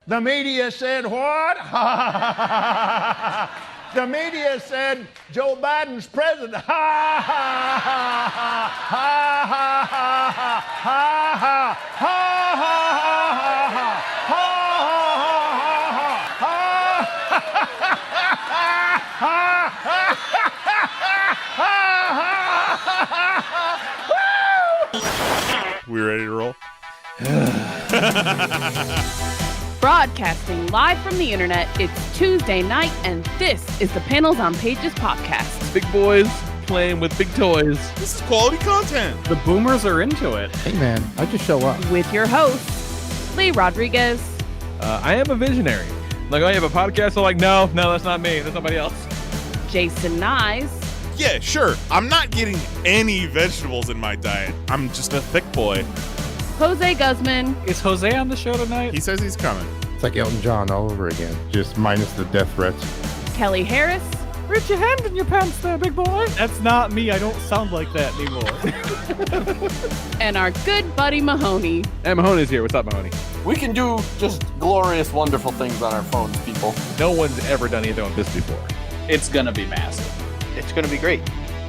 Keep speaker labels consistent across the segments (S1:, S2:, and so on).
S1: The media said what? The media said Joe Biden's president. Ha ha ha ha ha ha ha ha
S2: We ready to roll?
S3: Broadcasting live from the internet, it's Tuesday night, and this is the Panels on Pages podcast.
S4: Big boys playing with big toys.
S2: This is quality content.
S5: The boomers are into it.
S6: Hey man, I just show up.
S3: With your host, Lee Rodriguez.
S4: I am a visionary. Like, oh, you have a podcast? I'm like, no, that's not me. That's somebody else.
S3: Jason Nyes.
S2: Yeah, sure. I'm not getting any vegetables in my diet. I'm just a thick boy.
S3: Jose Guzman.
S5: Is Jose on the show tonight?
S2: He says he's coming.
S6: It's like Elton John all over again, just minus the death threats.
S3: Kelly Harris.
S5: Reach your hand in your pants there, big boy. That's not me. I don't sound like that anymore.
S3: And our good buddy Mahoney.
S4: Hey, Mahoney's here. What's up, Mahoney?
S7: We can do just glorious, wonderful things on our phones, people.
S4: No one's ever done anything like this before.
S5: It's gonna be massive.
S7: It's going to be great.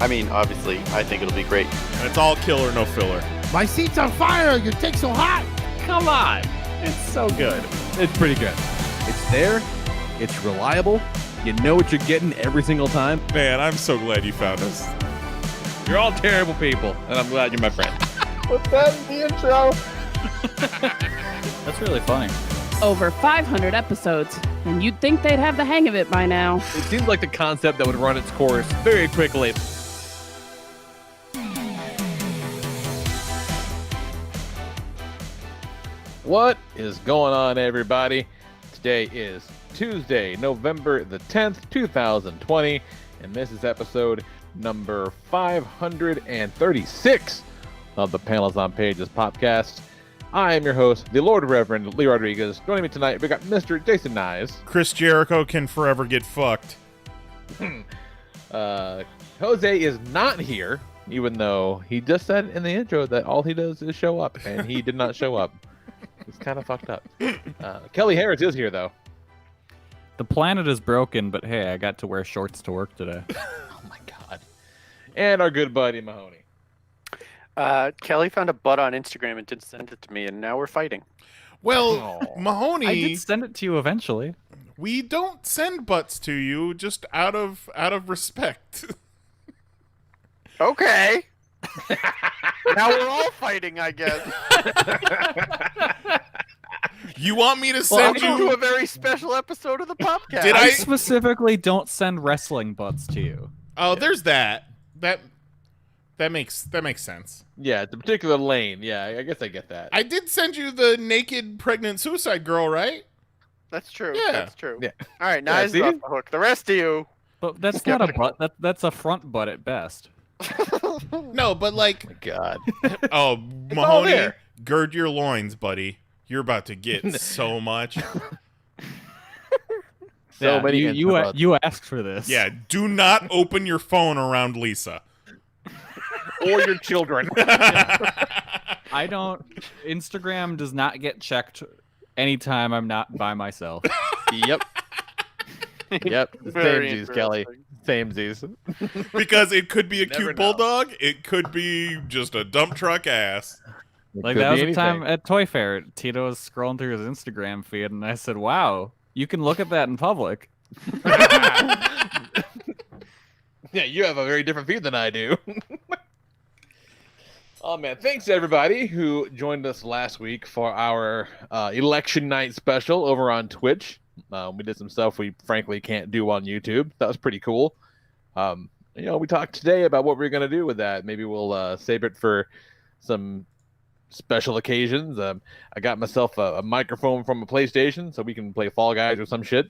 S7: I mean, obviously, I think it'll be great.
S2: And it's all killer, no filler.
S6: My seat's on fire! Your dick's so hot!
S5: Come on. It's so good.
S4: It's pretty good. It's there. It's reliable. You know what you're getting every single time.
S2: Man, I'm so glad you found us.
S4: You're all terrible people, and I'm glad you're my friend.
S7: Put that in the intro.
S5: That's really funny.
S3: Over 500 episodes, and you'd think they'd have the hang of it by now.
S4: It seems like the concept that would run its course very quickly. What is going on, everybody? Today is Tuesday, November the 10th, 2020, and this is episode number 536 of the Panels on Pages podcast. I am your host, the Lord Reverend Lee Rodriguez. Joining me tonight, we got Mr. Jason Nyes.
S2: Chris Jericho can forever get fucked.
S4: Jose is not here, even though he just said in the intro that all he does is show up, and he did not show up. It's kind of fucked up. Kelly Harris is here, though.
S5: The planet is broken, but hey, I got to wear shorts to work today.
S4: Oh my god. And our good buddy Mahoney.
S7: Kelly found a butt on Instagram and didn't send it to me, and now we're fighting.
S2: Well, Mahoney,
S5: I did send it to you eventually.
S2: we don't send butts to you just out of respect.
S7: Okay. Now we're all fighting, I guess.
S2: You want me to
S7: Welcome
S2: send
S7: to
S2: you?
S7: a very special episode of the podcast.
S2: Did
S5: I
S2: I-
S5: specifically don't send wrestling butts to you.
S2: Oh, there's that. That makes sense.
S4: Yeah, it's a particular lane. Yeah, I guess I get that.
S2: I did send you the naked pregnant suicide girl, right?
S7: That's true.
S2: Yeah.
S7: That's true.
S4: Yeah.
S7: All right, now
S4: Yeah,
S7: he's
S4: see?
S7: off the hook. The rest of you.
S5: But that's not a butt. That's a front butt at best.
S2: No, but like,
S4: Oh my god.
S2: oh,
S4: all
S2: Mahoney,
S4: there.
S2: gird your loins, buddy. You're about to get so much.
S4: So
S5: Yeah,
S4: many
S5: you asked for this.
S2: Yeah, do not open your phone around Lisa.
S4: or your children.
S5: I don't. Instagram does not get checked anytime I'm not by myself.
S4: Yep. Yep.
S7: Very
S4: Samesies, Kelly. Samesies.
S2: Because it could be a
S4: Never
S2: cute
S4: know.
S2: bulldog. It could be just a dump truck ass.
S5: Like
S4: Could
S5: that was
S4: be
S5: a time
S4: anything.
S5: at Toy Fair. Tito was scrolling through his Instagram feed, and I said, "Wow, you can look at that in public."
S4: Yeah, you have a very different feed than I do. Oh man, thanks to everybody who joined us last week for our election night special over on Twitch. We did some stuff we frankly can't do on YouTube. That was pretty cool. We talked today about what we're gonna do with that. Maybe we'll save it for some special occasions. I got myself a microphone from a PlayStation so we can play Fall Guys or some shit.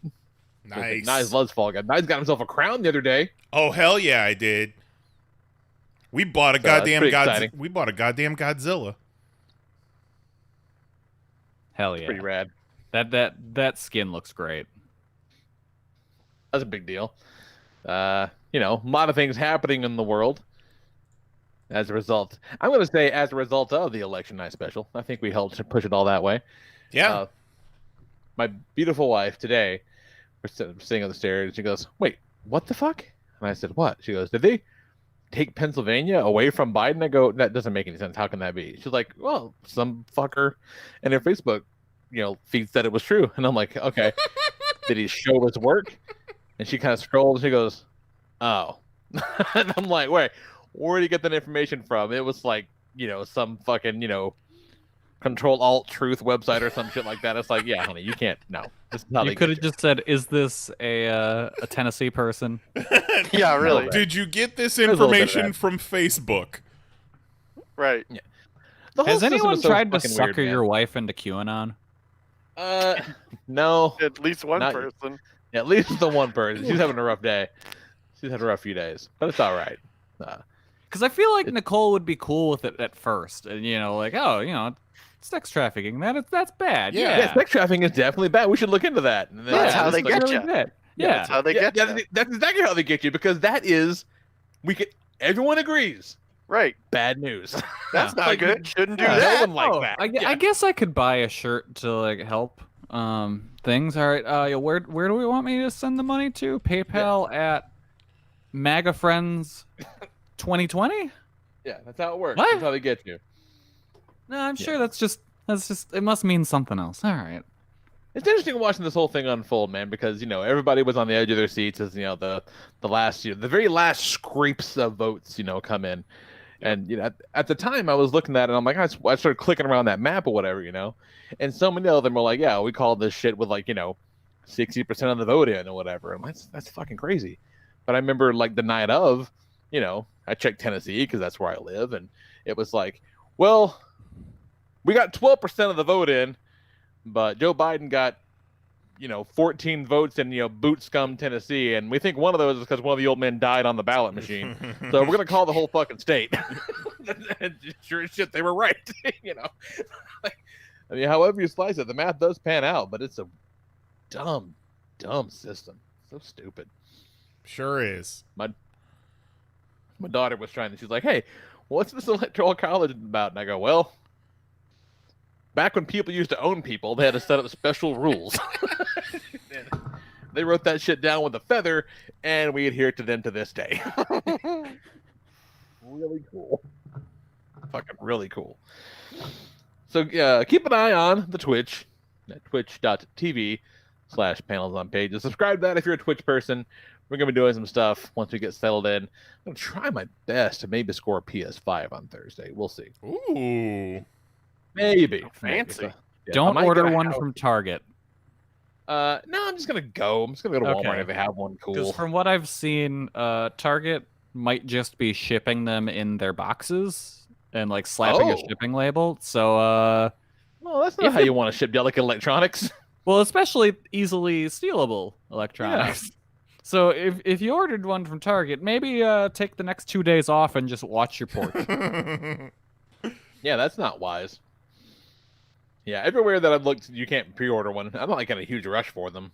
S2: Nice.
S4: Nice loves Fall Guys. Nice got himself a crown the other day.
S2: Oh hell yeah, I did. We bought a
S4: So, it's
S2: goddamn
S4: pretty exciting.
S2: We bought a goddamn Godzilla.
S5: Hell yeah,
S4: Pretty rad.
S5: that skin looks great.
S4: That's a big deal. A lot of things happening in the world as a result. I'm going to say as a result of the election night special. I think we helped to push it all that way.
S2: Yeah.
S4: my beautiful wife today, we're sitting on the stairs, and she goes, "Wait, what the fuck?" And I said, "What?" She goes, "Did they take Pennsylvania away from Biden?" I go, "That doesn't make any sense. How can that be?" She's like, "Well, some fucker in her Facebook, feed said it was true." And I'm like, "Okay." Did he show his work? And she kind of scrolled, and she goes, "Oh." And I'm like, "Wait, where did you get that information from?" It was like, some fucking, Control-Alt-Truth website or some shit like that. It's like, yeah, honey, you can't. No, this is how
S5: You
S4: they
S5: could
S4: get
S5: have just said, "Is this a Tennessee person?"
S7: Yeah, really.
S2: Did you get this
S4: There's a little bit of
S2: information
S4: that.
S2: from Facebook?
S7: Right.
S4: The whole
S5: Has
S4: system
S5: anyone
S4: is so
S5: tried to
S4: fucking
S5: sucker
S4: weird,
S5: your wife into QAnon?
S4: man. No.
S7: At least one
S4: Not-
S7: person.
S4: At least the one person. She's having a rough day. She's had a rough few days, but it's all right.
S5: Because I feel like Nicole would be cool with it at first, and sex trafficking, that's bad.
S2: Yeah.
S4: Yeah, sex trafficking is definitely bad. We should look into that. And then-
S7: That's how they
S4: it's like-
S7: get
S5: really
S7: you.
S5: bad.
S7: Yeah, that's how they get you.
S4: That's exactly how they get you, because that is, everyone agrees,
S7: Right.
S4: bad news.
S7: That's not
S4: Like,
S7: good. Shouldn't do
S4: No
S7: that.
S4: one like that.
S5: I guess I could buy a shirt to like help things. All right, where do we want me to send the money to? PayPal at MAGA Friends 2020.
S4: Yeah, that's how it works.
S5: What?
S4: That's how they get you.
S5: No, I'm sure that's just it must mean something else. All right.
S4: It's interesting watching this whole thing unfold, man, because everybody was on the edge of their seats as the last the very last scrapes of votes come in, and at the time I was looking at it, and I'm like, I started clicking around that map or whatever, and so many of them were like, yeah, we called this shit with 60% of the vote in or whatever. I'm like, that's fucking crazy. But I remember the night of, I checked Tennessee because that's where I live, and it was like, well, we got 12% of the vote in. But Joe Biden got, 14 votes in, boot scum Tennessee, and we think one of those is because one of the old men died on the ballot machine. So we're gonna call the whole fucking state. And sure as shit, they were right. I mean, however you slice it, the math does pan out, but it's a dumb system. So stupid.
S2: Sure is.
S4: My daughter was trying to. She's like, "Hey, what's this electoral college about?" And I go, "Well, back when people used to own people, they had to set up special rules. They wrote that shit down with a feather, and we adhere to them to this day." Really cool. Fucking really cool. So keep an eye on the Twitch at twitch.tv/panelsonpages. Subscribe to that if you're a Twitch person. We're going to be doing some stuff once we get settled in. I'm going to try my best to maybe score a PS5 on Thursday. We'll see.
S2: Ooh.
S4: Maybe.
S7: Fancy.
S4: Maybe. Yeah, I
S5: Don't
S4: might
S5: order
S4: get a
S5: one
S4: house.
S5: from Target.
S4: No, I'm just gonna go. I'm just gonna go to Walmart
S5: Okay.
S4: if they have one cool.
S5: Because from what I've seen, Target might just be shipping them in their boxes and slapping a
S4: Oh.
S5: shipping label. So,
S4: Well, that's not
S5: if
S4: how you want to ship delicate electronics.
S5: well, especially easily stealable electronics. So if you ordered one from Target, maybe take the next 2 days off and just watch your porch.
S4: Yeah, that's not wise. Yeah, everywhere that I've looked, you can't pre-order one. I'm not in a huge rush for them.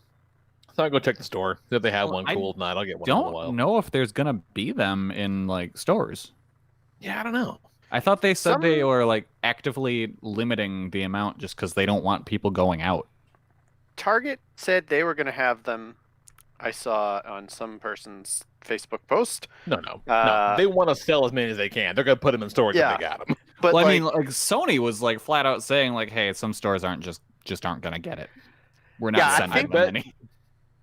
S4: So I'll go check the store. If they have
S5: Well,
S4: one
S5: I
S4: cool, if not, I'll get one in a while.
S5: Don't know if there's gonna be them in stores.
S4: Yeah, I don't know.
S5: I thought they said they were actively limiting the amount just because they don't want people going out.
S7: Target said they were going to have them. I saw on some person's Facebook post.
S4: No. They want to sell as many as they can. They're gonna put them in stores
S7: Yeah.
S4: if they got them.
S7: But
S5: Well, I mean, Sony was flat out saying hey, some stores aren't just aren't gonna get it. We're not
S7: Yeah, I
S5: sending
S7: think
S5: them
S4: that-
S5: any.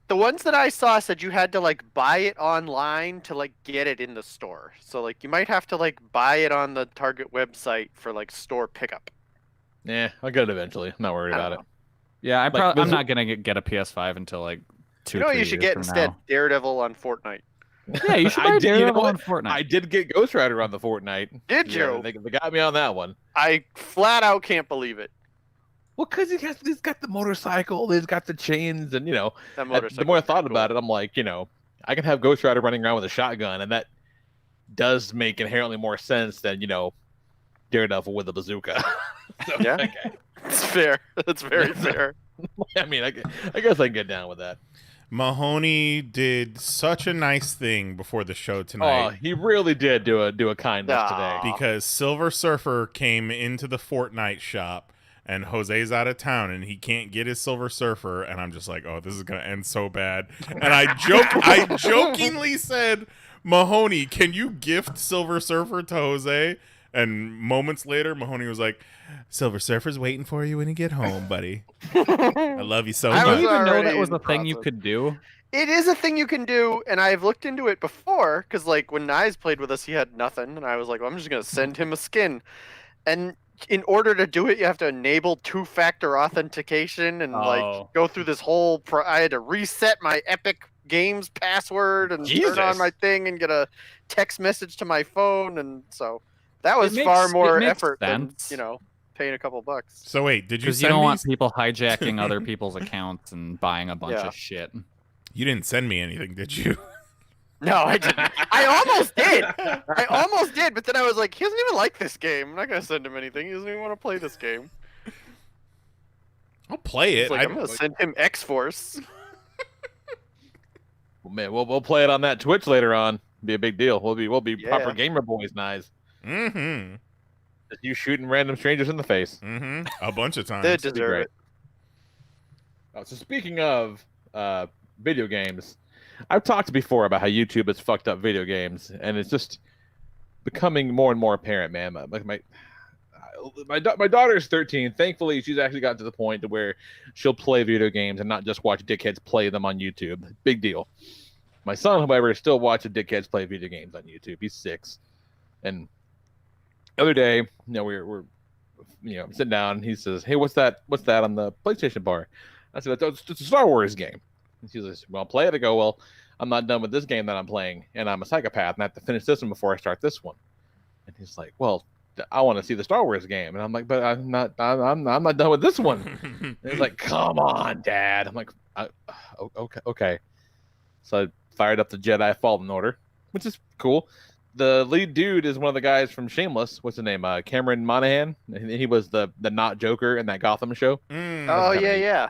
S7: the ones that I saw said you had to buy it online to get it in the store. So you might have to buy it on the Target website for store pickup.
S4: Yeah, I'll get it eventually. I'm not worried
S7: I
S4: about
S7: don't
S4: it.
S5: Yeah,
S4: Like,
S5: I'm
S4: this-
S5: not gonna get a PS5 until 2.
S7: You know what
S5: 3
S7: you should
S5: years
S7: get
S5: from
S7: instead?
S5: now.
S7: Daredevil on Fortnite.
S5: Yeah, you should
S4: I
S5: buy
S4: did- you know
S5: Daredevil
S4: what?
S5: on Fortnite.
S4: I did get Ghost Rider on the Fortnite.
S7: Did you?
S4: They got me on that one.
S7: I flat out can't believe it.
S4: Well, because he's got the motorcycle, he's got the chains, and
S7: That
S4: the
S7: motorcycle.
S4: more I thought about it, I'm like, I can have Ghost Rider running around with a shotgun, and that does make inherently more sense than Daredevil with a bazooka. So,
S7: Yeah.
S4: okay.
S7: It's fair. That's very fair.
S4: I mean, I guess I can get down with that.
S2: Mahoney did such a nice thing before the show
S4: Oh,
S2: tonight
S4: he really did do a kindness
S7: Aw.
S4: today.
S2: because Silver Surfer came into the Fortnite shop and Jose's out of town and he can't get his Silver Surfer, and I'm just like, oh, this is gonna end so bad. And I jokingly said, Mahoney, can you gift Silver Surfer to Jose? And moments later, Mahoney was like, Silver Surfer's waiting for you when you get home, buddy. I love you so
S7: I
S5: Did
S2: much.
S5: you even know
S7: already
S5: that was
S7: in
S5: a thing you
S7: process.
S5: could do?
S7: It is a thing you can do, and I've looked into it before, because, like, when Nyes played with us, he had nothing, and I was like, well, I'm just going to send him a skin. And in order to do it, you have to enable two-factor authentication and, like, go through this whole... I had to reset my Epic Games password and turn on my thing and get a text message to my phone, and so that was far more effort than, you know, paying a couple bucks.
S2: So wait, did you
S5: Because you
S2: send
S5: don't
S2: me?
S5: want people hijacking other people's accounts and buying a bunch
S7: Yeah.
S5: of shit.
S2: You didn't send me anything, did you?
S7: No, I didn't. I almost did. I almost did, but then I was like, he doesn't even like this game. I'm not gonna send him anything. He doesn't even want to play this game.
S2: I'll play it.
S7: It's like, I'm gonna send him X-Force.
S4: Well, man, we'll play it on that Twitch later on. Be a big deal. We'll be
S7: Yeah.
S4: proper gamer boys, Nyes.
S2: Mm-hmm.
S4: Just you shooting random strangers in the face.
S2: Mm-hmm. A bunch of times.
S7: They
S4: That'd be
S7: deserve
S4: great.
S7: it.
S4: Oh, so speaking of video games, I've talked before about how YouTube has fucked up video games, and it's just becoming more and more apparent, man. My daughter is 13. Thankfully, she's actually gotten to the point to where she'll play video games and not just watch dickheads play them on YouTube. Big deal. My son, however, still watches dickheads play video games on YouTube. He's 6, and the other day, we're sitting down, and he says, "Hey, what's that on the PlayStation bar?" I said, "It's a Star Wars game." And she says, "Well, play it." I go, "Well, I'm not done with this game that I'm playing, and I'm a psychopath, and I have to finish this one before I start this one." And he's like, "Well, I want to see the Star Wars game," and I'm like, "But I'm not done with this one." And he's like, "Come on, Dad." I'm like, "Okay." So I fired up the Jedi Fallen Order, which is cool. The lead dude is one of the guys from Shameless. What's his name? Cameron Monaghan. He was the not Joker in that Gotham show.
S7: Oh,
S4: kinda
S7: yeah,
S4: neat.
S7: yeah.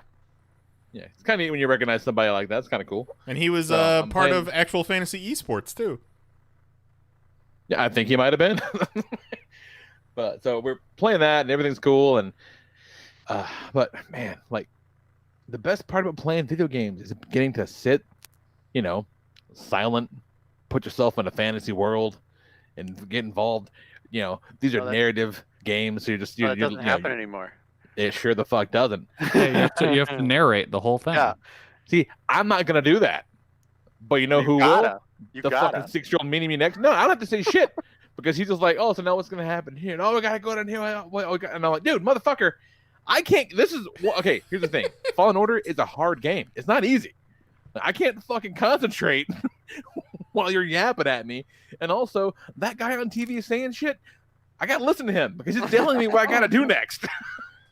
S4: Yeah, it's kind of neat when you recognize somebody like that. It's kind of cool.
S2: And he was
S4: So, I'm
S2: part
S4: playing-
S2: of actual fantasy esports too.
S4: Yeah, I think he might have been. But so we're playing that, and everything's cool. And but man, like the best part about playing video games is getting to sit, silent, put yourself in a fantasy world, and get involved. These are
S7: Well, that-
S4: narrative games, so you're just
S7: But it doesn't happen anymore.
S4: It sure the fuck doesn't.
S5: Yeah, you have to narrate the whole thing.
S7: Yeah.
S4: See, I'm not gonna do that. But you know who will?
S7: gotta. You
S4: The
S7: gotta.
S4: fucking 6-year-old meeting me next. No, I don't have to say shit because he's just like, oh, so now what's gonna happen here? And, oh, we gotta go down here. And I'm like, dude, motherfucker, I can't. This is okay. Here's the thing: Fallen Order is a hard game. It's not easy. I can't fucking concentrate while you're yapping at me. And also, that guy on TV is saying shit. I gotta listen to him because he's telling me what I gotta do next.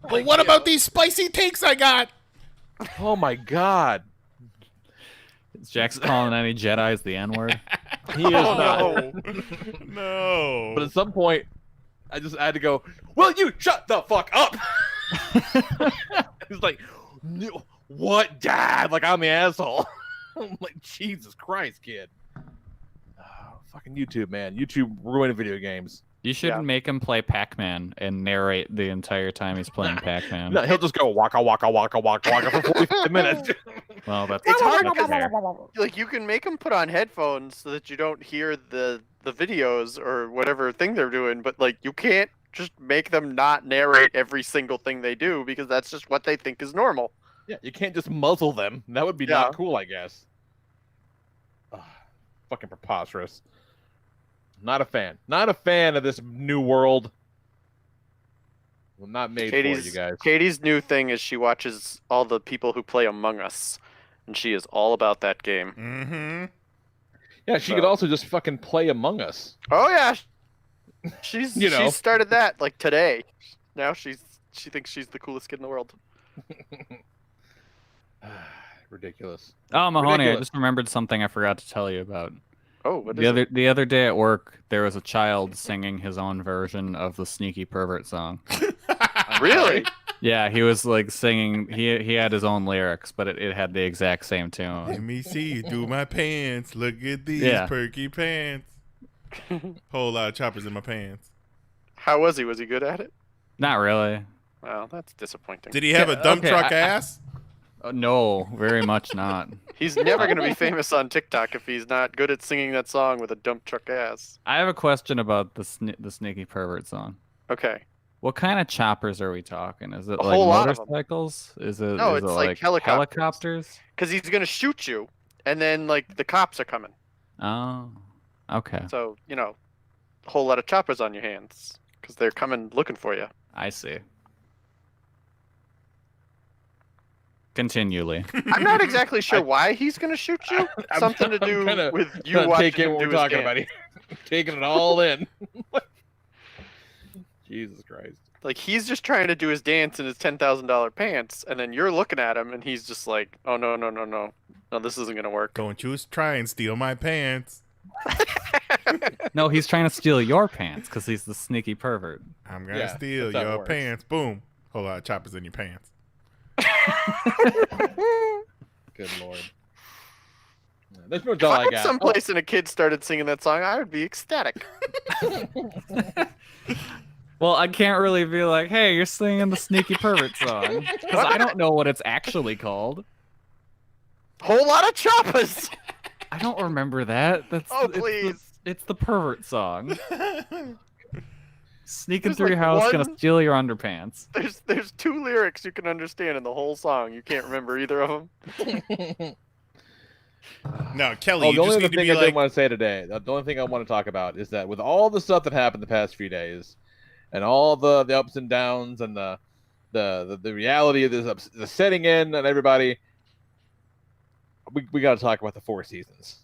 S2: But what about these spicy takes I got?
S4: Oh my god,
S5: Jack's calling any Jedis the N-word.
S4: he is not.
S2: No.
S4: But at some point, I had to go, will you shut the fuck up? He's like, "No, what, Dad? Like, I'm the asshole." I'm like, Jesus Christ, kid. Oh, fucking YouTube, man. YouTube ruined video games.
S5: You shouldn't make him play Pac-Man and narrate the entire time he's playing Pac-Man.
S4: No, he'll just go waka, waka, waka, waka, waka for 45 minutes.
S5: Well, that's
S7: It's hard
S5: that's
S7: because
S5: fair.
S7: like you can make them put on headphones so that you don't hear the videos or whatever thing they're doing, but like you can't just make them not narrate every single thing they do because that's just what they think is normal.
S4: Yeah, you can't just muzzle them. That would be
S7: Yeah.
S4: not cool, I guess. Ugh, fucking preposterous. Not a fan. Not a fan of this new world. Well, not made for you guys.
S7: Katie's new thing is she watches all the people who play Among Us, and she is all about that game.
S2: Mm-hmm.
S4: Yeah, she could
S7: So-
S4: also just fucking play Among Us.
S7: Oh yeah, she's
S4: You know.
S7: she started that like today. Now she thinks she's the coolest kid in the world.
S4: Ridiculous.
S5: Oh, Mahoney, I
S4: Ridiculous.
S5: just remembered something I forgot to tell you about.
S7: Oh, what is
S5: The other day at work, there was a child singing his own version of the Sneaky Pervert song.
S7: it? Really?
S5: Yeah, he was like singing. He had his own lyrics, but it had the exact same
S2: Let
S5: tune.
S2: me see you through my pants. Look at these
S5: Yeah.
S2: perky pants. Whole lot of choppers in my pants.
S7: How was he? Was he good at it?
S5: Not really.
S7: Well, that's disappointing.
S2: Did he have a dump
S5: Okay,
S2: truck ass?
S5: No, very much not.
S7: He's never going to be famous on TikTok if he's not good at singing that song with a dump truck ass.
S5: I have a question about the Sneaky Pervert song.
S7: Okay.
S5: What kind of choppers are we talking? Is it
S7: A
S5: like
S7: whole lot of 'em.
S5: motorcycles? Is it
S7: No,
S5: is
S7: it's
S5: it
S7: like helicopters.
S5: helicopters?
S7: Because he's going to shoot you, and then, like, the cops are coming.
S5: Oh, okay.
S7: So, you know, a whole lot of choppers on your hands. Because they're coming looking for you.
S5: I see. Continually.
S7: I'm not exactly sure why he's going to shoot you. Something to do with you watching
S4: taking
S7: him
S4: what
S7: do
S4: we're
S7: his
S4: talking
S7: dance.
S4: about here. Taking it all in. Jesus Christ.
S7: Like, he's just trying to do his dance in his $10,000 pants, and then you're looking at him, and he's just like, oh, no. No, this isn't going to work.
S2: Don't you try and steal my pants.
S5: No, he's trying to steal your pants because he's the sneaky pervert.
S2: I'm going to steal
S4: that's how it
S2: your
S4: works.
S2: pants. Boom. Whole lot of choppers in your pants.
S4: Good Lord. That's much all
S7: If
S4: I
S7: I'm
S4: got.
S7: someplace and a kid started singing that song, I would be ecstatic.
S5: Well, I can't really be like, hey, you're singing the sneaky pervert song. Because I don't know what it's actually called.
S7: Whole lot of choppers.
S5: I don't remember that.
S7: Oh, please.
S5: It's the pervert song. Sneaking
S7: There's
S5: through your
S7: like
S5: house,
S7: one-
S5: gonna steal your underpants.
S7: There's 2 lyrics you can understand in the whole song. You can't remember either of them.
S2: No, Kelly,
S4: Oh,
S2: you
S4: the only
S2: just
S4: other
S2: need to
S4: thing
S2: be
S4: I
S2: like,
S4: didn't want to say today, the only thing I want to talk about is that with all the stuff that happened the past few days, and all the ups and downs, and the reality of this, the setting in, and everybody, we got to talk about the 4 seasons.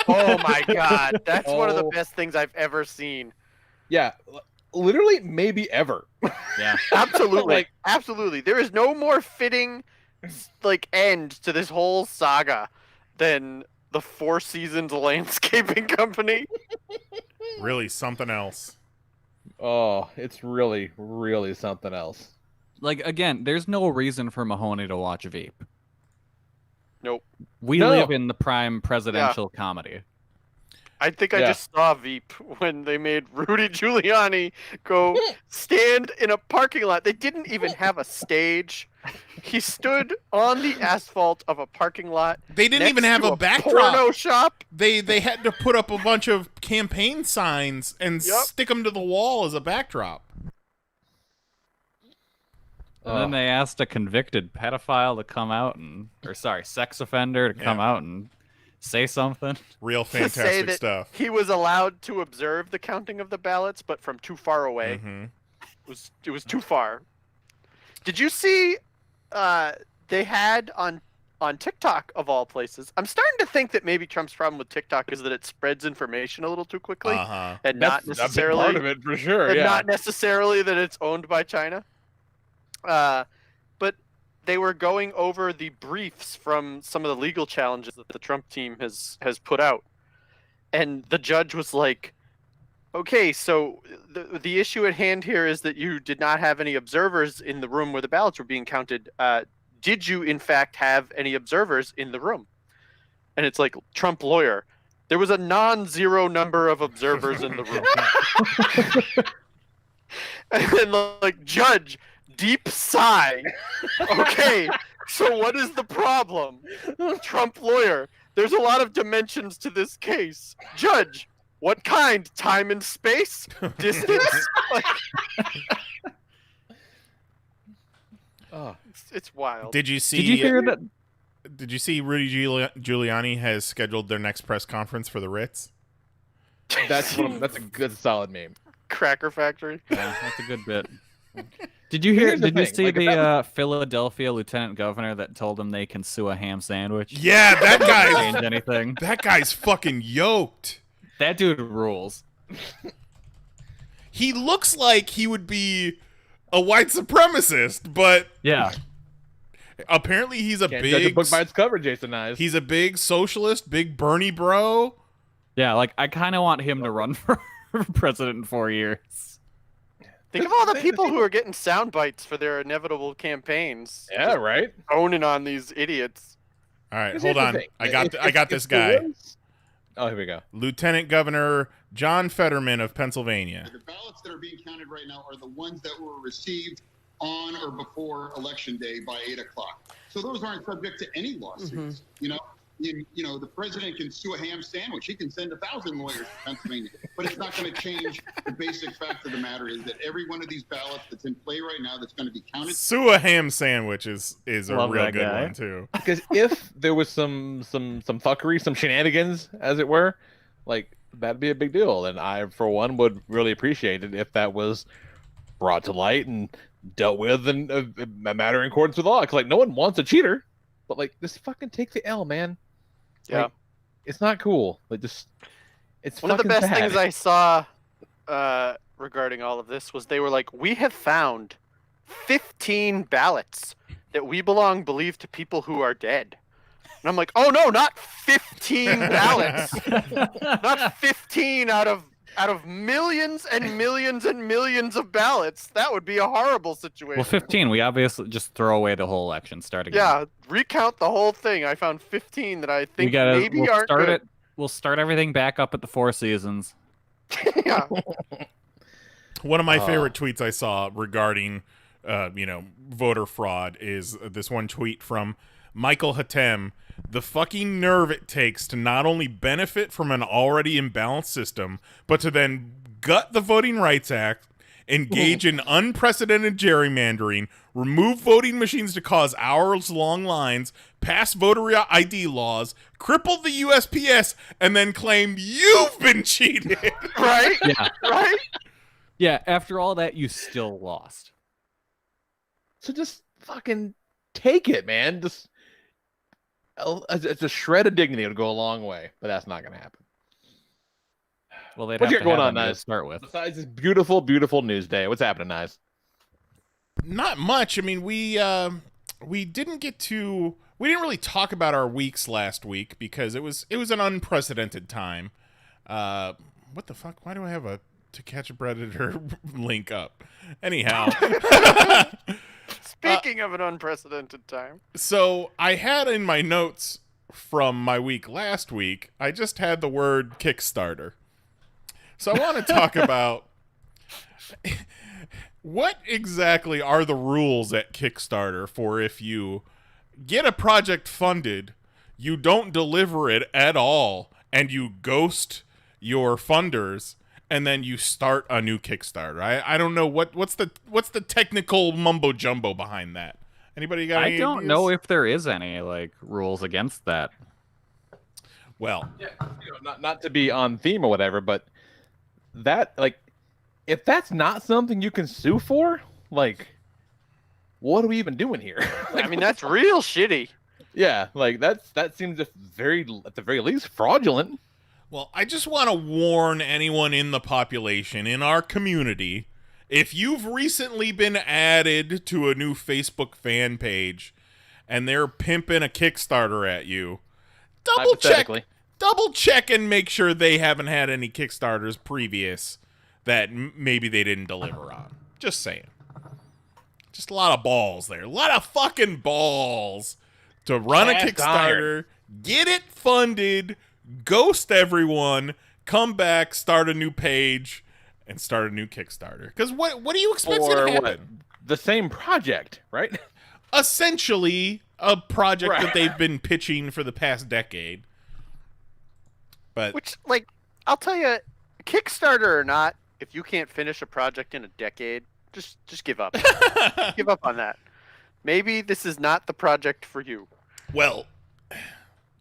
S7: Oh my god, that's one of the
S4: Oh.
S7: best things I've ever seen.
S4: Yeah, literally, maybe ever.
S5: Yeah.
S7: Absolutely,
S4: Like-
S7: absolutely. There is no more fitting, like, end to this whole saga than the 4 Seasons Landscaping Company.
S2: really something else.
S4: Oh, it's really, really something else.
S5: Like, again, there's no reason for Mahoney to watch Veep.
S7: Nope.
S5: We
S4: No.
S5: live in the prime presidential comedy.
S7: I think I
S4: Yeah.
S7: just saw Veep when they made Rudy Giuliani go stand in a parking lot. They didn't even have a stage. He stood on the asphalt of a parking lot.
S2: They didn't even
S7: next
S2: have
S7: to
S2: a backdrop.
S7: Porno shop.
S2: They had to put up a bunch of campaign signs and
S7: Yep.
S2: stick them to the wall as a backdrop.
S5: And then they asked a convicted pedophile to come out sex offender to come out and say something.
S2: Real
S7: To say
S2: fantastic
S7: that
S2: stuff.
S7: he was allowed to observe the counting of the ballots, but from too far away.
S2: Mm-hmm.
S7: It was too far. Did you see? They had on TikTok of all places. I'm starting to think that maybe Trump's problem with TikTok is that it spreads information a little too quickly,
S2: Uh-huh.
S7: and
S4: That's
S7: not
S4: a big
S7: necessarily
S4: part of it for sure.
S7: and
S4: Yeah.
S7: not necessarily that it's owned by China. But they were going over the briefs from some of the legal challenges that the Trump team has put out, and the judge was like, "Okay, so the issue at hand here is that you did not have any observers in the room where the ballots were being counted. Did you in fact have any observers in the room?" And it's like, Trump lawyer, there was a non-zero number of observers in the room. And then, like, judge, deep sigh. Okay, so what is the problem? Trump lawyer, there's a lot of dimensions to this case. Judge, what kind? Time and space? Distance? Like, it's wild.
S2: Did you see?
S5: Did you hear that?
S2: Did you see Rudy Giuliani has scheduled their next press conference for the Ritz?
S4: That's a good solid meme.
S7: Cracker Factory?
S5: Yeah, that's a good bit. Did you hear?
S4: Here's the
S5: Did you
S4: thing,
S5: see
S4: like, if
S5: the
S4: that
S5: Philadelphia lieutenant governor that told them they can sue a ham sandwich?
S2: Yeah, that guy's
S5: Change anything?
S2: that guy's fucking yoked.
S5: That dude rules.
S2: He looks like he would be a white supremacist, but
S5: Yeah.
S2: apparently he's a
S4: Can't judge a
S2: big
S4: book by its cover, Jason Nyes.
S2: he's a big socialist, big Bernie bro.
S5: Yeah, like I kind of want him to run for president in 4 years.
S7: Think of all the people who are getting sound bites for their inevitable campaigns.
S4: Yeah, right.
S7: Owning on these idiots.
S2: All right,
S4: Here's
S2: hold
S4: the
S2: on.
S4: thing.
S2: I got
S4: If
S2: this
S4: there
S2: guy.
S4: was- Oh, here we go.
S2: Lieutenant Governor John Fetterman of Pennsylvania.
S8: The ballots that are being counted right now are the ones that were received on or before Election Day by 8 o'clock. So those aren't subject to any lawsuits. You know, the president can sue a ham sandwich. He can send 1,000 lawyers to Pennsylvania, but it's not going to change the basic fact of the matter is that every one of these ballots that's in play right now that's going to be counted.
S2: Sue a ham sandwich is a
S5: Love
S2: real
S5: that
S2: good
S5: guy.
S2: one too.
S4: Because if there was some fuckery, some shenanigans, as it were, like that'd be a big deal. And I, for one, would really appreciate it if that was brought to light and dealt with in a matter in accordance with law. Because like no one wants a cheater, but like just fucking take the L, man.
S7: Yeah.
S4: Like, it's not cool. Like just it's
S7: One of the
S4: fucking
S7: best
S4: sad.
S7: things I saw regarding all of this was they were like, we have found 15 ballots that we believe to people who are dead. And I'm like, oh no, not 15 ballots. Not 15 out of millions and millions and millions of ballots. That would be a horrible situation.
S5: Well, 15. We obviously just throw away the whole election. Start again.
S7: Yeah, recount the whole thing. I found 15 that I think maybe
S5: we'll
S7: aren't
S5: start
S7: good.
S5: We'll start everything back up at the Four Seasons.
S7: Yeah.
S2: One of my favorite tweets I saw regarding, voter fraud is this one tweet from Michael Hatem. The fucking nerve it takes to not only benefit from an already imbalanced system, but to then gut the Voting Rights Act, engage in unprecedented gerrymandering, remove voting machines to cause hours-long lines, pass voter ID laws, cripple the USPS, and then claim you've been cheated.
S7: Right?
S5: Yeah.
S7: Right?
S5: Yeah, after all that, you still lost.
S4: So just fucking take it, man. Just it's a shred of dignity would go a long way, but that's not going to happen.
S5: Well, they'd
S4: What's
S5: have
S4: going
S5: to
S4: on,
S5: have me to
S4: Nice?
S5: start with.
S4: Besides this beautiful, beautiful news day, what's happening, Nice?
S2: Not much. I mean, we didn't really talk about our weeks last week because it was an unprecedented time. What the fuck? Why do I have a To Catch a Predator link up? Anyhow.
S7: Speaking of an unprecedented time.
S2: So I had in my notes from my week last week, I just had the word Kickstarter. So I want to talk about what exactly are the rules at Kickstarter for if you get a project funded, you don't deliver it at all, and you ghost your funders, and then you start a new Kickstarter. I don't know what's the technical mumbo jumbo behind that. Anybody got any
S5: I don't
S2: ideas?
S5: know if there is any rules against that.
S2: Well,
S4: Yeah, not to be on theme or whatever, but that if that's not something you can sue for, what are we even doing here?
S7: I mean, that's real shitty.
S4: Yeah, that seems at the very least fraudulent.
S2: Well, I just want to warn anyone in the population, in our community, if you've recently been added to a new Facebook fan page and they're pimping a Kickstarter at you,
S4: Hypothetically.
S2: double check and make sure they haven't had any Kickstarters previous that maybe they didn't deliver on. Just saying. Just a lot of balls there. A lot of fucking balls to run a
S4: Cast
S2: Kickstarter, get it funded, ghost everyone, come back, start a new page, and start a new Kickstarter. Because what do you expect's
S4: Or
S2: going to
S4: what?
S2: happen?
S4: The same project, right?
S2: Essentially, a project that they've been pitching for the past decade. But
S7: Which, I'll tell you, Kickstarter or not, if you can't finish a project in a decade, just give up. Give up on that. Maybe this is not the project for you.
S2: well,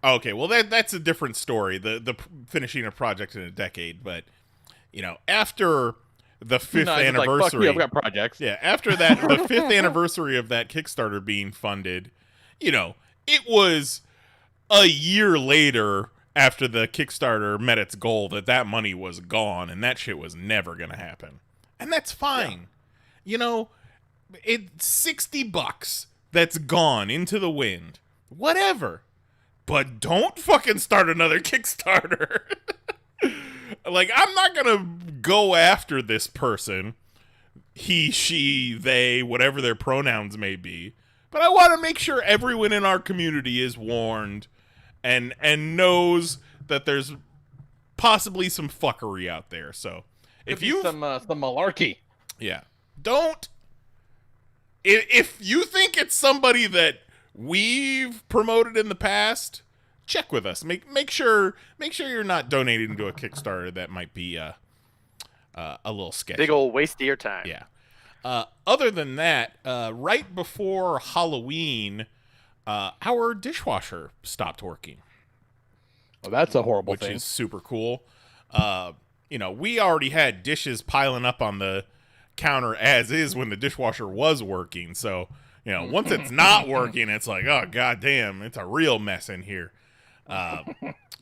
S2: okay, well that's a different story. The finishing a project in a decade, but after the fifth
S4: No, it's just
S2: anniversary,
S4: like, fuck me, I've got projects.
S2: yeah, after that, the fifth anniversary of that Kickstarter being funded, it was a year later after the Kickstarter met its goal that money was gone and that shit was never gonna happen, and that's fine. It's $60 that's gone into the wind, whatever. But don't fucking start another Kickstarter. I'm not gonna go after this person, he, she, they, whatever their pronouns may be. But I want to make sure everyone in our community is warned and knows that there's possibly some fuckery out there. So if you
S4: some malarkey.
S2: yeah, don't if you think it's somebody that we've promoted in the past, check with us. Make sure you're not donating to a Kickstarter that might be a little sketchy.
S7: Big old waste of your time.
S2: Yeah. Other than that, right before Halloween, our dishwasher stopped working.
S4: Well, that's a horrible
S2: which
S4: thing.
S2: is super cool. We already had dishes piling up on the counter as is when the dishwasher was working. So, once it's not working, it's like, oh, goddamn, it's a real mess in here.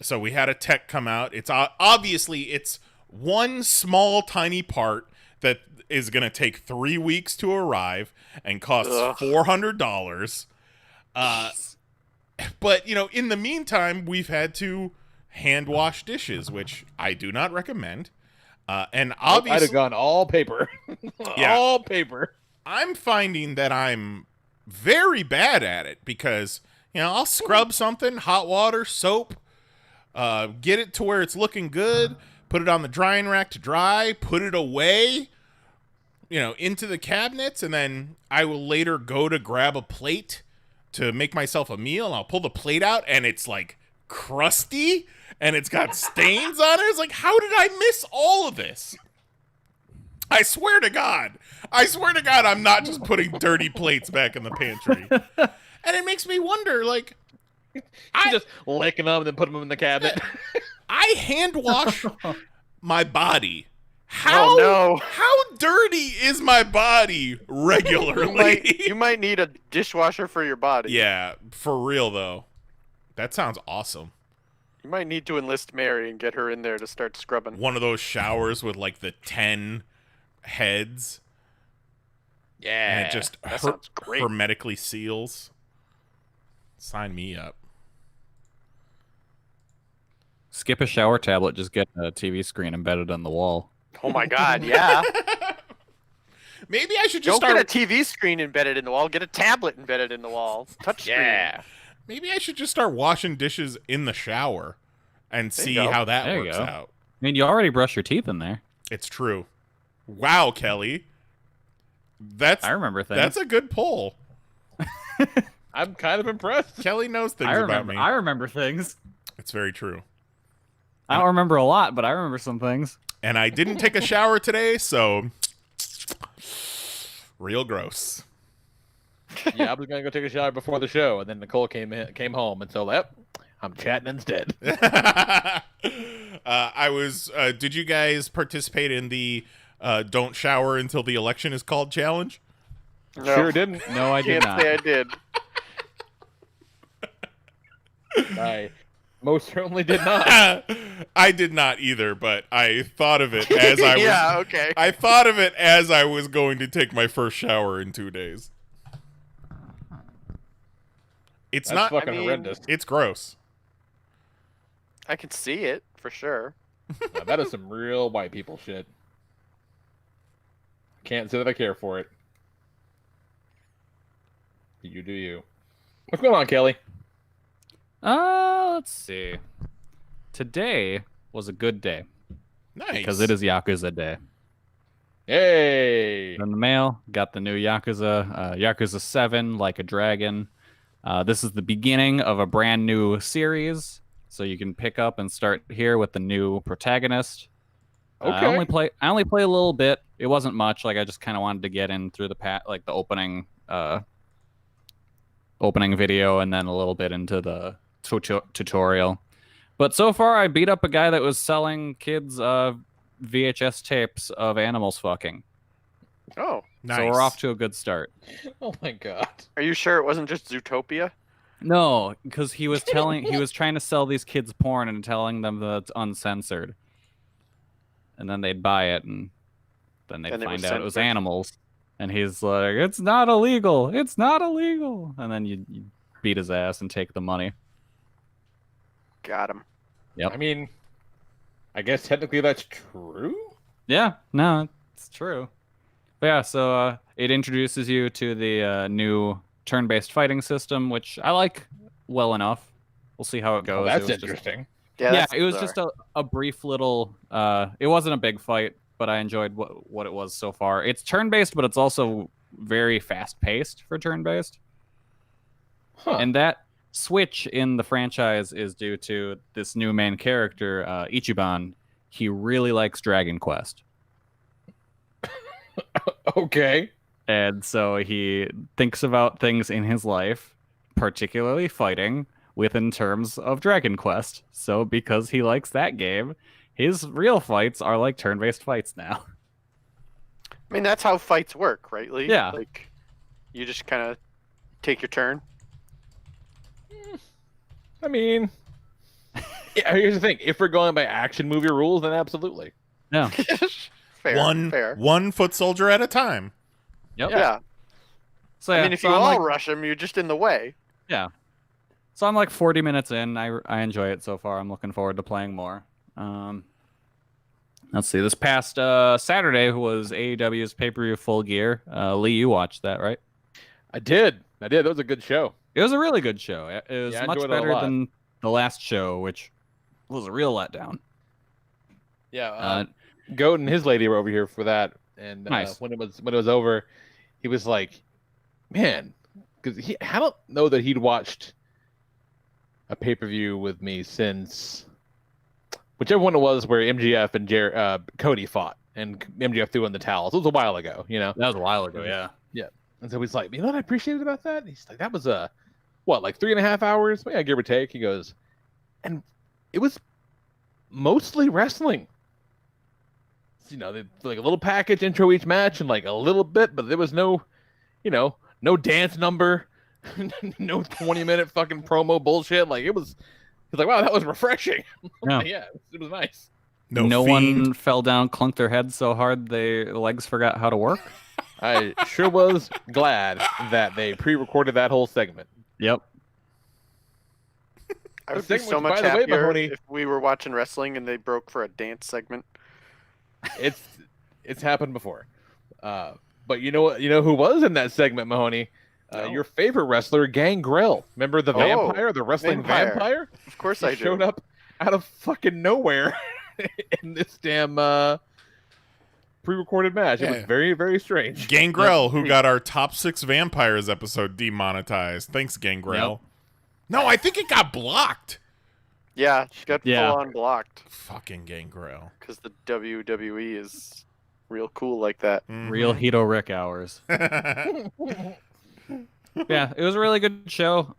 S2: So we had a tech come out. It's obviously it's one small tiny part that is going to take 3 weeks to arrive and costs $400. But, in the meantime, we've had to hand wash dishes, which I do not recommend. And obviously,
S4: I'd have gone all paper.
S2: Yeah.
S4: All paper.
S2: I'm finding that I'm very bad at it because, I'll scrub something, hot water, soap, get it to where it's looking good, put it on the drying rack to dry, put it away, into the cabinets, and then I will later go to grab a plate to make myself a meal, and I'll pull the plate out, and it's like crusty, and it's got stains on it. It's like, how did I miss all of this? I swear to God, I'm not just putting dirty plates back in the pantry. And it makes me wonder, like,
S4: I just licking them and then put them in the cabinet.
S2: I hand wash my body.
S7: No.
S2: How dirty is my body regularly?
S7: You might need a dishwasher for your body.
S2: Yeah, for real though. That sounds awesome.
S7: You might need to enlist Mary and get her in there to start scrubbing.
S2: One of those showers with like the 10 heads.
S4: Yeah.
S2: And it just
S7: that sounds great.
S2: hermetically seals. Sign me up.
S5: Skip a shower tablet, just get a TV screen embedded on the wall.
S7: Oh my God, yeah.
S2: Maybe I should just
S7: Don't
S2: start.
S7: get a TV screen embedded in the wall. Get a tablet embedded in the wall. Touch screen.
S4: Yeah.
S2: Maybe I should just start washing dishes in the shower and
S7: There
S2: see
S7: you go.
S2: how that
S5: There you
S2: works
S5: go.
S2: out.
S5: I mean, you already brush your teeth in there.
S2: It's true. Wow, Kelly.
S5: I remember things.
S2: That's a good poll.
S4: I'm kind of impressed.
S2: Kelly knows things
S5: I
S2: about
S5: remember.
S2: me.
S5: I remember things.
S2: It's very true.
S5: I don't remember a lot, but I remember some things.
S2: And I didn't take a shower today, so real gross.
S4: Yeah, I was gonna go take a shower before the show, and then Nicole came home, and so I'm chatting instead.
S2: I was. Did you guys participate in the "Don't shower until the election is called" challenge?
S7: No.
S4: Sure didn't.
S5: No, I did
S7: Can't
S5: not.
S7: say I did.
S4: I most certainly did not.
S2: I did not either, but I thought of it as I was.
S7: Yeah, okay.
S2: I thought of it as I was going to take my first shower in 2 days. It's
S4: That's
S2: not.
S4: fucking
S7: I mean-
S4: horrendous.
S2: It's gross.
S7: I can see it for sure.
S4: Now, that is some real white people shit. Can't say that I care for it. You do you. What's going on, Kelly?
S5: Let's see. Today was a good day
S2: Nice.
S5: because it is Yakuza Day.
S4: Hey!
S5: In the mail, got the new Yakuza, Yakuza 7, Like a Dragon. This is the beginning of a brand new series, so you can pick up and start here with the new protagonist.
S4: Okay.
S5: I only play a little bit. It wasn't much. Like I just kind of wanted to get in through the opening video and then a little bit into the tutorial. But so far, I beat up a guy that was selling kids VHS tapes of animals fucking.
S7: Oh,
S2: Nice.
S5: So we're off to a good start.
S4: Oh my god.
S7: are you sure it wasn't just Zootopia?
S5: No, because he was trying to sell these kids porn and telling them that it's uncensored. And then they'd buy it, and then they'd
S7: And it was
S5: find out it was
S7: censored.
S5: animals. And he's like, "It's not illegal. It's not illegal." And then you beat his ass and take the money.
S7: Got him.
S5: Yep.
S4: I mean, I guess technically that's true.
S5: Yeah, no, it's true. But yeah, so it introduces you to the new turn-based fighting system, which I like well enough. We'll see how it goes.
S4: Oh, that's
S5: It was just-
S4: interesting.
S7: Yeah,
S5: yeah,
S7: that's
S5: it was
S7: bizarre.
S5: just a brief little. It wasn't a big fight, but I enjoyed what it was so far. It's turn-based, but it's also very fast paced for turn based.
S4: Huh.
S5: And that switch in the franchise is due to this new main character, Ichiban. He really likes Dragon Quest.
S4: Okay.
S5: And so he thinks about things in his life, particularly fighting, within terms of Dragon Quest. So because he likes that game, his real fights are like turn-based fights now.
S7: I mean, that's how fights work, right, Lee?
S5: Yeah.
S7: Like, you just kind of take your turn.
S4: I mean, yeah, here's the thing. If we're going by action movie rules, then absolutely.
S5: Yeah.
S7: fair.
S2: One foot soldier at a time.
S5: Yep.
S7: Yeah.
S5: So yeah,
S7: I mean, if
S5: so
S7: you
S5: I'm
S7: all
S5: like,
S7: rush him, you're just in the way.
S5: yeah. So I'm like 40 minutes in. I enjoy it so far. I'm looking forward to playing more. Let's see. This past Saturday was AEW's pay-per-view Full Gear. Lee, you watched that, right?
S4: I did. That was a good show.
S5: It was a really good show. It was
S4: Yeah, I
S5: much
S4: enjoyed it a
S5: better
S4: lot.
S5: than the last show, which was a real letdown.
S4: Yeah. Goat and his lady were over here for that, and
S5: Nice.
S4: when it was over, he was like, "Man," because I don't know that he'd watched a pay-per-view with me since whichever one it was where MGF and Cody fought, and MGF threw in the towels. It was a while ago, you know.
S5: That was a while ago, yeah.
S4: And so he's like, "You know what I appreciated about that?" He's like, "That was like 3.5 hours, yeah, give or take." He goes, and it was mostly wrestling. You know, like a little package intro each match and like a little bit, but there was no dance number, no 20-minute fucking promo bullshit. Like it was, he's like, "Wow, that was refreshing."
S5: Yeah.
S4: Yeah, it was nice.
S5: No
S2: Fiend.
S5: one fell down, clunked their head so hard their legs forgot how to work.
S4: I sure was glad that they pre-recorded that whole segment.
S5: Yep.
S7: I would
S4: The
S7: be
S4: thing
S7: so
S4: which,
S7: much
S4: by the way,
S7: happier
S4: Mahoney-
S7: if we were watching wrestling and they broke for a dance segment.
S4: It's happened before. But you know who was in that segment, Mahoney?
S7: No.
S4: Your favorite wrestler, Gangrel. Remember the vampire, the wrestling vampire?
S7: Of course
S4: He
S7: I do.
S4: showed up out of fucking nowhere in this damn pre-recorded match. It was
S2: Yeah.
S4: very, very strange.
S2: Gangrel, who got our top 6 vampires episode demonetized. Thanks, Gangrel.
S5: Yep.
S2: No, I think it got blocked.
S7: Yeah, she got
S5: Yeah.
S7: full on blocked
S2: Fucking Gangrel.
S7: because the WWE is real cool like that.
S5: Real Hito Rick hours. Yeah, it was a really good show.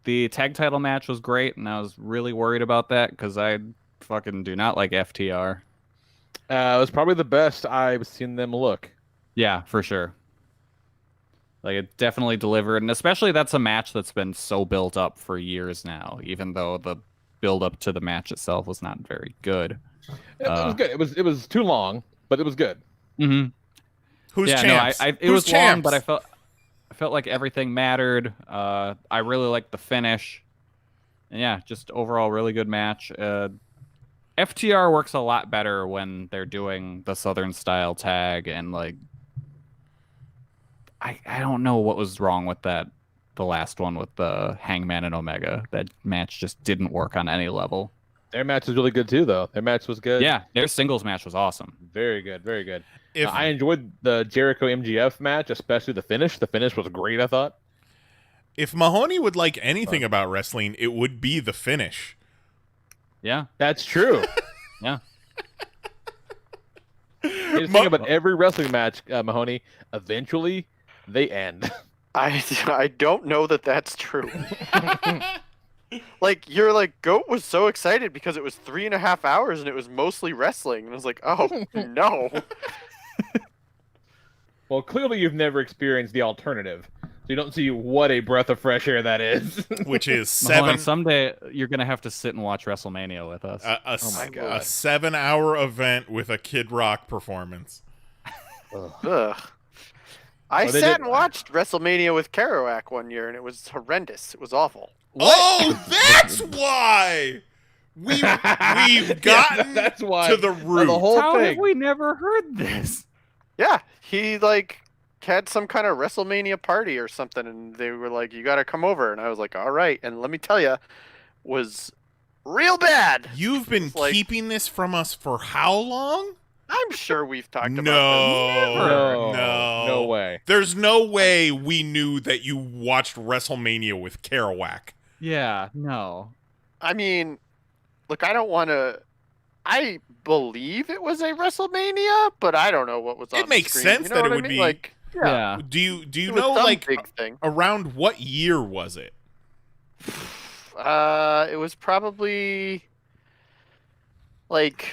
S5: The tag title match was great, and I was really worried about that because I fucking do not like FTR.
S4: It was probably the best I've seen them look.
S5: Yeah, for sure. Like, it definitely delivered, and especially that's a match that's been so built up for years now, even though the build up to the match itself was not very good.
S4: It was good. It was too long, but it was good.
S5: Mm-hmm.
S2: Who's
S5: Yeah,
S2: champs?
S5: no, it
S2: Who's
S5: was long,
S2: champs?
S5: but I felt like everything mattered. I really liked the finish. And yeah, just overall really good match. FTR works a lot better when they're doing the Southern style tag, and like I don't know what was wrong with that. The last one with the Hangman and Omega, that match just didn't work on any level.
S4: Their match was really good too, though. Their match was good.
S5: Yeah, their singles match was awesome.
S4: Very good, very good.
S2: If
S4: I enjoyed the Jericho MGF match, especially the finish. The finish was great, I thought.
S2: if Mahoney would like anything about wrestling, it would be the finish.
S5: Yeah,
S4: That's true.
S5: yeah.
S4: Here's the thing about every wrestling match, Mahoney, eventually they end.
S7: I don't know that that's true. Like, you're like, Goat was so excited because it was 3.5 hours and it was mostly wrestling. And I was like, oh, no.
S4: Well, clearly you've never experienced the alternative. So you don't see what a breath of fresh air that is.
S2: Which is
S5: Mahoney,
S2: 7
S5: someday you're gonna have to sit and watch WrestleMania with us.
S2: a
S7: my God.
S2: 7-hour event with a Kid Rock performance.
S7: Ugh. I
S4: Well, they
S7: sat
S4: did-
S7: and watched WrestleMania with Kerouac one year and it was horrendous. It was awful.
S2: Oh, that's why we've gotten
S4: that's why
S2: to the root.
S4: the whole
S5: How
S4: thing.
S5: have we never heard this?
S7: Yeah, he like had some kind of WrestleMania party or something, and they were like, "You got to come over," and I was like, "All right." And let me tell you, was real bad.
S2: You've been
S7: It's like-
S2: keeping this from us for how long?
S7: I'm sure we've talked about
S4: No way.
S2: There's no way we knew that you watched WrestleMania with Kerouac.
S5: Yeah, no.
S7: this. I mean, look, I don't want to. I believe it was a WrestleMania, but I don't know what was on
S2: It makes
S7: the screen.
S2: sense
S7: You know
S2: that
S7: what
S2: it
S7: I
S2: would
S7: mean?
S2: be.
S7: Like,
S5: Yeah.
S2: Do you
S7: it was
S2: know
S7: some
S2: like
S7: big thing.
S2: around what year was it?
S7: It was probably like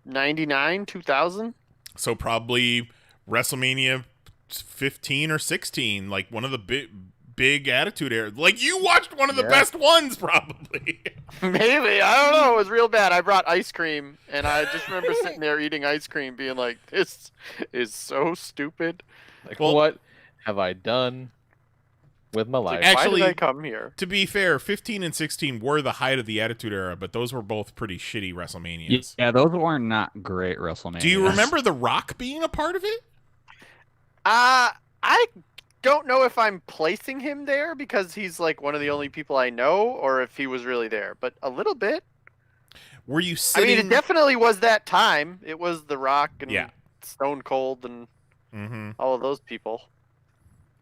S7: 99, 2000.
S2: So probably WrestleMania 15 or 16, like one of the big Attitude Era. Like you watched one of the best ones, probably.
S7: Maybe. I don't know. It was real bad. I brought ice cream, and I just remember sitting there eating ice cream being like, this is so stupid.
S4: Like,
S2: Well-
S4: what have I done with my life?
S2: Actually-
S7: Why did I come here?
S2: To be fair, 15 and 16 were the height of the Attitude Era, but those were both pretty shitty WrestleManias.
S5: Yeah, those were not great WrestleMania.
S2: Do you remember The Rock being a part of it?
S7: I don't know if I'm placing him there because he's like one of the only people I know, or if he was really there, but a little bit.
S2: Were you
S7: I
S2: sitting?
S7: mean, it definitely was that time. It was The Rock and
S2: Yeah.
S7: Stone Cold and
S2: Mm-hmm.
S7: all of those people.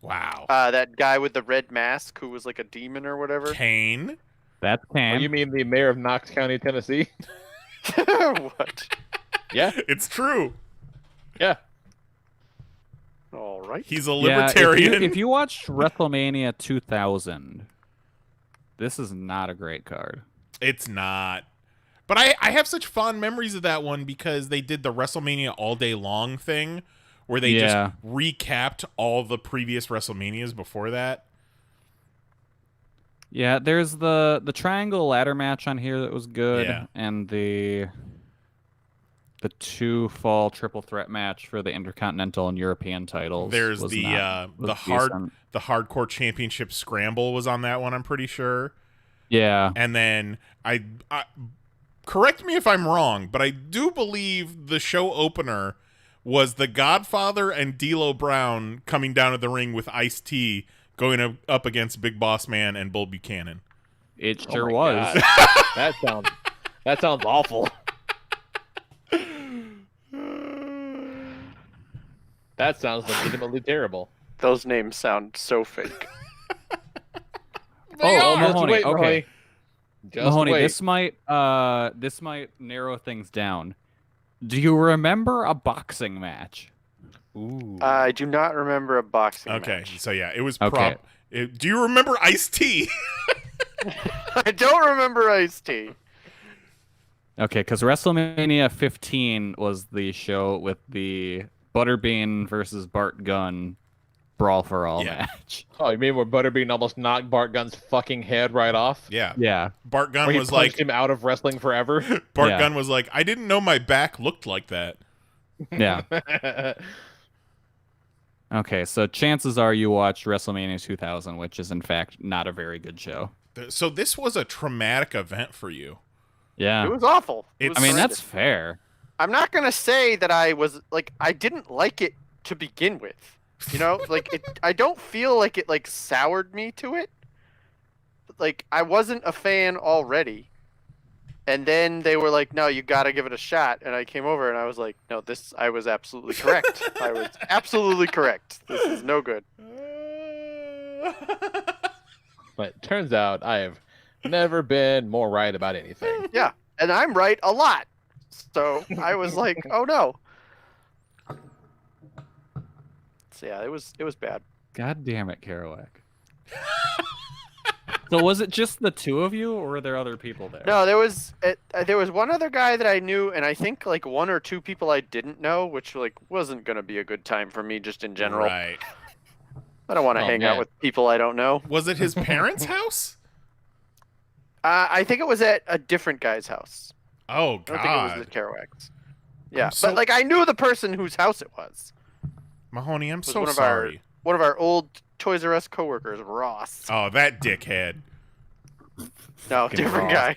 S2: Wow.
S7: That guy with the red mask who was like a demon or whatever.
S2: Kane.
S5: That's
S4: Oh,
S5: Cam.
S4: you mean the mayor of Knox County, Tennessee?
S7: What?
S4: Yeah,
S2: It's true.
S4: yeah.
S7: All right.
S2: He's a
S5: Yeah,
S2: libertarian.
S5: if you watched WrestleMania 2000, this is not a great card.
S2: It's not. But I have such fond memories of that one because they did the WrestleMania All Day Long thing where they just recapped all the previous WrestleManias before that.
S5: Yeah, there's the triangle ladder match on here that was good,
S2: Yeah.
S5: and the 2-fall triple threat match for the Intercontinental and European titles.
S2: There's
S5: was
S2: the
S5: not- was
S2: the
S5: decent.
S2: hardcore championship scramble was on that one, I'm pretty sure.
S5: Yeah.
S2: And then I correct me if I'm wrong, but I do believe the show opener was The Godfather and D'Lo Brown coming down to the ring with Ice-T going up against Big Boss Man and Bull Buchanan.
S5: It
S4: Oh
S5: sure
S4: my
S5: was.
S4: God. that sounds awful. That sounds legitimately terrible.
S7: Those names sound so fake.
S5: Oh,
S4: just
S5: Mahoney,
S4: wait,
S5: okay.
S4: Mahoney. Just
S5: Mahoney,
S4: wait.
S5: this might narrow things down. Do you remember a boxing match?
S4: Ooh.
S7: I do not remember a boxing
S2: Okay,
S7: match.
S2: so yeah, it was
S5: Okay.
S2: do you remember Ice-T?
S7: I don't remember Ice-T.
S5: Okay, because WrestleMania 15 was the show with the Butterbean versus Bart Gunn Brawl for All
S2: Yeah.
S5: match.
S4: Oh, you mean where Butterbean almost knocked Bart Gunn's fucking head right off?
S2: Yeah.
S5: Yeah.
S2: Bart Gunn
S4: Where he
S2: was
S4: punched
S2: like
S4: him out of wrestling forever.
S2: Bart
S5: Yeah.
S2: Gunn was like, I didn't know my back looked like that.
S5: Yeah. Okay, so chances are you watched WrestleMania 2000, which is in fact not a very good show.
S2: So this was a traumatic event for you.
S5: Yeah.
S7: It was awful. It
S2: It's-
S7: was
S5: I mean, that's
S7: horrendous.
S5: fair.
S7: I'm not gonna say that I was like I didn't like it to begin with. You know, like I don't feel like it like soured me to it. Like I wasn't a fan already, and then they were like, "No, you got to give it a shot." And I came over and I was like, "No, I was absolutely correct. I was absolutely correct. This is no good."
S4: But it turns out I have never been more right about anything.
S7: Yeah, and I'm right a lot. So I was like, "Oh no." So yeah, it was bad.
S5: God damn it, Kerouac. So was it just the two of you, or were there other people there?
S7: No, there was one other guy that I knew, and I think like one or two people I didn't know, which like wasn't gonna be a good time for me just in general.
S2: Right.
S7: I don't want to
S4: Oh,
S7: hang
S4: man.
S7: out with people I don't know.
S2: Was it his parents' house?
S7: I think it was at a different guy's house.
S2: Oh
S7: I don't think it
S2: God,
S7: was the Kerouacs. Yeah,
S2: so-
S7: but like I knew the person whose house it was.
S2: Mahoney, I'm
S7: Was
S2: so
S7: one of
S2: sorry.
S7: One of our old Toys R Us coworkers, Ross.
S2: Oh, that dickhead.
S7: No,
S5: fucking
S7: different
S5: Ross.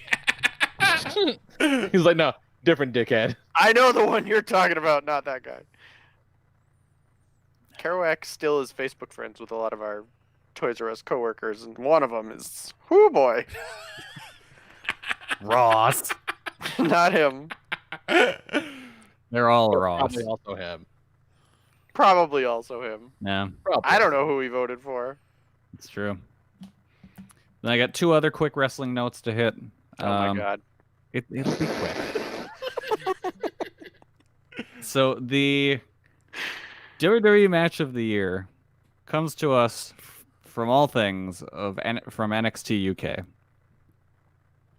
S7: guy.
S4: He's like, no, different dickhead.
S7: I know the one you're talking about, not that guy. Kerouac still is Facebook friends with a lot of our Toys R Us coworkers, and one of them is, whoo boy,
S5: Ross.
S7: not him.
S5: They're all
S4: Or
S5: Ross.
S4: Probably also him.
S7: Probably also him.
S5: Yeah,
S4: Probably.
S7: I don't know who he voted for.
S5: it's true. Then I got 2 other quick wrestling notes to hit.
S7: Oh my god.
S5: It'll be quick. So the WWE match of the year comes to us from all things from NXT UK,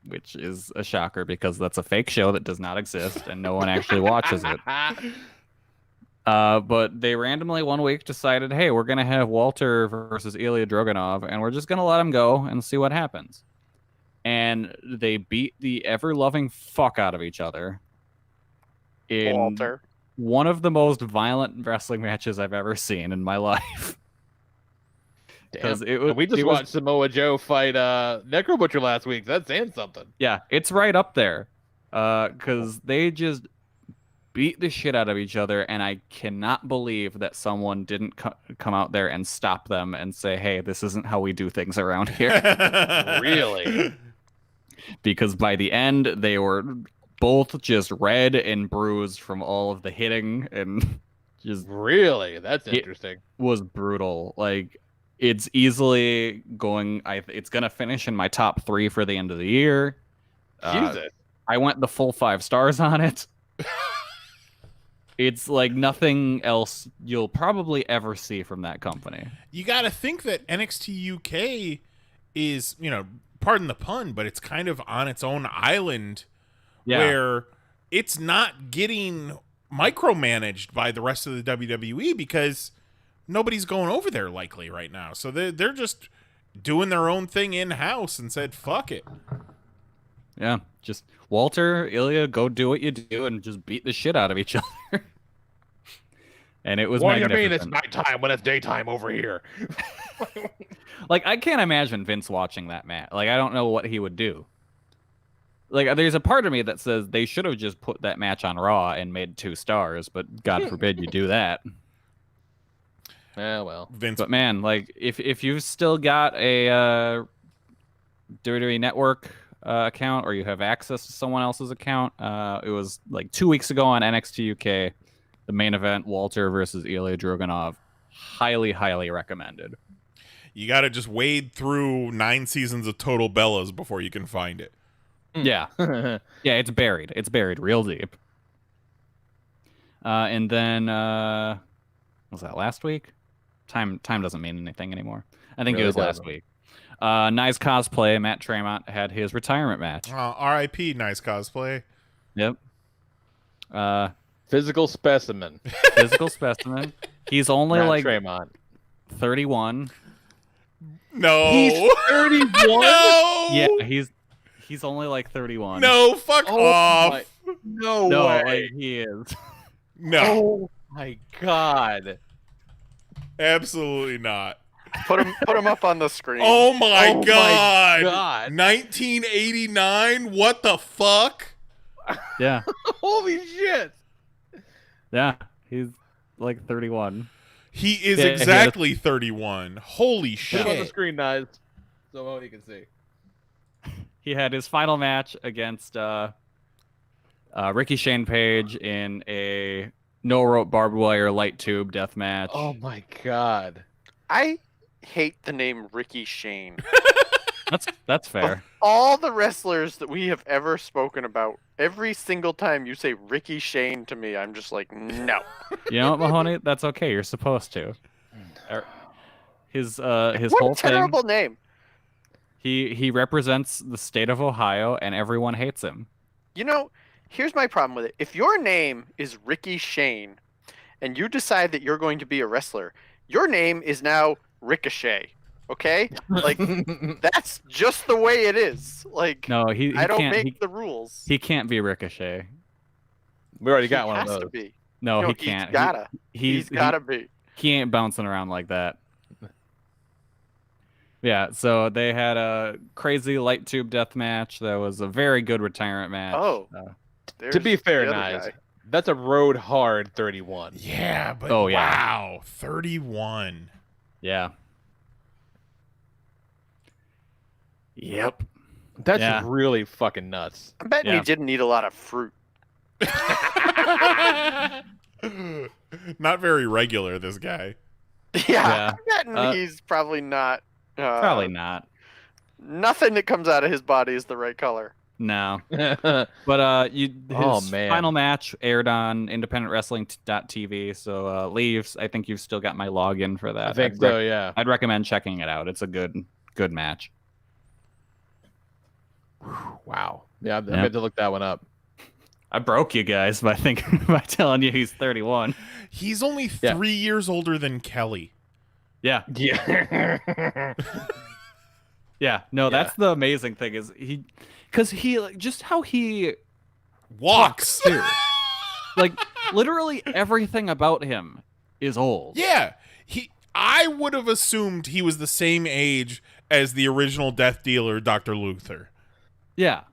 S5: which is a shocker because that's a fake show that does not exist and no one actually watches it. But they randomly one week decided, hey, we're going to have Walter versus Ilya Dragunov, and we're just going to let him go and see what happens. And they beat the ever-loving fuck out of each other in
S7: Walter.
S5: one of the most violent wrestling matches I've ever seen in my life.
S4: Damn.
S5: It was,
S4: We just watched Samoa Joe fight Necro Butcher last week. That's saying something.
S5: Yeah, it's right up there. Because they just beat the shit out of each other, and I cannot believe that someone didn't come out there and stop them and say, hey, this isn't how we do things around here.
S4: Really?
S5: Because by the end, they were both just red and bruised from all of the hitting, and just
S4: Really? That's interesting.
S5: was brutal. Like, it's easily going, it's going to finish in my top 3 for the end of the year.
S4: Jesus.
S5: I went the full 5 stars on it. It's like nothing else you'll probably ever see from that company.
S2: You got to think that NXT UK is, pardon the pun, but it's kind of on its own island where it's not getting micromanaged by the rest of the WWE because nobody's going over there likely right now. So they're just doing their own thing in-house and said, fuck it.
S5: Yeah, just Walter, Ilya, go do what you do and just beat the shit out of each other. And it was
S4: What do you
S5: magnificent.
S4: mean it's nighttime when it's daytime over here?
S5: Like, I can't imagine Vince watching that match. Like, I don't know what he would do. Like, there's a part of me that says they should have just put that match on Raw and made 2 stars, but God forbid you do that.
S4: Yeah, well.
S2: Vince.
S5: But man, like, if you've still got a WWE Network account, or you have access to someone else's account, it was like 2 weeks ago on NXT UK, the main event, Walter versus Ilya Dragunov. Highly, highly recommended.
S2: You got to just wade through 9 seasons of Total Bellas before you can find it.
S5: Yeah. Yeah, it's buried. It's buried real deep. And then, was that last week? Time doesn't mean anything anymore. I think
S4: Really
S5: it was
S4: doesn't.
S5: last week. Nice cosplay. Matt Tremont had his retirement match.
S2: R.I.P. Nice cosplay.
S5: Yep.
S4: Physical specimen.
S5: Physical specimen. He's only
S4: Matt
S5: like
S4: Tremont.
S5: 31.
S2: No.
S4: He's 31?
S2: No.
S5: Yeah, he's only like 31.
S2: No, fuck off.
S4: my- No,
S5: No,
S4: way.
S5: like, he is.
S2: No,
S4: Oh my god.
S2: absolutely not.
S7: Put him up on the screen.
S2: Oh my
S4: Oh my
S2: god.
S4: God.
S2: 1989? What the fuck?
S5: Yeah.
S4: Holy shit.
S5: Yeah. He's like 31.
S2: He is
S5: Yeah, he
S2: exactly 31. Holy
S4: Put him on the
S2: shit.
S4: screen, Nice. So Moni can see.
S5: He had his final match against Ricky Shane Page in a no-rope barbed wire light tube death match.
S4: Oh my god.
S7: I hate the name Ricky Shane.
S5: That's fair.
S7: All the wrestlers that we have ever spoken about, every single time you say Ricky Shane to me, I'm just like, no.
S5: You know what, Mahoney? That's okay. You're supposed to. His
S7: What
S5: whole
S7: a terrible
S5: thing.
S7: name.
S5: He represents the state of Ohio, and everyone hates him.
S7: You know, here's my problem with it. If your name is Ricky Shane, and you decide that you're going to be a wrestler, your name is now Ricochet. Okay? Like, that's just the way it is. Like,
S5: No, he
S7: I don't
S5: can't.
S7: make the rules.
S5: He can't be Ricochet.
S4: We already
S7: He
S4: got one of
S7: has to
S4: those.
S7: be.
S5: No,
S7: No,
S5: he can't.
S7: He's gotta. He's gotta be.
S5: He ain't bouncing around like that. Yeah, so they had a crazy light tube death match. That was a very good retirement match.
S7: Oh.
S4: To be
S7: There's
S4: fair,
S7: the other
S4: Nice,
S7: guy.
S4: that's a road hard 31.
S2: Yeah, but
S5: Oh, yeah.
S2: wow. 31.
S5: Yeah. Yep.
S4: That's
S5: Yeah.
S4: really fucking nuts.
S7: I'm betting
S5: Yeah.
S7: he didn't eat a lot of fruit.
S2: Not very regular, this guy.
S7: Yeah, I'm betting
S5: Uh,
S7: he's probably not.
S5: Probably not.
S7: Nothing that comes out of his body is the right color.
S5: No. But his
S4: Oh, man.
S5: final match aired on independentwrestling.tv. So Leaves, I think you've still got my login for that.
S4: I think so, yeah.
S5: I'd recommend checking it out. It's a good match.
S4: Wow. Yeah, I
S5: Yeah.
S4: meant to look that one up.
S5: I broke you guys by telling you he's 31.
S2: He's only 3 years older than Kelly.
S5: Yeah.
S4: Yeah.
S5: Yeah. No, that's the amazing thing is because he like, just how he
S2: Walks.
S5: too. Like literally everything about him is old.
S2: Yeah. I would have assumed he was the same age as the original Death Dealer, Dr. Luther.
S5: Yeah.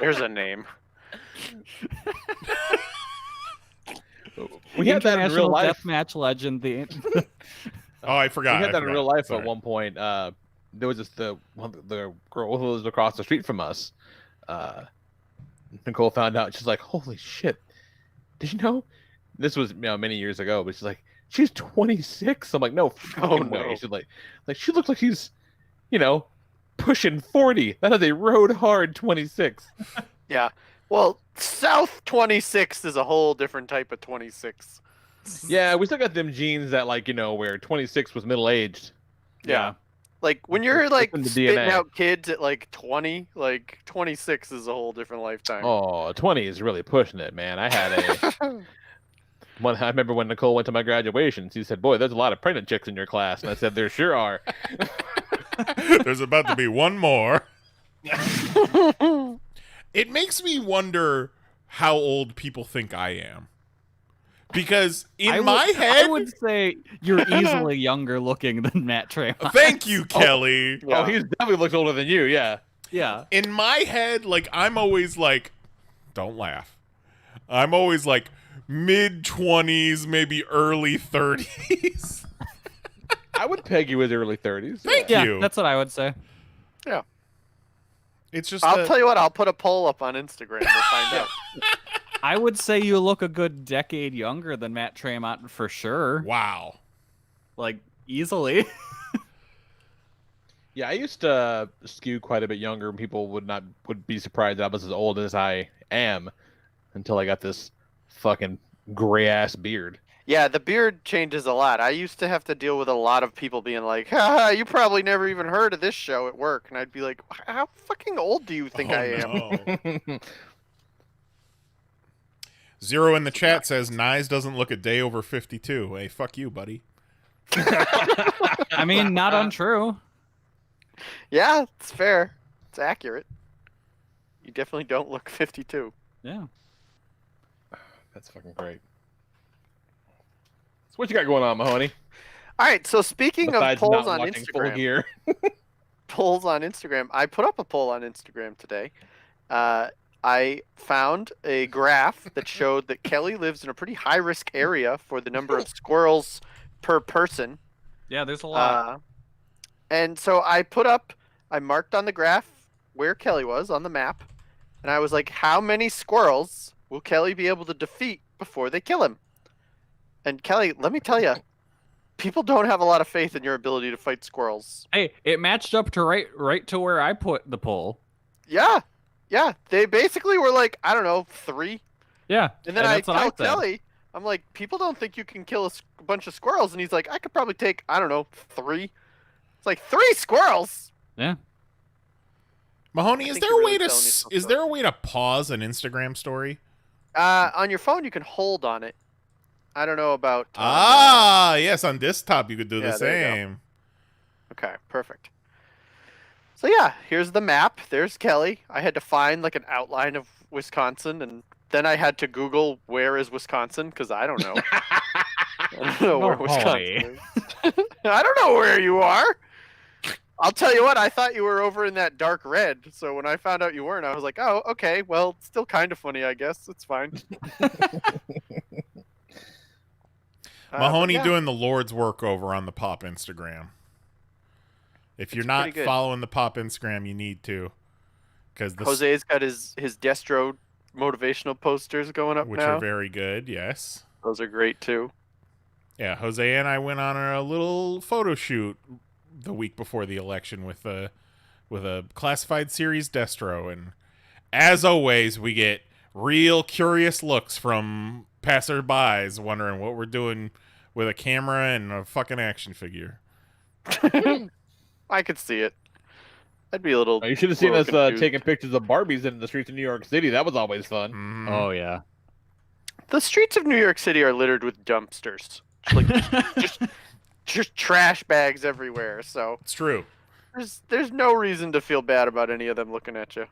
S7: There's a name.
S4: We had that in real life.
S5: Deathmatch legend.
S2: Oh, I forgot.
S4: We had that in real life
S2: Sorry.
S4: at one point. There was just the girl who was across the street from us. Nicole found out. She's like, "Holy shit! Did you know?" This was many years ago, but she's like, "She's 26." I'm like, "No fucking way." She's like she looks like she's, pushing 40. That is a road hard 26.
S7: Yeah. Well, South 26 is a whole different type of 26.
S4: Yeah, we still got them genes that where 26 was middle aged.
S7: Yeah. Like when you're like
S4: in the
S7: spitting
S4: DNA.
S7: out kids at like 20, like 26 is a whole different lifetime.
S4: Oh, 20 is really pushing it, man. I had a I remember when Nicole went to my graduation, she said, "Boy, there's a lot of pregnant chicks in your class." And I said, "There sure are."
S2: There's about to be one more. It makes me wonder how old people think I am. Because my head...
S5: I would say you're easily younger looking than Matt Tremont.
S2: Thank you, Kelly.
S4: Oh, he's definitely looks older than you, yeah.
S5: Yeah.
S2: In my head, like, I'm always like... Don't laugh. I'm always like mid-20s, maybe early 30s.
S4: I would peg you as early 30s.
S2: Thank
S5: Yeah,
S2: you.
S5: that's what I would say.
S7: Yeah.
S2: It's just
S7: I'll tell you what, I'll put a poll up on Instagram to find out.
S5: I would say you look a good decade younger than Matt Tremont for sure.
S2: Wow.
S5: Like, easily.
S4: Yeah, I used to skew quite a bit younger, and people would be surprised that I was as old as I am until I got this fucking gray ass beard.
S7: Yeah, the beard changes a lot. I used to have to deal with a lot of people being like, "Ha, you probably never even heard of this show at work." And I'd be like, "How fucking old do you think I am?"
S2: No. Zero in the chat says, Nyes doesn't look a day over 52. Hey, fuck you, buddy.
S5: I mean, not untrue.
S7: Yeah, it's fair. It's accurate. You definitely don't look 52.
S5: Yeah.
S4: That's fucking great. So what you got going on, Mahoney?
S7: All right, so speaking of
S4: Besides
S7: polls
S4: not
S7: on
S4: watching Full
S7: Instagram,
S4: Gear.
S7: polls on Instagram, I put up a poll on Instagram today. I found a graph that showed that Kelly lives in a pretty high-risk area for the number of squirrels per person.
S5: Yeah, there's a lot.
S7: And so I marked on the graph where Kelly was on the map, and I was like, how many squirrels will Kelly be able to defeat before they kill him? And Kelly, let me tell you, people don't have a lot of faith in your ability to fight squirrels.
S5: Hey, it matched up to right to where I put the poll.
S7: Yeah. Yeah. They basically were like, I don't know, 3.
S5: Yeah.
S7: And then I
S5: that's what
S7: tell
S5: said.
S7: Kelly, I'm like, people don't think you can kill a bunch of squirrels. And he's like, I could probably take, I don't know, 3. It's like 3 squirrels.
S5: Yeah.
S2: Mahoney,
S7: I
S2: is
S7: think
S2: there
S7: you're
S2: a
S7: really
S2: way to
S7: selling yourself
S2: is
S7: short.
S2: there a way to pause an Instagram story?
S7: On your phone, you can hold on it. I don't know about.
S2: Yes, on desktop you could do the
S7: Yeah, there you go.
S2: same.
S7: Okay, perfect. So yeah, here's the map. There's Kelly. I had to find like an outline of Wisconsin, and then I had to Google where is Wisconsin because I don't know. I don't know where Wisconsin is. I don't know where you are. I'll tell you what, I thought you were over in that dark red. So when I found out you weren't, I was like, oh, okay, well, still kind of funny, I guess. It's fine.
S2: Mahoney
S7: but yeah.
S2: doing the Lord's work over on the PoP Instagram. If you're not
S7: pretty good.
S2: following the PoP Instagram, you need to. because
S7: Jose's got his Destro motivational posters going up
S2: which
S7: now.
S2: are very good. Yes.
S7: Those are great too.
S2: Yeah, Jose and I went on a little photo shoot the week before the election with a classified series Destro, and as always, we get real curious looks from passerbys wondering what we're doing with a camera and a fucking action figure.
S7: I could see it. I'd be a little.
S4: You should have seen
S7: little
S4: us
S7: confused.
S4: taking pictures of Barbies in the streets of New York City. That was always fun.
S2: Mhm.
S5: Oh yeah.
S7: The streets of New York City are littered with dumpsters, like just trash bags everywhere. So
S2: It's true.
S7: there's no reason to feel bad about any of them looking at you.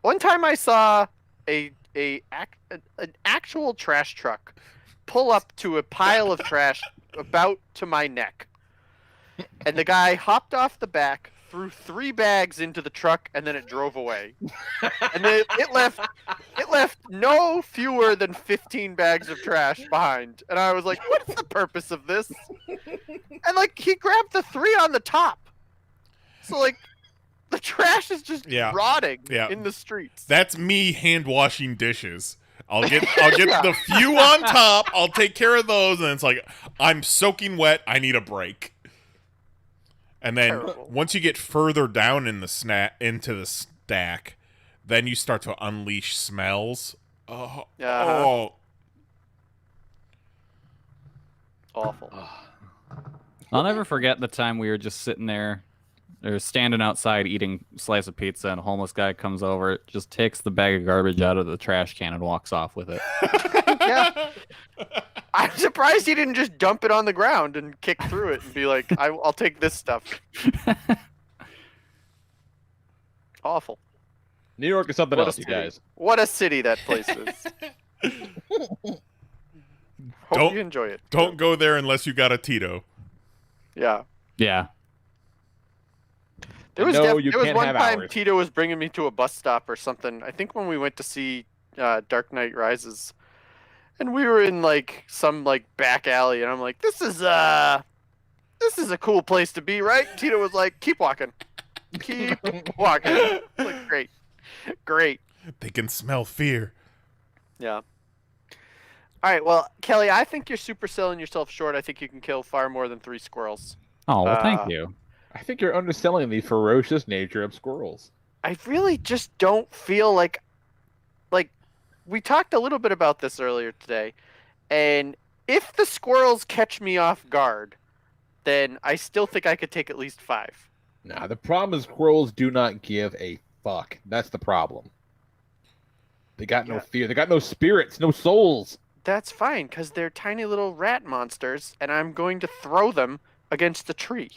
S7: One time I saw an actual trash truck pull up to a pile of trash about to my neck, and the guy hopped off the back, threw 3 bags into the truck, and then it drove away. And then it left no fewer than 15 bags of trash behind. And I was like, what's the purpose of this? And like he grabbed the 3 on the top. So like the trash is just rotting in the streets.
S2: That's me hand washing dishes. I'll get the few on top. I'll take care of those, and it's like I'm soaking wet. I need a break. And then once you get further down in the into the stack, then you start to unleash smells. Oh,
S7: Awful.
S5: I'll never forget the time we were just sitting there, or standing outside eating a slice of pizza, and a homeless guy comes over, just takes the bag of garbage out of the trash can and walks off with it.
S7: Yeah. I'm surprised he didn't just dump it on the ground and kick through it and be like, I'll take this stuff. Awful.
S4: New York is something else, you guys.
S7: What a city that place is. Hope you enjoy it.
S2: Don't go there unless you got a Tito.
S7: Yeah.
S5: Yeah.
S7: There was one time Tito was bringing me to a bus stop or something. I think when we went to see Dark Knight Rises. And we were in like some like back alley, and I'm like, this is a cool place to be, right? Tito was like, keep walking. Keep walking. Like, great.
S2: They can smell fear.
S7: Yeah. All right, well, Kelly, I think you're super selling yourself short. I think you can kill far more than 3 squirrels.
S5: Oh, well, thank you.
S4: I think you're underselling the ferocious nature of squirrels.
S7: I really just don't feel like we talked a little bit about this earlier today, and if the squirrels catch me off guard, then I still think I could take at least 5.
S4: Nah, the problem is squirrels do not give a fuck. That's the problem. They got no fear. They got no spirits, no souls.
S7: That's fine, because they're tiny little rat monsters, and I'm going to throw them against the tree.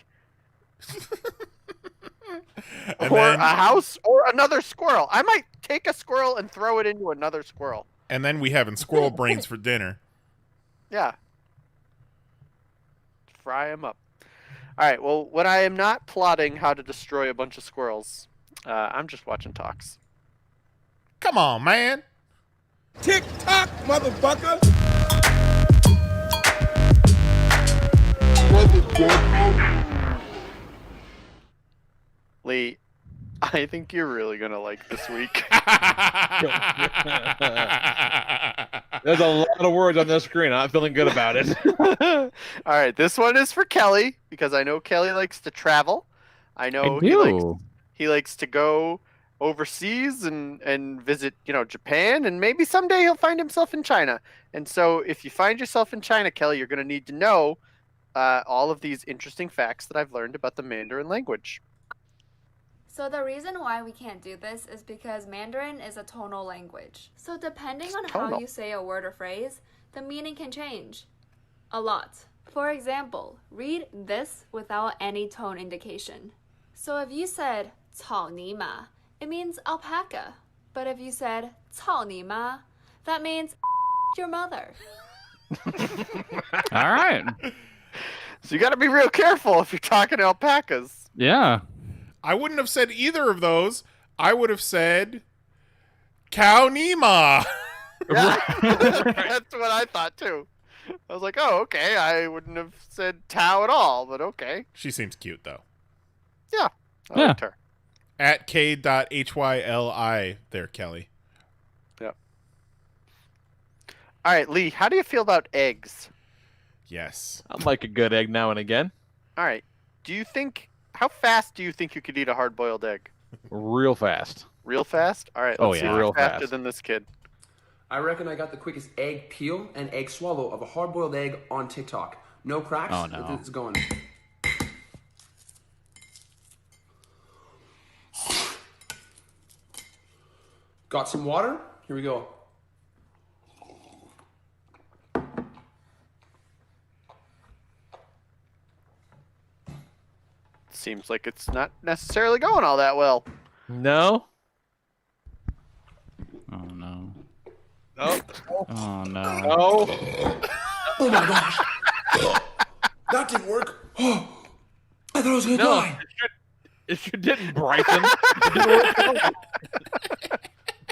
S7: Or a house, or another squirrel. I might take a squirrel and throw it into another squirrel.
S2: And then we having squirrel brains for dinner.
S7: Yeah. Fry them up. All right, well, when I am not plotting how to destroy a bunch of squirrels, I'm just watching talks.
S2: Come on, man.
S9: Tick-tock, motherfucker!
S7: Lee, I think you're really going to like this week.
S4: There's a lot of words on this screen. I'm not feeling good about it.
S7: All right, this one is for Kelly, because I know Kelly likes to travel. I know he likes to go overseas and visit, Japan, and maybe someday he'll find himself in China. And so if you find yourself in China, Kelly, you're going to need to know all of these interesting facts that I've learned about the Mandarin language.
S10: So the reason why we can't do this is because Mandarin is a tonal language. So depending on how you say a word or phrase, the meaning can change a lot. For example, read this without any tone indication. So if you said 草泥马, it means alpaca. But if you said 草泥妈, that means your mother.
S5: All right.
S7: So you got to be real careful if you're talking alpacas.
S5: Yeah.
S2: I wouldn't have said either of those. I would have said Cow Nima.
S7: Yeah. That's what I thought too. I was like, oh, okay. I wouldn't have said Tao at all, but okay.
S2: She seems cute though.
S7: Yeah. I liked her.
S2: At k.hyli there, Kelly.
S7: Yep. All right, Lee, how do you feel about eggs?
S2: Yes.
S4: I like a good egg now and again.
S7: All right. How fast do you think you could eat a hard-boiled egg?
S4: Real fast.
S7: Real fast? All right,
S4: Oh,
S7: let's see
S4: yeah.
S7: if
S4: Real
S7: you're faster
S4: fast.
S7: than this kid.
S11: I reckon I got the quickest egg peel and egg swallow of a hard-boiled egg on TikTok. No cracks.
S5: Oh, no.
S11: It's going. Got some water? Here we go.
S7: Seems like it's not necessarily going all that well.
S4: No.
S5: Oh no.
S4: Oh.
S5: Oh no.
S4: No.
S11: Oh my gosh. That didn't work. I thought I was gonna die.
S4: It sure didn't, Bryson. It didn't work at all.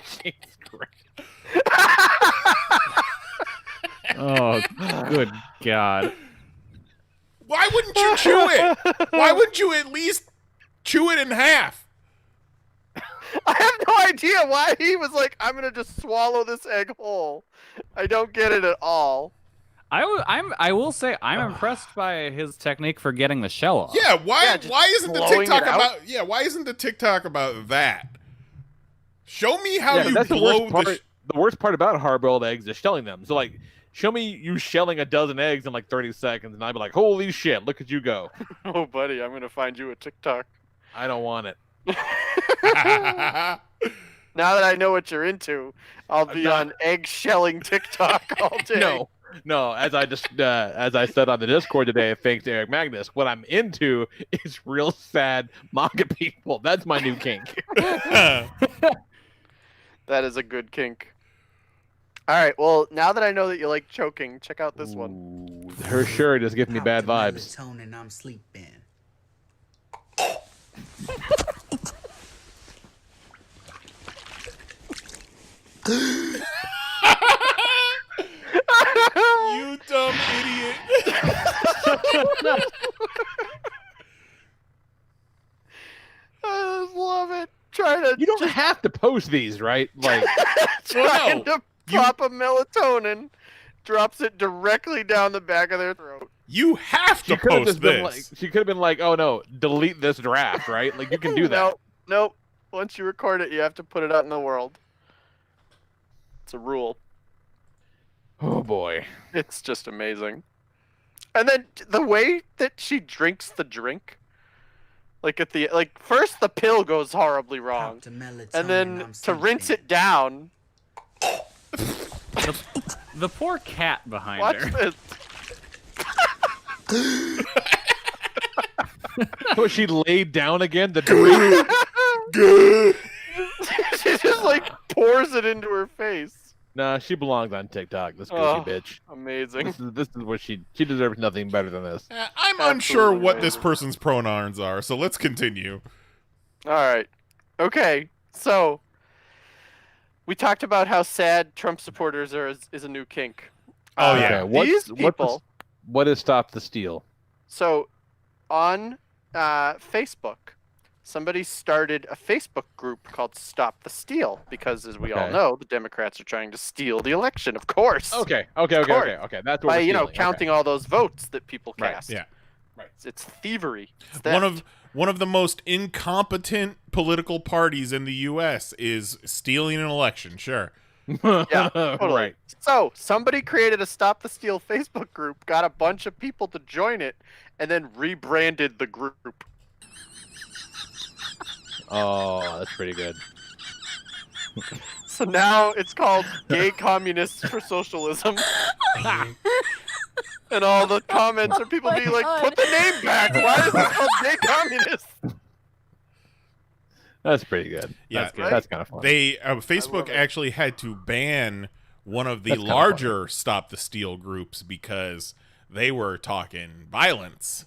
S4: Jesus Christ.
S5: Oh, good God.
S2: Why wouldn't you chew it? Why wouldn't you at least chew it in half?
S7: I have no idea why he was like, I'm gonna just swallow this egg whole. I don't get it at all.
S5: I will say I'm impressed by his technique for getting the shell off.
S2: Yeah, why
S7: just
S2: isn't the
S7: blowing
S2: TikTok
S7: it out?
S2: why isn't the TikTok about that? Show me how you
S4: that's
S2: blow
S4: the worst part about hard-boiled eggs is shelling them. So, like, show me you shelling a dozen eggs in, like, 30 seconds, and I'd be like, holy shit, look at you go.
S7: Oh, buddy, I'm gonna find you a TikTok.
S4: I don't want it.
S7: Now that I know what you're into, I'll be on egg shelling TikTok all day.
S4: No. As I said on the Discord today, thanks to Eric Magnus, what I'm into is real sad manga people. That's my new kink.
S7: That is a good kink. All right, well, now that I know that you like choking, check out this one.
S4: Her shirt is giving me bad vibes.
S12: Melatonin, I'm sleeping.
S2: You dumb idiot.
S7: I just love it.
S4: You don't have to post these, right? Like,
S7: trying to pop a melatonin, drops it directly down the back of their throat.
S2: You have to post this.
S4: She could have been like, oh no, delete this draft, right? Like, you can do that.
S7: Nope. Once you record it, you have to put it out in the world. It's a rule.
S4: Oh boy.
S7: It's just amazing. And then the way that she drinks the drink, first the pill goes horribly wrong, and then to rinse it down.
S5: The poor cat behind
S7: Watch
S5: her.
S7: this.
S4: So she laid down again. The drink.
S7: She just like pours it into her face.
S4: Nah, she belongs on TikTok. This goofy bitch.
S7: Amazing.
S4: This is what she deserves nothing better than this.
S2: I'm unsure what this person's pronouns are, so let's continue.
S7: All right. Okay. So we talked about how sad Trump supporters are is a new kink.
S2: Oh yeah.
S7: These people.
S4: What is Stop the Steal?
S7: So on Facebook, somebody started a Facebook group called Stop the Steal because, as we all know, the Democrats are trying to steal the election. Of course.
S4: Okay.
S7: Of
S4: That's
S7: course.
S4: what
S7: by
S4: we're
S7: counting all those votes that people cast.
S2: Yeah. Right.
S7: It's thievery. It's
S2: One of the most incompetent political parties in the U.S. is stealing an election. Sure.
S7: Yeah, totally.
S4: Right.
S7: So somebody created a Stop the Steal Facebook group, got a bunch of people to join it, and then rebranded the group.
S4: Oh, that's pretty good.
S7: So now it's called Gay Communists for Socialism. And all the comments are people being like, put the name back. Why is it called Gay Communists?
S4: That's pretty good.
S2: Yeah,
S4: that's kind of fun.
S2: They Facebook actually had to ban one of the larger Stop the Steal groups because they were talking violence.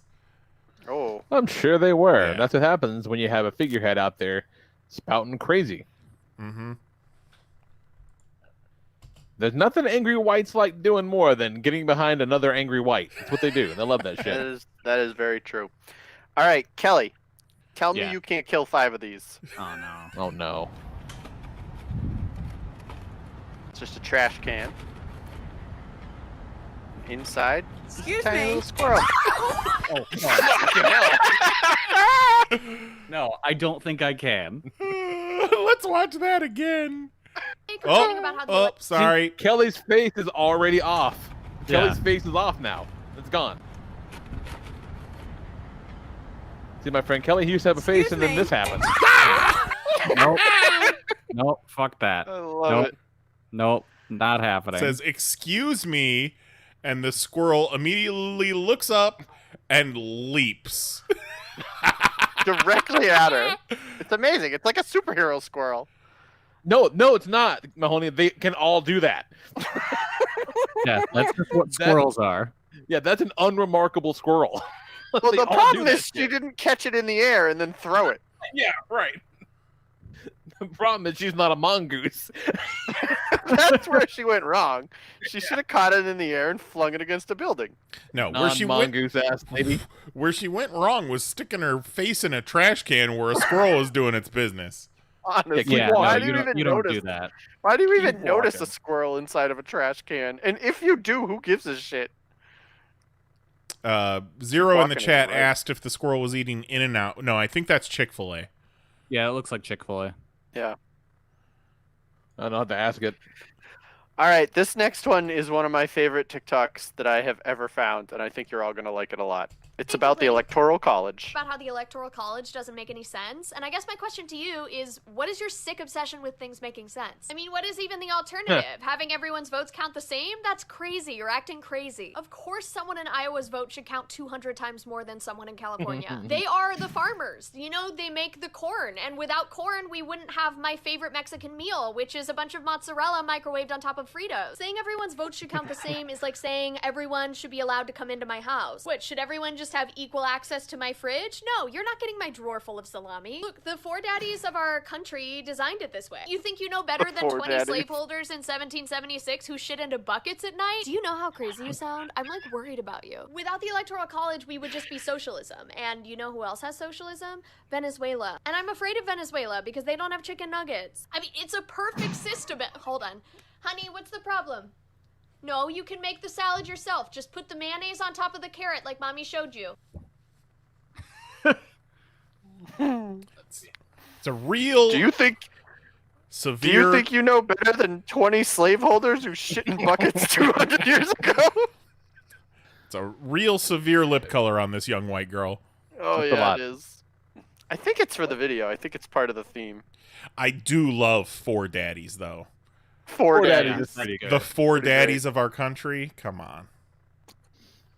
S7: Oh,
S4: I'm sure they were.
S2: Yeah.
S4: That's what happens when you have a figurehead out there spouting crazy.
S2: Mm-hmm.
S4: There's nothing angry whites like doing more than getting behind another angry white. That's what they do. They love that shit.
S7: that is very true. All right, Kelly. Tell me
S5: Yeah.
S7: you can't kill 5 of these.
S5: Oh no.
S4: Oh no.
S7: It's just a trash can. Inside,
S12: Excuse
S7: tiny
S12: me.
S7: little squirrel.
S5: Oh, no, I don't think I can.
S2: Let's watch that again.
S13: Complaining about how the
S2: Oh, sorry.
S4: See, Kelly's face is already off.
S5: Yeah.
S4: Kelly's face is off now. It's gone. See, my friend Kelly, he used to have a face, and then this happened.
S5: Nope. Nope. Fuck that.
S7: I love
S5: Nope.
S7: it.
S5: Nope. Not happening.
S2: It says, "Excuse me," and the squirrel immediately looks up and leaps.
S7: Directly at her. It's amazing. It's like a superhero squirrel.
S4: No, it's not, Mahoney. They can all do that.
S5: Yeah, that's just what squirrels are.
S4: Yeah, that's an unremarkable squirrel.
S7: Well,
S4: They
S7: the
S4: all
S7: problem
S4: do that
S7: is she
S4: shit.
S7: didn't catch it in the air and then throw it.
S4: Yeah, right. The problem is she's not a mongoose.
S7: That's where she went wrong. She should have caught it in the air and flung it against a building.
S2: No, where she went,
S4: mongoose ass lady.
S2: where she went wrong was sticking her face in a trash can where a squirrel was doing its business.
S7: Honestly,
S5: Yeah,
S7: why
S5: no,
S7: do
S5: you
S7: you
S5: don't,
S7: even
S5: you don't
S7: notice?
S5: do that.
S7: Why do you even
S4: Keep
S7: notice a
S4: walking.
S7: squirrel inside of a trash can? And if you do, who gives a shit?
S2: Zero in the
S7: walking
S2: chat
S7: anyway.
S2: asked if the squirrel was eating In-N-Out. No, I think that's Chick-fil-A.
S5: Yeah, it looks like Chick-fil-A.
S7: Yeah.
S4: I don't know how to ask it.
S7: All right, this next one is one of my favorite TikToks that I have ever found, and I think you're all going to like it a lot. It's about the Electoral College.
S13: about how the Electoral College doesn't make any sense. And I guess my question to you is, what is your sick obsession with things making sense? I mean, what is even the alternative? Having everyone's votes count the same? That's crazy. You're acting crazy. Of course someone in Iowa's vote should count 200 times more than someone in California. They are the farmers. You know, they make the corn. And without corn, we wouldn't have my favorite Mexican meal, which is a bunch of mozzarella microwaved on top of Fritos. Saying everyone's votes should count the same is like saying everyone should be allowed to come into my house. What, should everyone just have equal access to my fridge? No, you're not getting my drawer full of salami. Look, the four daddies of our country designed it this way. You think you know better
S7: The
S13: than
S7: four
S13: 20
S7: daddies.
S13: slaveholders in 1776 who shit into buckets at night? Do you know how crazy you sound? I'm like worried about you. Without the Electoral College, we would just be socialism. And you know who else has socialism? Venezuela. And I'm afraid of Venezuela because they don't have chicken nuggets. I mean, it's a perfect system. Hold on. Honey, what's the problem? No, you can make the salad yourself. Just put the mayonnaise on top of the carrot like mommy showed you.
S2: It's a real
S7: Do you think
S2: severe...
S7: you know better than 20 slaveholders who shit in buckets 200 years ago?
S2: It's a real severe lip color on this young white girl.
S7: Oh
S4: Just a
S7: yeah,
S4: lot.
S7: it is. I think it's for the video. I think it's part of the theme.
S2: I do love Four Daddies, though.
S7: Four
S4: Daddies
S7: daddies.
S4: is pretty good.
S2: The Four
S7: Pretty
S2: Daddies of our country? Come on.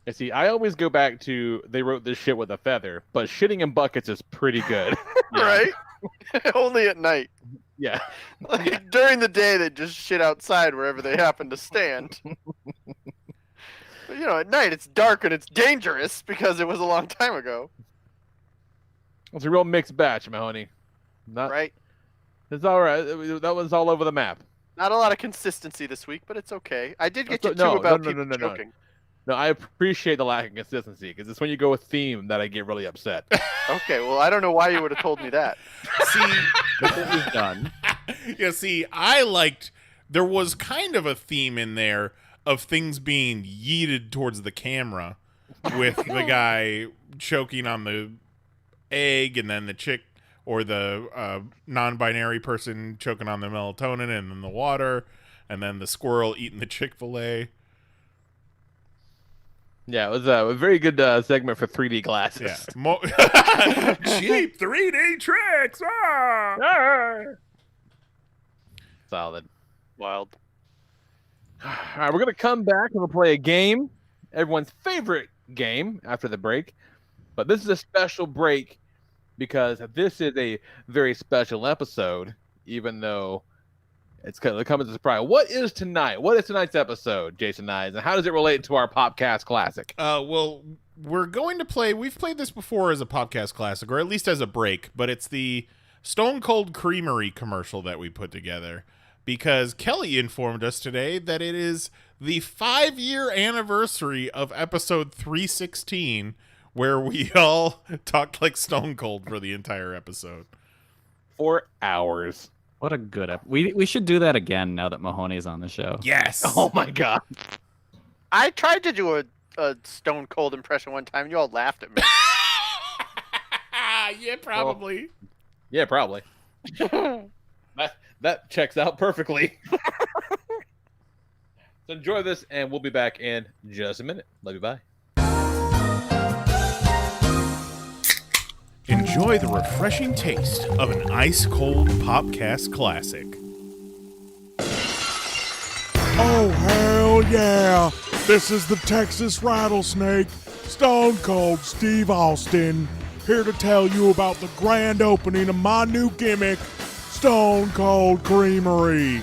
S4: You see, I always go back to they wrote this shit with a feather, but shitting in buckets is pretty good.
S7: Right? Only at night.
S4: Yeah.
S7: Like, during the day, they just shit outside wherever they happen to stand. But, you know, at night it's dark and it's dangerous because it was a long time ago,
S4: It's a real mixed batch, Mahoney. Not
S7: right?
S4: It's all right. That was all over the map.
S7: Not a lot of consistency this week, but it's okay. I did get you
S4: No,
S7: two about
S4: no,
S7: people
S4: no.
S7: joking.
S4: No, I appreciate the lack of consistency because it's when you go with theme that I get really upset.
S7: Okay, well, I don't know why you would have told me that.
S2: See,
S5: But this is done.
S2: yeah, see, I liked... There was kind of a theme in there of things being yeeted towards the camera with the guy choking on the egg and then the chick or the non-binary person choking on the melatonin and then the water and then the squirrel eating the Chick-fil-A.
S4: Yeah, it was a very good segment for 3D glasses.
S2: Yeah. Cheap 3D tricks! Ah!
S4: Solid.
S7: Wild.
S4: All right, we're going to come back and we'll play a game, everyone's favorite game after the break. But this is a special break because this is a very special episode, even though it's going to come as a surprise. What is tonight? What is tonight's episode, Jason Nyes, and how does it relate to our Popcast Classic?
S2: Well, we're going to play... We've played this before as a podcast classic, or at least as a break, but it's the Stone Cold Creamery commercial that we put together. Because Kelly informed us today that it is the 5-year anniversary of episode 316, where we all talked like Stone Cold for the entire episode.
S4: 4 hours.
S5: What a good we should do that again now that Mahoney's on the show.
S2: Yes.
S4: Oh my god.
S7: I tried to do a Stone Cold impression one time. You all laughed at me.
S2: Yeah, probably.
S4: Yeah, probably. that checks out perfectly. So enjoy this, and we'll be back in just a minute. Love you, bye.
S2: Enjoy the refreshing taste of an ice-cold Popcast classic.
S12: Oh, hell yeah. This is the Texas Rattlesnake, Stone Cold Steve Austin, here to tell you about the grand opening of my new gimmick, Stone Cold Creamery.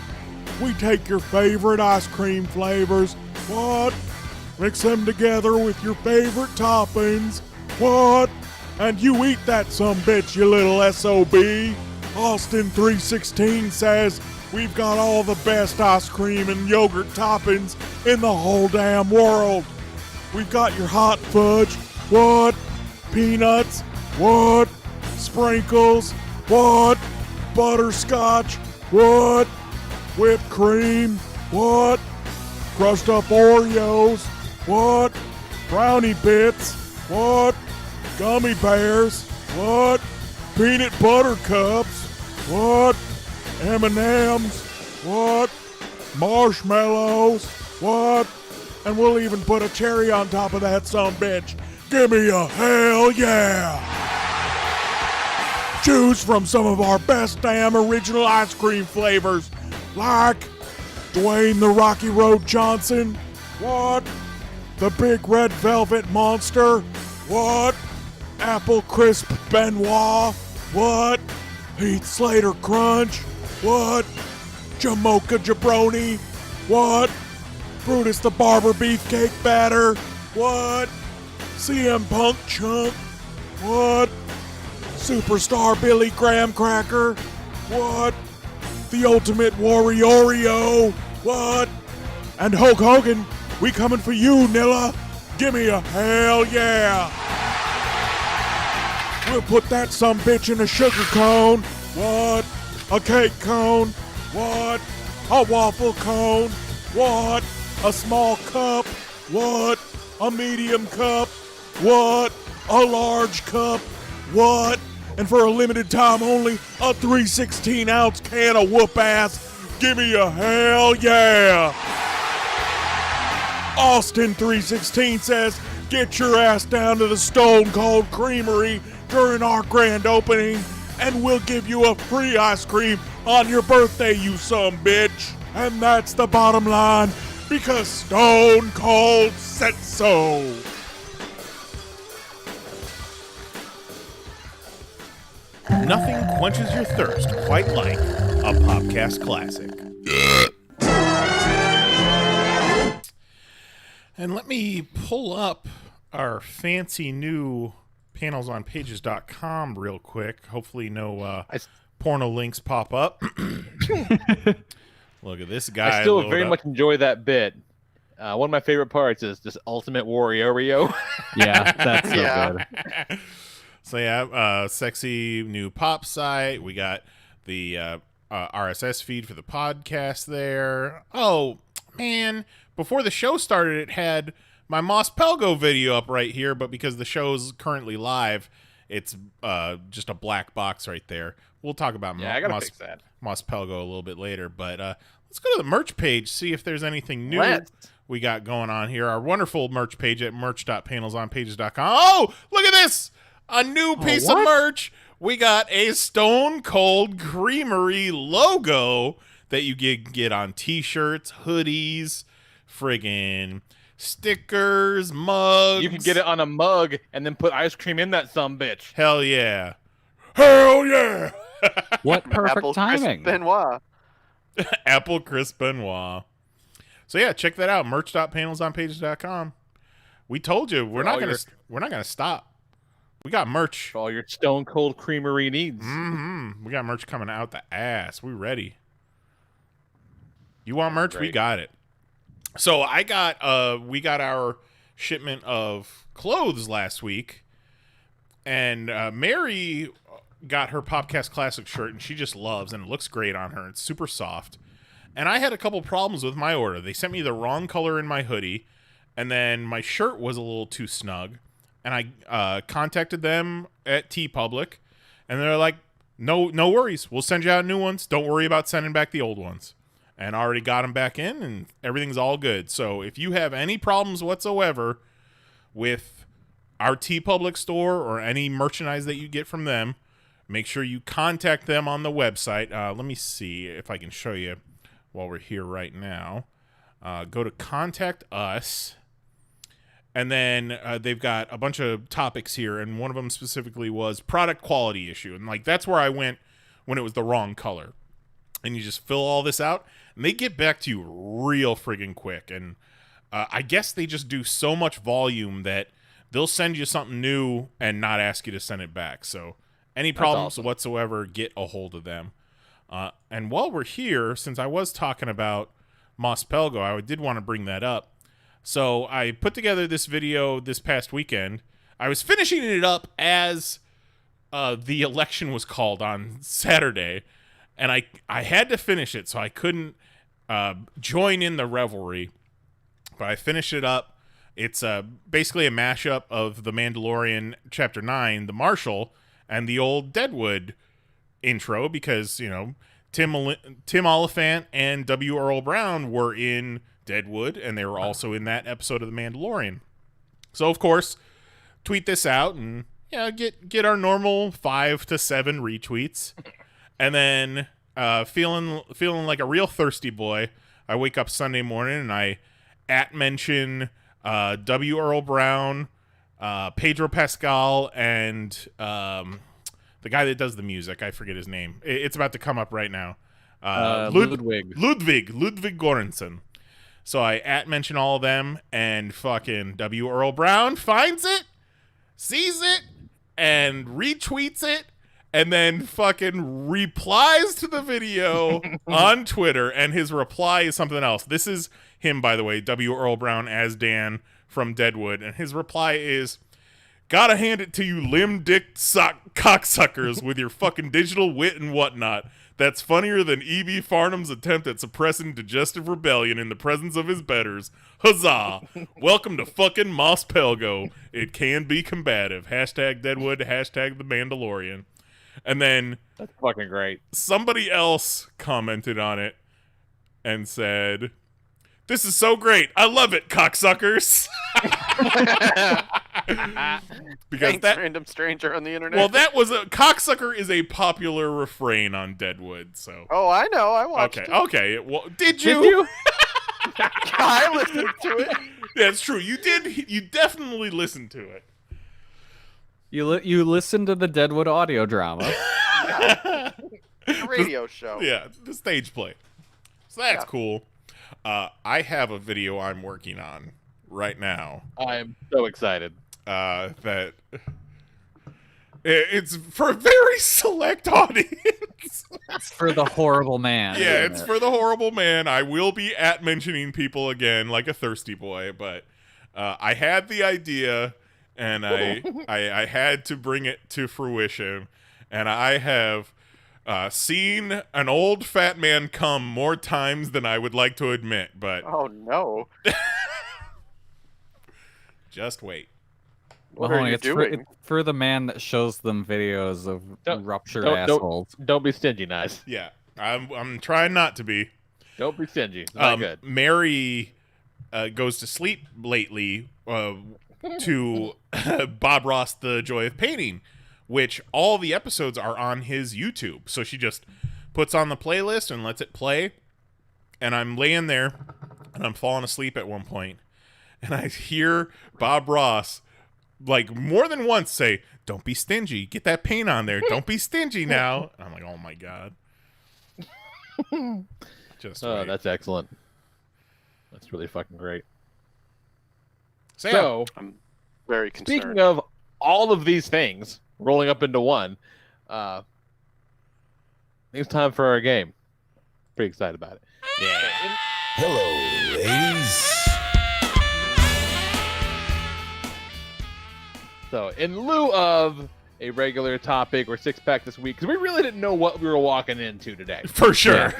S12: We take your favorite ice cream flavors, what? Mix them together with your favorite toppings, what? And you eat that sumbitch, you little SOB. Austin 316 says we've got all the best ice cream and yogurt toppings in the whole damn world. We've got your hot fudge, what? Peanuts, what? Sprinkles, what? Butterscotch, what? Whipped cream, what? Crushed up Oreos, what? Brownie bits, what? Gummy bears, what? Peanut butter cups, what? M&M's, what? Marshmallows, what? And we'll even put a cherry on top of that sumbitch. Give me a hell yeah! Choose from some of our best damn original ice cream flavors, like Dwayne the Rocky Road Johnson, what? The Big Red Velvet Monster, what? Apple Crisp Benoit, what? Heath Slater Crunch, what? Jamocha Jabroni, what? Brutus the Barber Beefcake Batter, what? CM Punk Chunk, what? Superstar Billy Graham Cracker, what? The Ultimate Warrior, what? And Hulk Hogan, we coming for you, Nilla. Give me a hell yeah. We'll put that sumbitch in a sugar cone, what? A cake cone, what? A waffle cone, what? A small cup, what? A medium cup, what? A large cup, what? And for a limited time only, a 3/16-ounce can of whoop ass. Give me a hell yeah! Austin 316 says, get your ass down to the Stone Cold Creamery during our grand opening, and we'll give you a free ice cream on your birthday, you sumbitch. And that's the bottom line, because Stone Cold said so.
S2: Nothing quenches your thirst quite like a Popcast classic. And let me pull up our fancy new PanelsOnPages.com real quick. Hopefully no porno links pop up. Look at this guy.
S4: I still very much enjoy that bit. One of my favorite parts is this Ultimate Warrior.
S5: Yeah, that's so good.
S2: So yeah, sexy new pop site. We got the RSS feed for the podcast there. Oh, man. Before the show started, it had my Moss Pelgo video up right here, but because the show's currently live, it's just a black box right there. We'll talk about Moss Pelgo a little bit later, but let's go to the merch page, see if there's anything new we got going on here. Our wonderful merch page at merch.panelsonpages.com. Oh, look at this! A new piece of merch. We got a Stone Cold Creamery logo that you get on t-shirts, hoodies, friggin' stickers, mugs.
S4: You can get it on a mug and then put ice cream in that sumbitch.
S2: Hell yeah. Hell yeah.
S5: What perfect
S7: Apple
S5: timing.
S7: Crisp Benoit.
S2: Apple Crisp Benoit. So yeah, check that out. Merch.panelsonpages.com. We told you we're not gonna stop. We got merch
S4: for all your Stone Cold Creamery needs.
S2: Mm-hmm. We got merch coming out the ass. We ready. You want merch? We got it. So we got our shipment of clothes last week, And Mary got her Popcast Classic shirt, and she just loves, and it looks great on her. It's super soft. And I had a couple problems with my order. They sent me the wrong color in my hoodie, and then my shirt was a little too snug. And I contacted them at TeePublic, and they're like, no worries. We'll send you out new ones. Don't worry about sending back the old ones. And I already got them back in, and everything's all good. So if you have any problems whatsoever with our TeePublic store or any merchandise that you get from them, make sure you contact them on the website. Let me see if I can show you while we're here right now. Go to Contact Us, and then they've got a bunch of topics here, and one of them specifically was product quality issue. And like that's where I went when it was the wrong color. And you just fill all this out, and they get back to you real friggin' quick. And I guess they just do so much volume that they'll send you something new and not ask you to send it back. So any problems whatsoever, get a hold of them. And while we're here, since I was talking about Moss Pelgo, I did want to bring that up. So I put together this video this past weekend. I was finishing it up as the election was called on Saturday. And I had to finish it, so I couldn't join in the revelry. But I finished it up. It's basically a mashup of The Mandalorian Chapter 9, The Marshal, and the old Deadwood intro, because, you know, Tim Oliphant and W. Earl Brown were in Deadwood, and they were also in that episode of The Mandalorian. So, of course, tweet this out and get our normal 5 to 7 retweets. And then feeling like a real thirsty boy, I wake up Sunday morning and I mention W. Earl Brown, Pedro Pascal, and the guy that does the music. I forget his name. It's about to come up right now. Ludwig Göransson. So I mention all of them, and fucking W. Earl Brown finds it, sees it, and retweets it. And then fucking replies to the video on Twitter, and his reply is something else. This is him, by the way, W. Earl Brown as Dan from Deadwood, and his reply is, "Gotta hand it to you limb-dick cocksuckers with your fucking digital wit and whatnot. That's funnier than E.B. Farnham's attempt at suppressing digestive rebellion in the presence of his betters. Huzzah! Welcome to fucking Moss Pelgo. It can be combative. Hashtag Deadwood, hashtag The Mandalorian." And then
S4: that's fucking great. Somebody
S2: else commented on it and said, "This is so great. I love it, cocksuckers." Because
S7: Thanks,
S2: that
S7: random stranger on the internet.
S2: Well, that was a cocksucker is a popular refrain on Deadwood. So.
S7: Oh, I know. I watched it.
S2: Okay. Well, did you?
S7: I listened to it.
S2: Yeah, it's true. You did. You definitely listened to it.
S5: You listened to the Deadwood audio drama.
S7: The radio show.
S2: Yeah, the stage play. So that's cool. I have a video I'm working on right now.
S4: I'm so excited.
S2: That it's for a very select audience.
S5: It's for the horrible man.
S2: Yeah, it's for the horrible man. I will be mentioning people again like a thirsty boy, but I had the idea. And I had to bring it to fruition, and I have seen an old fat man come more times than I would like to admit. But
S7: oh no!
S2: Just wait.
S7: What are you doing?
S5: It's for the man that shows them videos of ruptured assholes.
S4: Don't be stingy, Nice.
S2: Yeah, I'm trying not to be.
S4: Don't be stingy. It's not good.
S2: Mary goes to sleep lately. To Bob Ross, The Joy of Painting, which all the episodes are on his YouTube. So she just puts on the playlist and lets it play. And I'm laying there and I'm falling asleep at one point. And I hear Bob Ross, like more than once, say, "Don't be stingy. Get that paint on there. Don't be stingy now." And I'm like, oh my God. Just wait.
S4: That's excellent. That's really fucking great.
S2: So,
S7: I'm very concerned.
S4: Speaking of all of these things rolling up into one, it's time for our game. Pretty excited about it.
S2: Yeah.
S11: Hello, ladies.
S4: So, in lieu of a regular topic or six-pack this week, because we really didn't know what we were walking into today.
S2: For sure.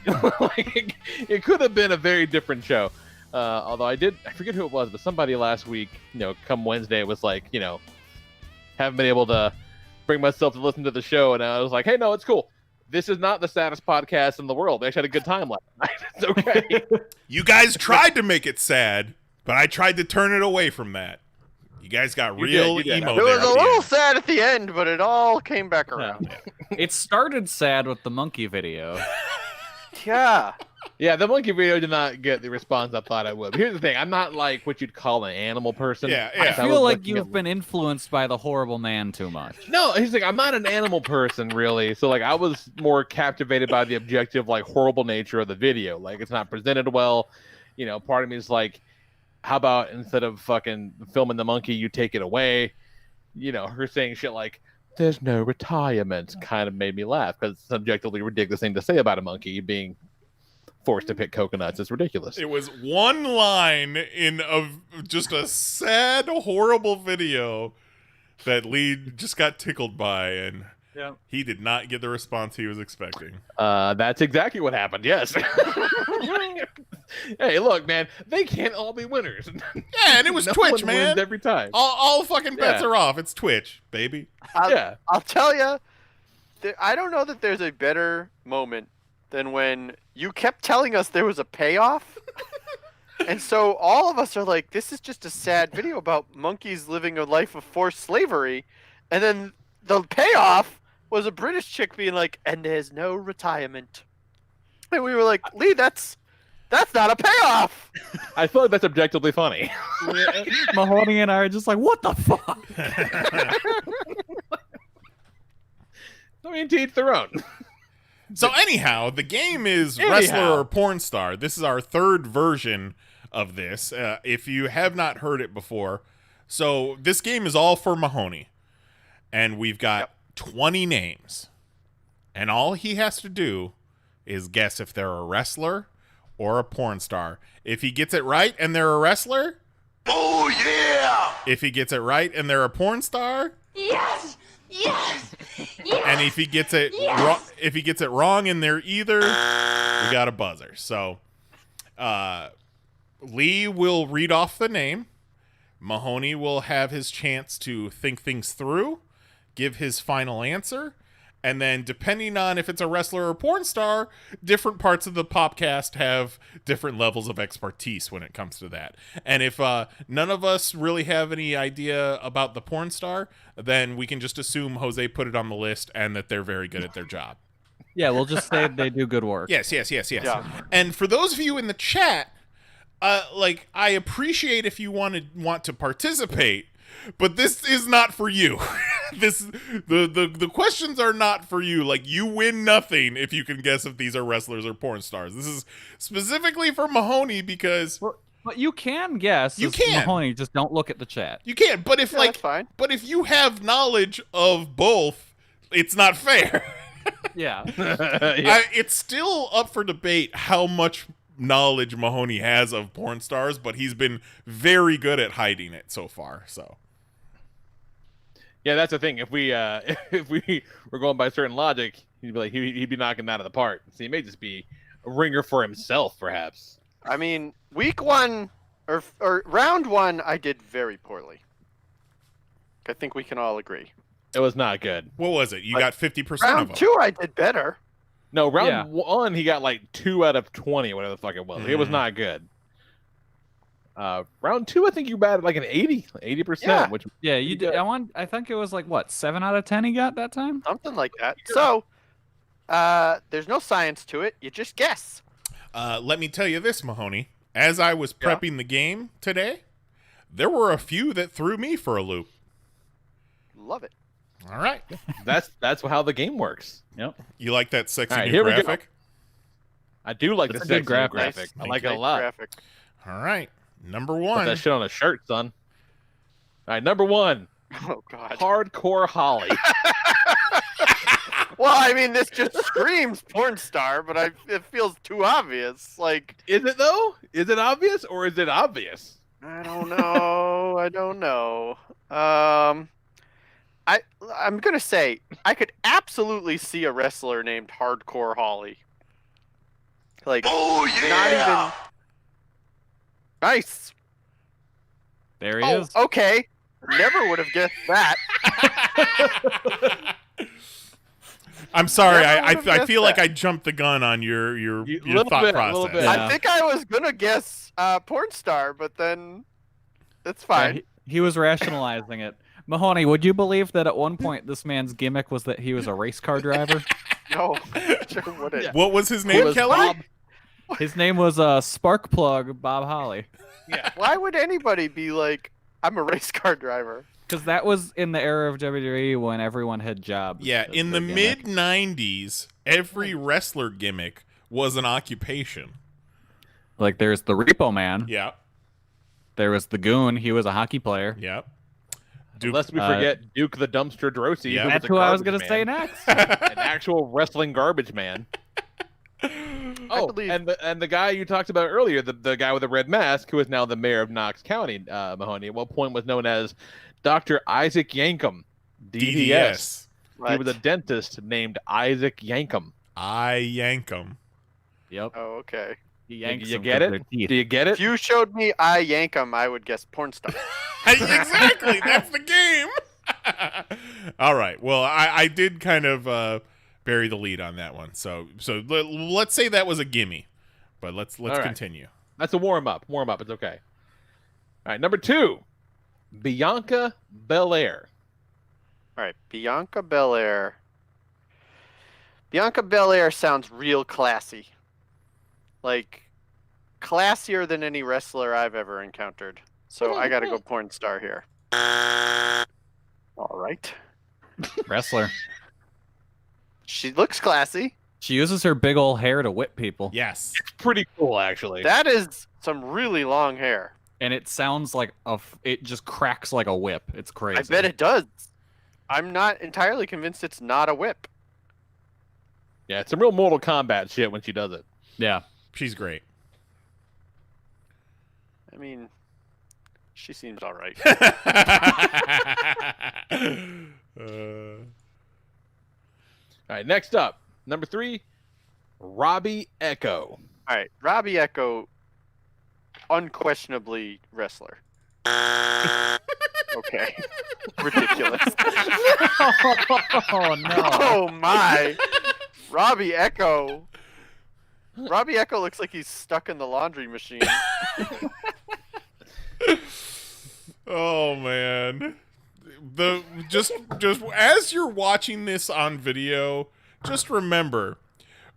S4: It could have been a very different show. Although I forget who it was, but somebody last week, come Wednesday, was like, haven't been able to bring myself to listen to the show. And I was like, hey, no, it's cool. This is not the saddest podcast in the world. We actually had a good time last night. It's okay.
S2: You guys tried to make it sad, but I tried to turn it away from that. You guys got real emo.
S7: It was a little sad at the end, but it all came back around.
S5: It started sad with the monkey video.
S7: Yeah.
S4: Yeah, the monkey video did not get the response I thought it would. But here's the thing. I'm not like what you'd call an animal person.
S2: Yeah.
S5: I feel like you've been influenced by the horrible man too much.
S4: No, he's like, I'm not an animal person, really. So, I was more captivated by the objective, horrible nature of the video. It's not presented well. Part of me is like, how about instead of fucking filming the monkey, you take it away? Her saying shit like, there's no retirement kind of made me laugh because it's an objectively ridiculous thing to say about a monkey being forced to pick coconuts. It's ridiculous.
S2: It was one line of just a sad, horrible video that Lee just got tickled by, and he did not get the response he was expecting.
S4: That's exactly what happened, yes. Hey, look, man, they can't all be winners.
S2: Yeah, and it was Twitch, man.
S4: Wins every time.
S2: All fucking bets are off. It's Twitch, baby.
S7: I'll tell you, I don't know that there's a better moment than when you kept telling us there was a payoff. And so all of us are like, this is just a sad video about monkeys living a life of forced slavery. And then the payoff was a British chick being like, and there's no retirement. And we were like, Lee, that's not a payoff.
S4: I feel like that's objectively funny.
S5: Mahoney and I are just like, what the fuck?
S4: I mean, to each their own.
S2: So anyhow, the game is Wrestler or Porn Star. This is our third version of this. If you have not heard it before, so this game is all for Mahoney. And we've got 20 names. And all he has to do is guess if they're a wrestler or a porn star. If he gets it right and they're a wrestler,
S11: Oh, yeah!
S2: if he gets it right and they're a porn star,
S11: Yes! Yes! Yes!
S2: and if he gets it wrong and they're either, we got a buzzer. So Lee will read off the name. Mahoney will have his chance to think things through, give his final answer, and then depending on if it's a wrestler or porn star, different parts of the podcast have different levels of expertise when it comes to that. And if none of us really have any idea about the porn star, then we can just assume Jose put it on the list and that they're very good at their job.
S5: Yeah, we'll just say they do good work.
S2: Yes.
S7: Yeah.
S2: And for those of you in the chat, I appreciate if you want to participate, but this is not for you. The questions are not for you. You win nothing if you can guess if these are wrestlers or porn stars. This is specifically for Mahoney because
S5: But you can guess.
S2: You
S5: as
S2: can.
S5: Mahoney, just don't look at the chat.
S2: you can. But if
S7: that's fine.
S2: but if you have knowledge of both, it's not fair.
S5: Yeah.
S2: It's still up for debate how much knowledge Mahoney has of porn stars, but he's been very good at hiding it so far. So.
S4: Yeah, that's the thing. If we were going by certain logic, he'd be like he'd be knocking that out of the park. So he may just be a ringer for himself, perhaps.
S7: I mean, week one or round one, I did very poorly. I think we can all agree.
S4: It was not good.
S2: What was it? You got 50% of
S7: Round
S2: them.
S7: two, I did better.
S4: No, round one, he got 2 out of 20, whatever the fuck it was. It was not good. Round two, I think you batted an 80%.
S7: Yeah.
S4: Which
S5: You did. I think it was 7 out of 10 he got that time.
S7: Something like that. So, there's no science to it. You just guess.
S2: Let me tell you this, Mahoney. As I was prepping the game today, there were a few that threw me for a loop.
S7: Love it.
S2: All right.
S4: That's how the game works.
S5: Yep.
S2: You like that sexy
S4: All right,
S2: new
S4: here we go.
S2: graphic?
S4: I do like
S5: It's
S4: the
S5: a good
S4: sexy
S5: graphic.
S4: graphic. I like it a
S7: Nice
S4: lot.
S7: graphic.
S2: All right. Number
S4: Put
S2: one.
S4: that shit on a shirt, son. All right, number one.
S7: Oh, God.
S4: Hardcore Holly.
S7: Well, I mean, this just screams porn star, but it feels too obvious.
S4: Is it though? Is it obvious or is it obvious?
S7: I don't know. I don't know. I'm gonna say I could absolutely see a wrestler named Hardcore Holly. Like, not even nice.
S5: There he is.
S7: Okay. Never would have guessed that.
S2: I'm sorry.
S7: Never
S2: I
S7: would've guessed
S2: feel like
S7: that.
S2: I jumped the gun on your
S4: little
S2: thought
S4: bit,
S2: process.
S4: little bit.
S5: Yeah.
S7: I think I was gonna guess porn star, but then it's fine.
S5: Yeah, he was rationalizing it. Mahoney, would you believe that at one point this man's gimmick was that he was a race car driver?
S7: No, sure wouldn't.
S2: What was his name,
S5: was
S2: Kelly?
S5: Bob. His name was Sparkplug Bob Holly.
S7: Why would anybody be like, I'm a race car driver?
S5: Because that was in the era of WWE when everyone had jobs.
S2: Yeah,
S5: as
S2: in the
S5: their
S2: mid
S5: gimmick.
S2: '90s, every wrestler gimmick was an occupation.
S5: Like there's the Repo Man.
S2: Yeah,
S5: There was the Goon. He was a hockey player.
S2: yep.
S4: Lest we forget Duke the Dumpster Drosy.
S2: Yeah.
S4: Who
S5: That's
S4: was
S5: who
S4: a
S5: I was
S4: garbage
S5: gonna
S4: man.
S5: say next.
S4: An actual wrestling garbage man. Oh, and the guy you talked about earlier, the guy with the red mask, who is now the mayor of Knox County, Mahoney, at one point was known as Dr. Isaac Yankum, DDS. He was a dentist named Isaac Yankum.
S2: I yank him.
S5: Yep.
S7: Oh, okay.
S5: He
S4: You
S5: yanks them
S4: get
S5: 'cause
S4: it?
S5: they're teeth.
S4: Do you get it?
S7: If you showed me I yank 'em, I would guess porn star.
S2: Exactly. That's the game. All right. Well, I did kind of bury the lead on that one. So let's say that was a gimme. But let's
S4: All right.
S2: continue.
S4: That's a warm up. Warm up. It's okay. All right. Number 2, Bianca Belair.
S7: All right, Bianca Belair. Bianca Belair sounds real classy. Like, classier than any wrestler I've ever encountered. So I gotta go porn star here. All right.
S5: Wrestler.
S7: She looks classy.
S5: She uses her big old hair to whip people.
S2: Yes.
S4: It's pretty cool, actually.
S7: That is some really long hair.
S5: And it sounds like it just cracks like a whip. It's crazy.
S7: I bet it does. I'm not entirely convinced it's not a whip.
S4: Yeah, it's some real Mortal Kombat shit when she does it.
S5: Yeah.
S2: She's great.
S7: I mean, she seems all right.
S4: All right, next up, number 3, Robbie Echo.
S7: All right, Robbie Echo, unquestionably wrestler. Okay. Ridiculous.
S5: Oh no.
S7: Oh my. Robbie Echo. Robbie Echo looks like he's stuck in the laundry machine.
S2: Oh man. Just as you're watching this on video, just remember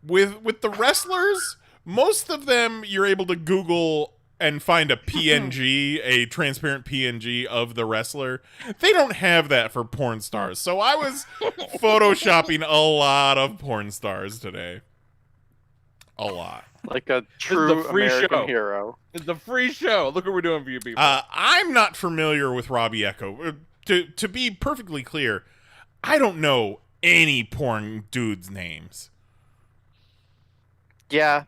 S2: with the wrestlers, most of them you're able to Google and find a PNG, a transparent PNG of the wrestler. They don't have that for porn stars. So I was photoshopping a lot of porn stars today. A lot.
S7: Like a
S4: This is
S7: true
S4: a free
S7: American
S4: show.
S7: hero.
S4: It's a free show. Look what we're doing for you people.
S2: I'm not familiar with Robbie Echo. To be perfectly clear, I don't know any porn dudes' names.
S7: Yeah.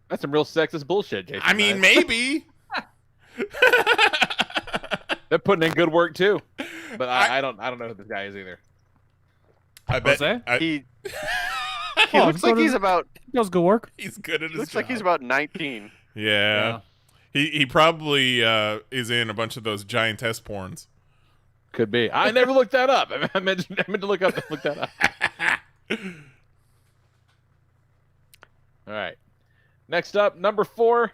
S4: That's some real sexist bullshit, Jason.
S2: I mean, maybe.
S4: They're putting in good work too. But I don't know who this guy is either.
S2: I bet
S7: he looks like he's about.
S5: Does good work.
S2: He's good at his
S7: Looks
S2: job.
S7: like he's about 19.
S2: Yeah. He probably is in a bunch of those giantess porns.
S4: Could be. I never looked that up. I meant to look that up. All right. Next up, number 4,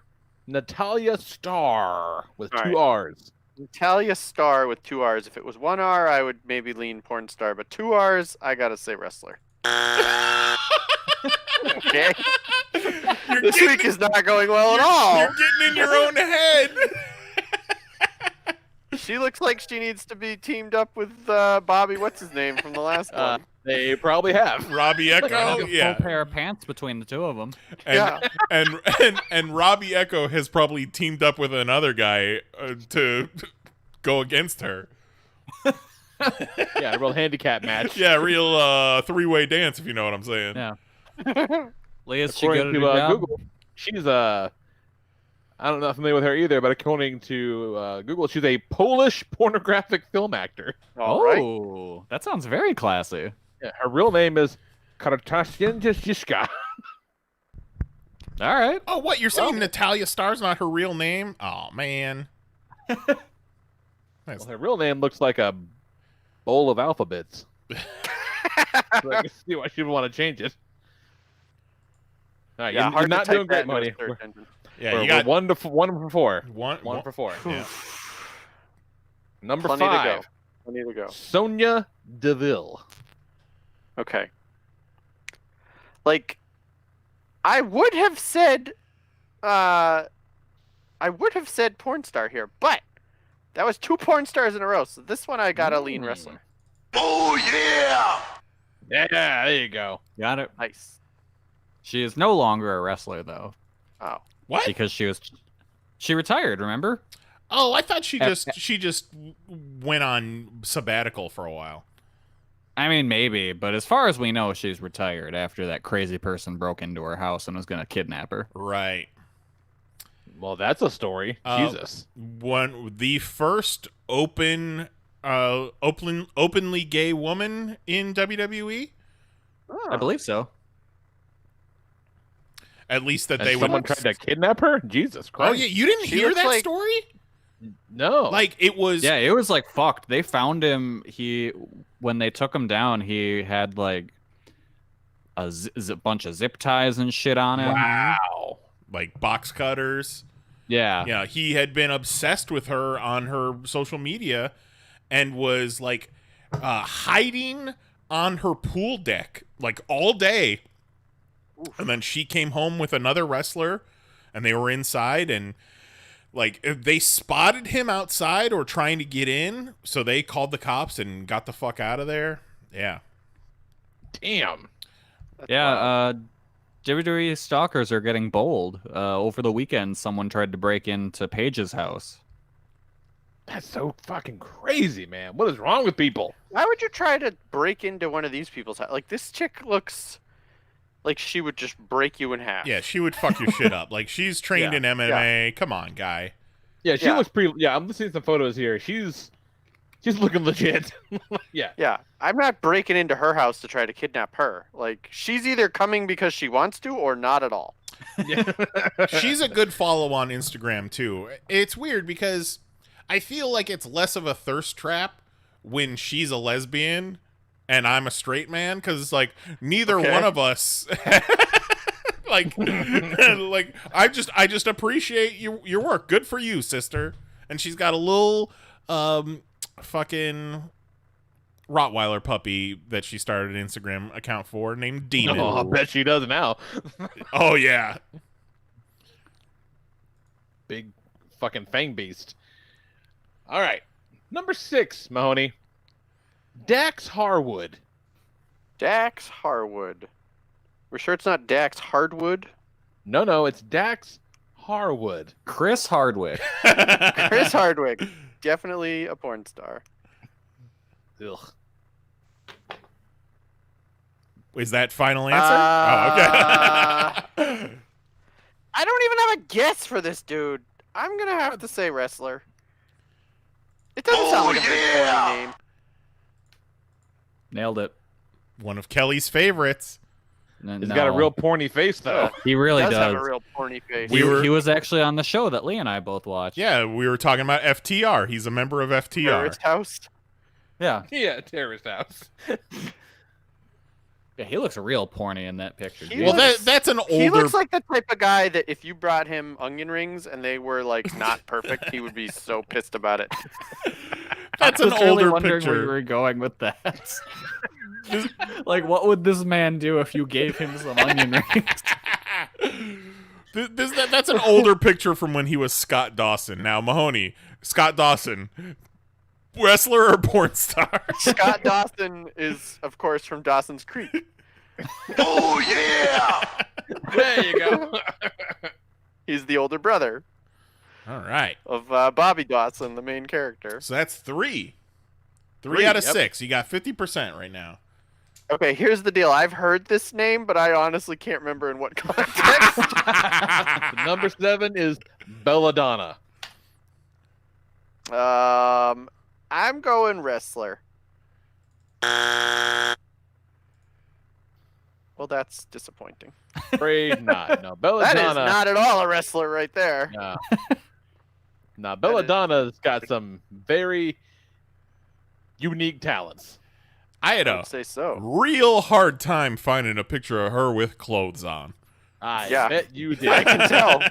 S4: Natalia Starr with
S7: All
S4: 2
S7: right.
S4: R's.
S7: Natalia Starr with 2 R's. If it was 1 R, I would maybe lean porn star, but 2 R's, I gotta say wrestler. Okay. This week is not going well at all.
S2: You're getting in your own head.
S7: She looks like she needs to be teamed up with Bobby, what's his name from the last one?
S4: They probably have.
S2: Robbie Echo.
S5: Like a
S2: Yeah.
S5: full pair of pants between the two of them.
S2: And, and Robbie Echo has probably teamed up with another guy to go against her.
S4: Yeah, a real handicap match.
S2: Yeah, real three-way dance, if you know what I'm saying.
S5: Yeah. Leah's she
S4: According
S5: good at
S4: to
S5: her job?
S4: Google, she's a I'm not familiar with her either, but according to Google, she's a Polish pornographic film actor.
S5: Oh, that sounds very classy.
S4: Yeah, her real name is Katarzyna.
S5: All right.
S2: Oh, what? You're saying Natalia Starr's not her real name? Oh, man.
S4: Well, her real name looks like a bowl of alphabets. So I can see why she would want to change it. All right,
S7: Yeah,
S4: you're not doing great, Money.
S2: Yeah,
S4: We're one for four.
S2: One
S4: for four.
S2: Yeah.
S4: Number
S7: Plenty to
S4: 5.
S7: go. Plenty to go.
S4: Sonia Deville.
S7: Okay. Like, I would have said porn star here, but that was 2 porn stars in a row. So this one I got a lean wrestler.
S11: Oh, yeah!
S4: Yeah, there you go.
S5: Got it.
S7: Nice.
S5: She is no longer a wrestler though.
S7: Oh.
S2: What?
S5: Because she retired, remember?
S2: Oh, I thought she just went on sabbatical for a while.
S5: I mean, maybe, but as far as we know, she's retired after that crazy person broke into her house and was going to kidnap her.
S2: Right.
S4: Well, that's a story. Jesus.
S2: The first openly gay woman in WWE?
S7: Oh.
S5: I believe so.
S2: At least that
S4: And
S2: they
S4: someone
S2: would.
S4: tried to kidnap her? Jesus Christ.
S2: Oh, yeah. You didn't hear that story?
S4: No.
S2: Like, it was.
S5: Yeah, it was like fucked. They found him. When they took him down, he had like a bunch of zip ties and shit on him.
S2: Wow. Like box cutters.
S5: Yeah.
S2: Yeah. He had been obsessed with her on her social media and was like hiding on her pool deck like all day. Oof. And then she came home with another wrestler and they were inside and like they spotted him outside or trying to get in, so they called the cops and got the fuck out of there. Yeah.
S4: Damn.
S5: Yeah, WWE stalkers are getting bold. Over the weekend, someone tried to break into Paige's house.
S4: That's so fucking crazy, man. What is wrong with people?
S7: Why would you try to break into one of these people's house? Like, this chick looks like she would just break you in half.
S2: Yeah, she would fuck your shit up. Like, she's trained in MMA. Yeah. Come on, guy.
S4: Yeah, she looks pretty... Yeah, I'm seeing some photos here. She's looking legit. Yeah.
S7: Yeah, I'm not breaking into her house to try to kidnap her. Like, she's either coming because she wants to or not at all.
S2: She's a good follow on Instagram, too. It's weird because I feel like it's less of a thirst trap when she's a lesbian and I'm a straight man, because it's like neither one of us like I just appreciate your work. Good for you, sister. And she's got a little fucking Rottweiler puppy that she started an Instagram account for named Demon.
S4: Oh, I bet she does now.
S2: Oh yeah.
S4: Big fucking fang beast. All right. Number 6, Mahoney. Dax Harwood.
S7: Dax Harwood. We're sure it's not Dax Hardwood?
S4: No, it's Dax Harwood.
S5: Chris Hardwick.
S7: Chris Hardwick. Definitely a porn star.
S4: Ugh.
S2: Is that final answer? Oh, okay.
S7: I don't even have a guess for this dude. I'm going to have to say wrestler. It doesn't sound like a big porny name.
S5: Nailed it.
S2: One of Kelly's favorites.
S4: He's got a real porny face, though.
S5: He really does.
S7: Have a real porny face.
S5: He was actually on the show that Lee and I both watched.
S2: Yeah, we were talking about FTR. He's a member of FTR.
S7: Terrorist House?
S5: Yeah.
S4: Yeah, Terrorist House.
S5: Yeah, he looks real porny in that picture.
S2: That's an older...
S7: He looks like the type of guy that if you brought him onion rings and they were, like, not perfect, he would be so pissed about it.
S2: That's
S5: an older
S2: older
S5: wondering
S2: picture.
S5: where you were going with that. Like, what would this man do if you gave him some onion rings?
S2: That's an older picture from when he was Scott Dawson. Now, Mahoney, Scott Dawson, wrestler or porn star?
S7: Scott Dawson is, of course, from Dawson's Creek.
S11: Oh, yeah!
S4: There you go.
S7: He's the older brother.
S2: All right.
S7: Of Bobby Dawson, the main character.
S2: So that's 3. 3 out of 6. You got 50% right now.
S7: Okay, here's the deal. I've heard this name, but I honestly can't remember in what context.
S4: Number 7 is Belladonna.
S7: I'm going wrestler. Well, that's disappointing.
S4: Afraid not. No, Belladonna.
S7: That is not at all a wrestler right there.
S4: No. No, Belladonna's got some very unique talents.
S2: I had a
S7: say so.
S2: real hard time finding a picture of her with clothes on.
S4: I
S7: Yeah.
S4: bet you did.
S7: I can tell.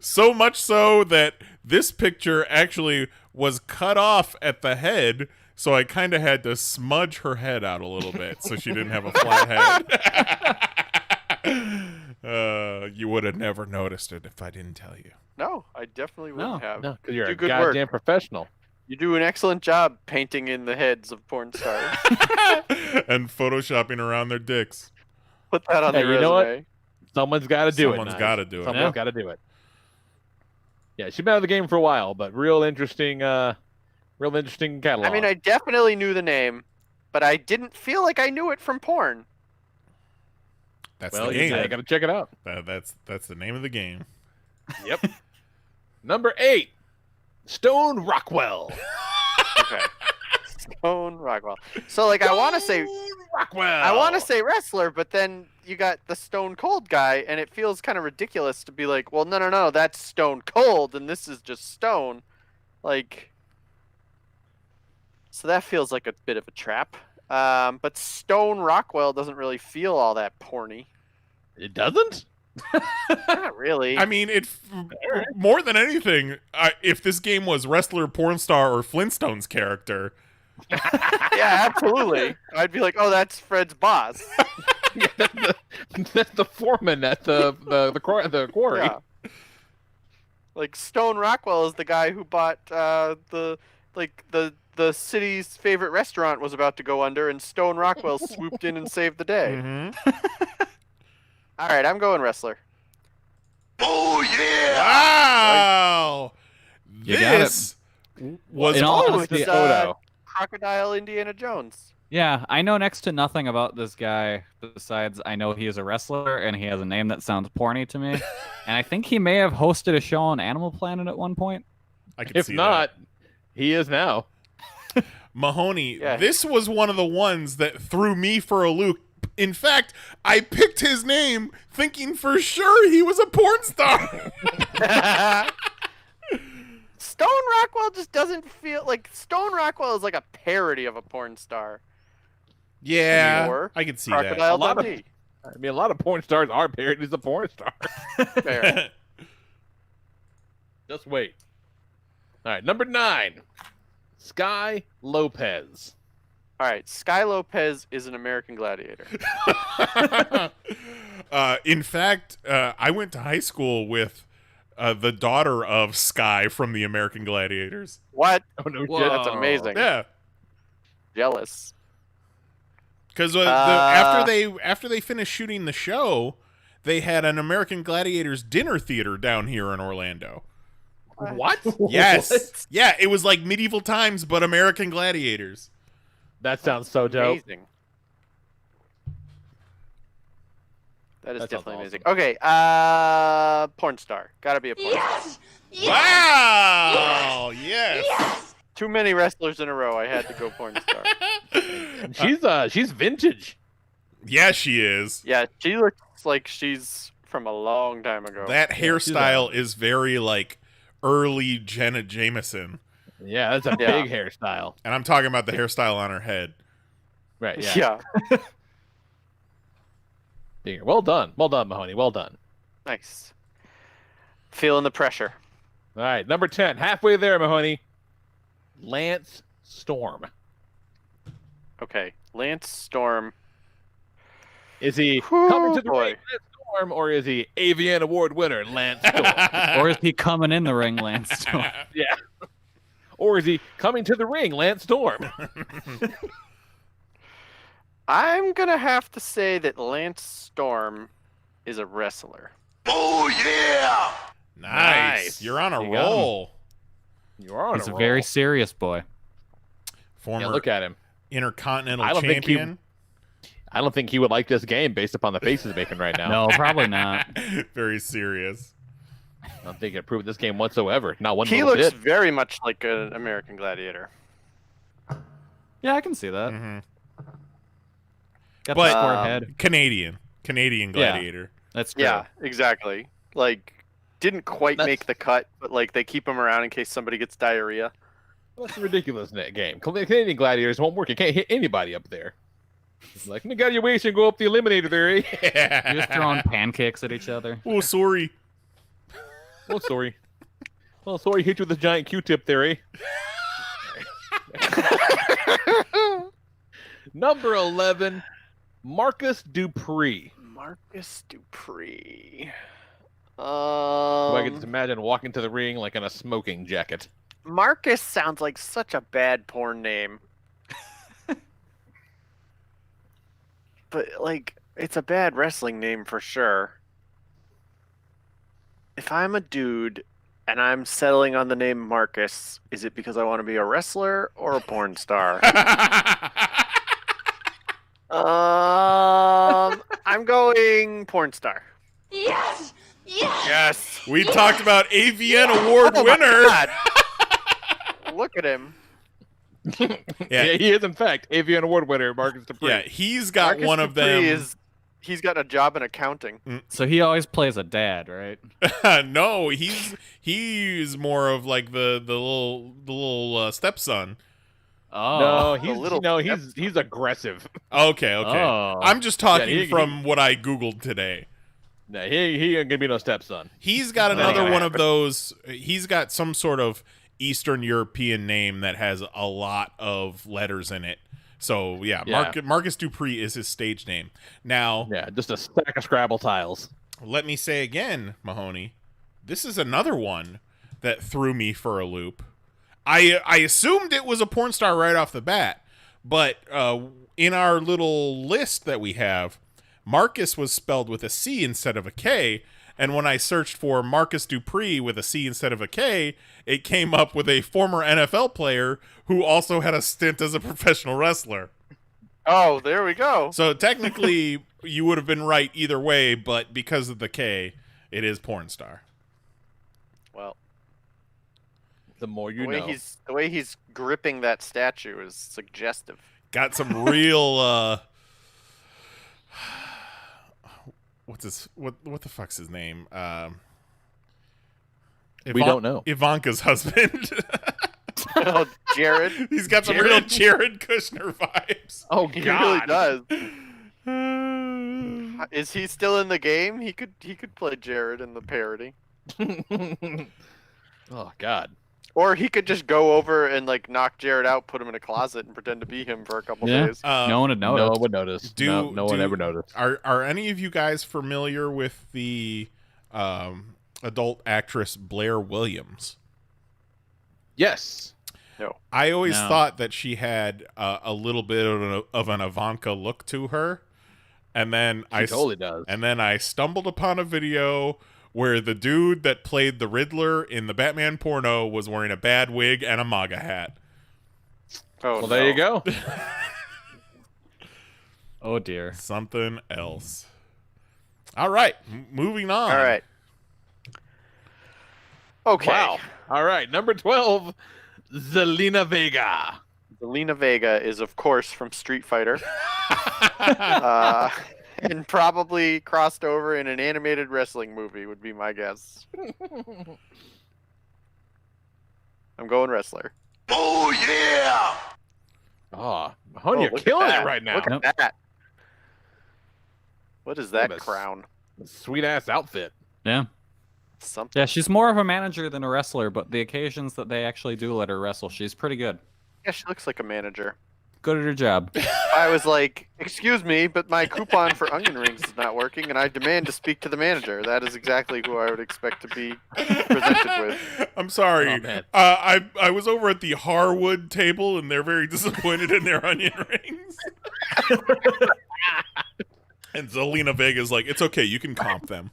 S2: So much so that this picture actually was cut off at the head, so I kind of had to smudge her head out a little bit so she didn't have a flat head. You would have never noticed it if I didn't tell you.
S7: No, I definitely wouldn't have.
S4: No, because you're
S7: Do
S4: a
S7: good
S4: goddamn
S7: work.
S4: professional.
S7: You do an excellent job painting in the heads of porn stars.
S2: And photoshopping around their dicks.
S7: Put that on
S4: Hey,
S7: the
S4: you
S7: resume.
S4: know what? Someone's got to do it.
S2: Someone's got to do it.
S4: Someone's got to do it. Yeah, she's been out of the game for a while, but real interesting catalog.
S7: I mean, I definitely knew the name, but I didn't feel like I knew it from porn.
S2: That's
S4: well,
S2: the game.
S4: I got to check it out.
S2: That's the name of the game.
S4: Yep. Number 8, Stone Rockwell.
S7: Okay. Stone Rockwell. So, like, I want to say
S4: Rockwell.
S7: I want to say wrestler, but then you got the Stone Cold guy, and it feels kind of ridiculous to be like, well, no, that's Stone Cold, and this is just Stone. Like, so that feels like a bit of a trap. But Stone Rockwell doesn't really feel all that porny.
S4: It doesn't?
S7: Not really.
S2: I mean, more than anything, if this game was wrestler, porn star, or Flintstones character.
S7: Yeah, absolutely. I'd be like, oh, that's Fred's boss.
S4: Yeah, that's the foreman at the quarry.
S7: Yeah. Like Stone Rockwell is the guy who bought the city's favorite restaurant was about to go under, and Stone Rockwell swooped in and saved the day.
S2: Mm-hmm.
S7: All right, I'm going wrestler.
S8: Oh yeah!
S2: Wow!
S5: You got
S2: This was
S5: In all
S7: Oh,
S5: honesty,
S7: it's Crocodile Indiana Jones.
S5: yeah, I know next to nothing about this guy besides I know he is a wrestler and he has a name that sounds porny to me. And I think he may have hosted a show on Animal Planet at one point.
S2: I could
S4: If
S2: see
S4: not,
S2: that.
S4: he is now.
S2: Mahoney,
S7: Yeah.
S2: this was one of the ones that threw me for a loop. In fact, I picked his name thinking for sure he was a porn star.
S7: Stone Rockwell just doesn't feel like Stone Rockwell is like a parody of a porn star.
S2: Yeah,
S7: Or
S2: I could see
S7: Crocodile
S4: A lot of-
S7: Dundee.
S4: I mean, a lot of porn stars are parodies of porn stars.
S7: Fair.
S2: that.
S4: Just wait. All right, number 9, Sky Lopez.
S7: All right, Sky Lopez is an American Gladiator.
S2: In fact, I went to high school with the daughter of Sky from the American Gladiators.
S7: What?
S4: Oh no
S5: Whoa.
S4: shit!
S7: That's amazing.
S2: Yeah,
S7: Jealous.
S2: because after they finished shooting the show, they had an American Gladiators dinner theater down here in Orlando.
S4: What?
S2: Yes, yeah, it was like medieval times, but American Gladiators.
S4: That sounds so dope.
S7: Amazing. That is
S4: That sounds
S7: definitely amazing. Okay, porn star. Gotta be a porn star.
S2: Wow! Yes.
S7: Too many wrestlers in a row. I had to go porn star.
S4: And she's vintage.
S2: Yeah, she is.
S7: Yeah, she looks like she's from a long time ago.
S2: That hairstyle is very like early Janet Jameson.
S4: Yeah, that's a
S7: Yeah.
S4: big hairstyle.
S2: And I'm talking about the hairstyle on her head.
S4: Right. Yeah.
S7: Yeah.
S4: Well done, Mahoney. Well done.
S7: Nice. Feeling the pressure.
S4: All right, number 10, halfway there, Mahoney. Lance Storm.
S7: Okay, Lance Storm.
S4: Is he
S7: Whew,
S4: coming to the
S7: boy.
S4: ring, Lance Storm, or is he AVN Award winner, Lance Storm?
S5: Or is he coming in the ring, Lance Storm?
S4: Yeah. Or is he coming to the ring, Lance Storm?
S7: I'm gonna have to say that Lance Storm is a wrestler.
S8: Oh yeah!
S2: Nice. You're on a
S5: You got him.
S2: roll.
S4: You are on
S5: He's
S4: a
S5: a
S4: roll.
S5: very serious boy.
S2: Former
S4: Yeah, look at him.
S2: Intercontinental
S4: I don't think
S2: Champion.
S4: I don't think he would like this game based upon the face he's making right now.
S5: No, probably not.
S2: Very serious.
S4: I don't think he improved this game whatsoever. Not one
S7: He
S4: little
S7: looks
S4: bit.
S7: very much like an American Gladiator.
S5: Yeah, I can see that.
S2: Mm-hmm.
S5: Got
S2: But
S5: the square head.
S2: Canadian Gladiator.
S5: That's true.
S7: Yeah, exactly. Like, didn't quite make the cut, but like they keep him around in case somebody gets diarrhea.
S4: That's a ridiculous game. Canadian Gladiators won't work. You can't hit anybody up there. It's like, you got your waist and go up the eliminator there, eh?
S5: You're just throwing pancakes at each other.
S2: Oh, sorry.
S4: Oh, sorry. Oh, sorry, hit you with a giant Q-tip there, eh? Number 11, Marcus Dupree.
S7: Marcus Dupree.
S4: I can just imagine walking to the ring like in a smoking jacket.
S7: Marcus sounds like such a bad porn name. But, like, it's a bad wrestling name for sure. If I'm a dude and I'm settling on the name Marcus, is it because I want to be a wrestler or a porn star? I'm going porn star.
S10: Yes! Yes!
S7: Yes!
S2: We talked about AVN award winner.
S7: Look at him.
S2: Yeah,
S4: he is in fact AVN award winner, Marcus Dupree.
S2: Yeah, he's got
S7: Marcus
S2: one of
S7: Dupree
S2: them.
S7: He's got a job in accounting.
S5: So he always plays a dad, right?
S2: No, he's more of like the little stepson.
S5: Oh,
S4: no, he's aggressive.
S2: Okay.
S5: Oh.
S2: I'm just talking
S4: Yeah,
S2: from what I googled today.
S4: No, he ain't gonna be no stepson.
S2: He's got another one of those. He's got some sort of Eastern European name that has a lot of letters in it. So yeah. Marcus Dupree is his stage name. Now,
S4: yeah, just a stack of Scrabble tiles.
S2: Let me say again, Mahoney, this is another one that threw me for a loop. I assumed it was a porn star right off the bat, but in our little list that we have, Marcus was spelled with a C instead of a K, and when I searched for Marcus Dupree with a C instead of a K, it came up with a former NFL player who also had a stint as a professional wrestler.
S7: Oh, there we go.
S2: So technically, you would have been right either way, but because of the K, it is porn star.
S7: Well,
S4: the more you know.
S7: The way he's gripping that statue is suggestive.
S2: Got some real what's his what the fuck's his name?
S4: We don't know.
S2: Ivanka's husband.
S7: Oh, Jared.
S2: He's got some real Jared Kushner vibes.
S4: Oh,
S7: He
S4: God.
S7: really does. Is he still in the game? He could play Jared in the parody.
S4: Oh, God.
S7: Or he could just go over and like knock Jared out, put him in a closet, and pretend to be him for a couple days.
S5: No one would notice.
S4: No one would notice. No one ever noticed.
S2: Are any of you guys familiar with the adult actress Blair Williams?
S4: Yes.
S7: No.
S2: I always thought that she had a little bit of an Ivanka look to her, and then
S4: She totally does.
S2: And then I stumbled upon a video where the dude that played the Riddler in the Batman porno was wearing a bad wig and a MAGA hat.
S7: Oh,
S4: well, there you go.
S5: Oh dear.
S2: Something else. All right, moving on.
S7: All right. Okay.
S4: Wow. All right, number 12, Zelina Vega.
S7: Zelina Vega is, of course, from Street Fighter. And probably crossed over in an animated wrestling movie, would be my guess. I'm going wrestler.
S11: Oh, yeah!
S4: Oh, Mahoney, you're
S7: look at
S4: killing
S7: that.
S4: it right now.
S7: Look at that. What is that
S4: Look at this.
S7: crown?
S4: Sweet ass outfit.
S5: Yeah.
S7: Something.
S5: Yeah, she's more of a manager than a wrestler, but the occasions that they actually do let her wrestle, she's pretty good.
S7: Yeah, she looks like a manager.
S5: Good at her job.
S7: I was like, excuse me, but my coupon for onion rings is not working, and I demand to speak to the manager. That is exactly who I would expect to be presented with.
S2: I'm sorry.
S4: Oh, man.
S2: I was over at the Harwood table, and they're very disappointed in their onion rings. And Zelina Vega's like, it's okay, you can comp them.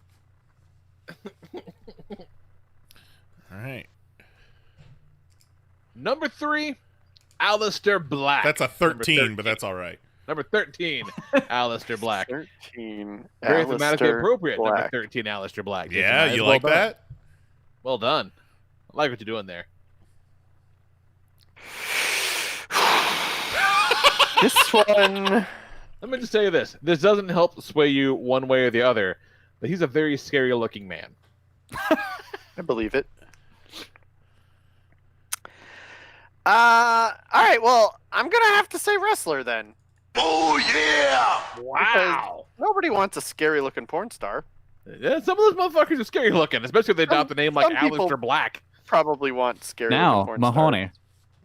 S2: All right.
S4: Number 3, Aleister Black.
S2: That's a 13, but that's all right.
S4: Number 13, Aleister Black.
S7: 13.
S4: Very thematically
S7: Aleister
S4: appropriate.
S7: Black.
S4: Number 13, Aleister Black. Jason
S2: Yeah,
S4: Nyes,
S2: you
S4: well
S2: like
S4: done.
S2: that?
S4: Well done. I like what you're doing there.
S7: This one.
S4: Let me just tell you this. This doesn't help sway you one way or the other, but he's a very scary looking man.
S7: I believe it. All right, well, I'm going to have to say wrestler then.
S11: Oh, yeah!
S7: Wow. Nobody wants a scary looking porn star.
S4: Yeah, some of those motherfuckers are scary looking, especially if they adopt a name like
S7: some people
S4: Aleister Black.
S7: Probably want scary
S5: Now,
S7: looking porn
S5: Mahoney,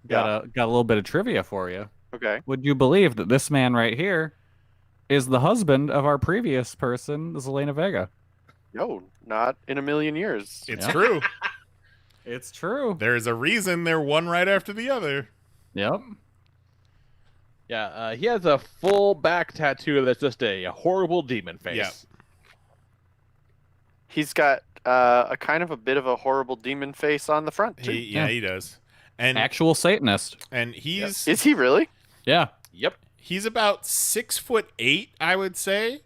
S7: stars.
S5: got a little bit of trivia for you.
S7: Okay.
S5: Would you believe that this man right here is the husband of our previous person, Zelina Vega?
S7: No, not in a million years.
S2: It's true.
S5: It's true.
S2: There's a reason they're one right after the other.
S5: Yep.
S4: Yeah, he has a full back tattoo that's just a horrible demon face.
S2: Yeah.
S7: He's got a kind of a bit of a horrible demon face on the front, too.
S2: He does. And
S5: Actual Satanist.
S2: And he's
S7: Is he really?
S5: Yeah.
S4: Yep.
S2: He's about 6'8", I would say.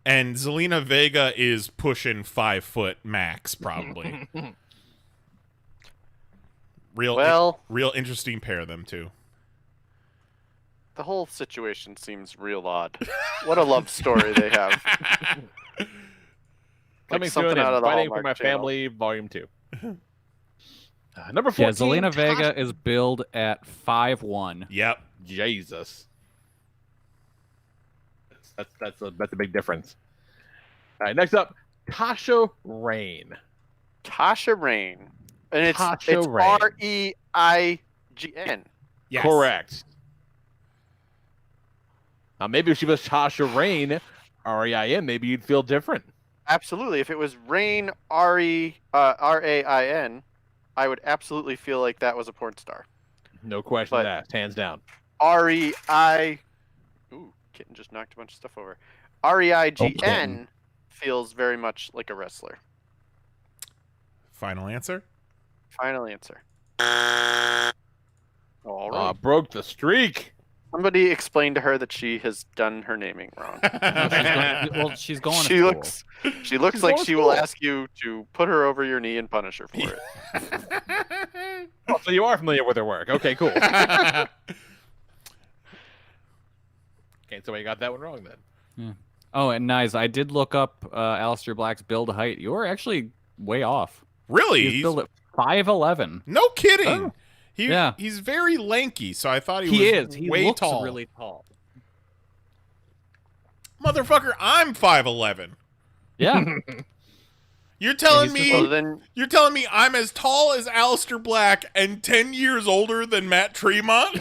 S2: And Zelina Vega is pushing 5 foot max, probably. Real interesting pair of them two.
S7: The whole situation seems real odd. What a love story they have.
S4: Coming
S7: something
S4: soon
S7: out
S4: and
S7: of the
S4: Fighting for
S7: Hallmark
S4: My
S7: Channel.
S4: Family, Volume 2. Number 14.
S5: Yeah, Zelina Vega is billed at 5'1".
S2: Yep.
S4: Jesus. That's a big difference. All right, next up, Tasha Rain.
S7: Tasha Rain. And it's
S4: Tasha Rain.
S7: Reign.
S2: Yes.
S4: Correct. Now, maybe if she was Tasha Rain, R-E-I-N, maybe you'd feel different.
S7: Absolutely. If it was Rain, R-A-I-N, I would absolutely feel like that was a porn star.
S4: No question
S7: But-
S4: asked, hands down.
S7: R-E-I... Ooh, kitten just knocked a bunch of stuff over. R-E-I-G-N feels very much like a wrestler.
S2: Final answer?
S7: Final answer. All right.
S4: Broke the streak.
S7: Somebody explained to her that she has done her naming wrong.
S5: She's going to
S7: She
S5: school.
S7: She looks
S4: She's
S7: like
S4: going to
S7: she will
S4: school.
S7: ask you to put her over your knee and punish her for it.
S4: Oh, so you are familiar with her work. Okay, cool. Okay, so you got that one wrong then.
S5: Yeah. Oh, and Nyes, I did look up Aleister Black's build height. You were actually way off.
S2: Really?
S5: He's built at 5'11".
S2: No kidding.
S5: Oh. Yeah.
S2: He's very lanky, so I thought he was
S5: He
S2: way
S5: looks
S2: tall.
S5: really tall.
S2: Motherfucker, I'm 5'11".
S5: Yeah.
S2: You're telling
S5: he's
S2: me
S7: Well, then
S2: you're telling me I'm as tall as Aleister Black and 10 years older than Matt Tremont?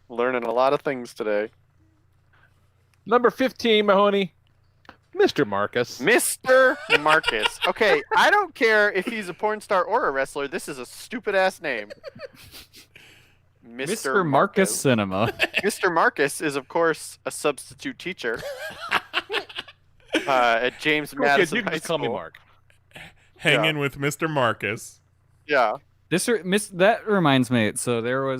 S7: learning a lot of things today.
S4: Number 15, Mahoney. Mr. Marcus.
S7: Mr. Marcus. Okay, I don't care if he's a porn star or a wrestler. This is a stupid ass name.
S5: Mr. Marcus Cinema.
S7: Mr. Marcus is, of course, a substitute teacher at James
S4: Cool kids,
S7: Madison
S4: you can
S7: High
S4: just call me
S7: School.
S4: Mark.
S2: Hanging with Mr. Marcus.
S7: Yeah.
S5: That reminds me. So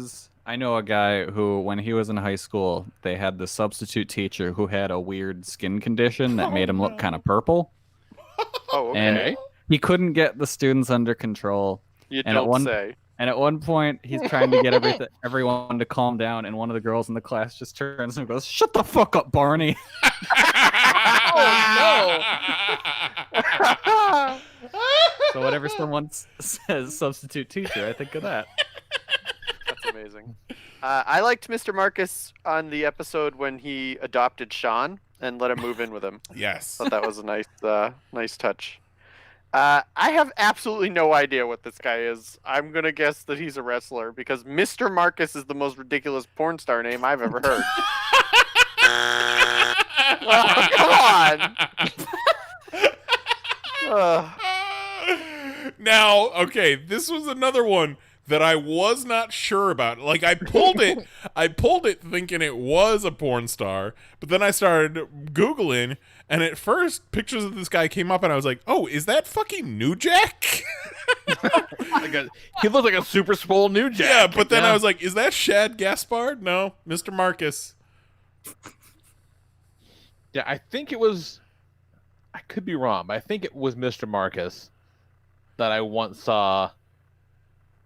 S5: I know a guy who, when he was in high school, they had the substitute teacher who had a weird skin condition that made him look kind of purple.
S7: Oh, okay.
S5: And he couldn't get the students under control.
S7: You
S5: and
S7: don't say.
S5: And at one point, he's trying to get everyone to calm down, and one of the girls in the class just turns and goes, "Shut the fuck up, Barney."
S7: Oh, no.
S5: So whenever someone says substitute teacher, I think of that.
S7: That's amazing. I liked Mr. Marcus on the episode when he adopted Sean and let him move in with him.
S2: Yes.
S7: Thought that was a nice touch. I have absolutely no idea what this guy is. I'm going to guess that he's a wrestler because Mr. Marcus is the most ridiculous porn star name I've ever heard. Oh, come on.
S2: Now, okay, this was another one that I was not sure about. Like, I pulled it thinking it was a porn star, but then I started Googling, And at first, pictures of this guy came up, and I was like, "Oh, is that fucking New Jack?"
S4: He looked like a super swole New Jack.
S2: Yeah, but then I was like, "Is that Shad Gaspard?" No, Mr. Marcus.
S4: Yeah, I think it was. I could be wrong, but I think it was Mr. Marcus that I once saw,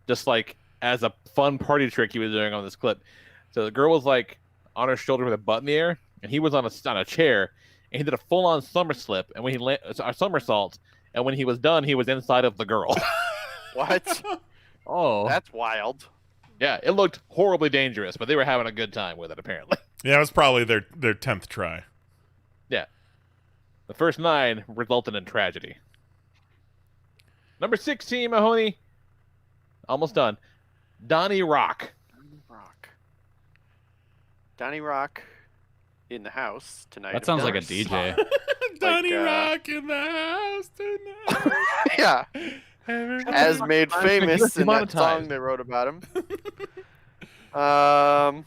S4: just like as a fun party trick he was doing on this clip. So the girl was like on her shoulder with a butt in the air, and he was on a chair, and he did a full-on somersault. And when he somersault, and when he was done, he was inside of the girl.
S7: What?
S5: Oh,
S7: that's wild.
S4: Yeah, it looked horribly dangerous, but they were having a good time with it apparently.
S2: Yeah, it was probably their 10th try.
S4: Yeah, the first 9 resulted in tragedy. Number 16, Mahoney. Almost done. Donnie Rock.
S7: Donnie Rock in the house tonight.
S5: that sounds like a DJ.
S2: Donnie Rock in the house tonight.
S7: Yeah. As made famous in that
S4: demonetized.
S7: song they wrote about him. Oh,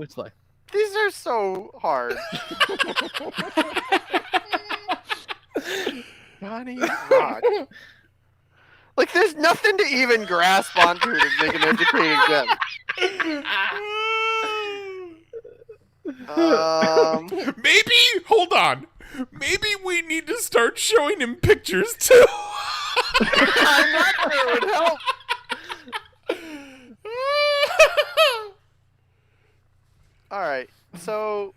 S4: It's like
S7: these are so hard. Donnie Rock. Like, there's nothing to even grasp onto to make an educated guess.
S2: Maybe, hold on. Maybe we need to start showing him pictures too.
S7: I'm not sure it would help. All right, so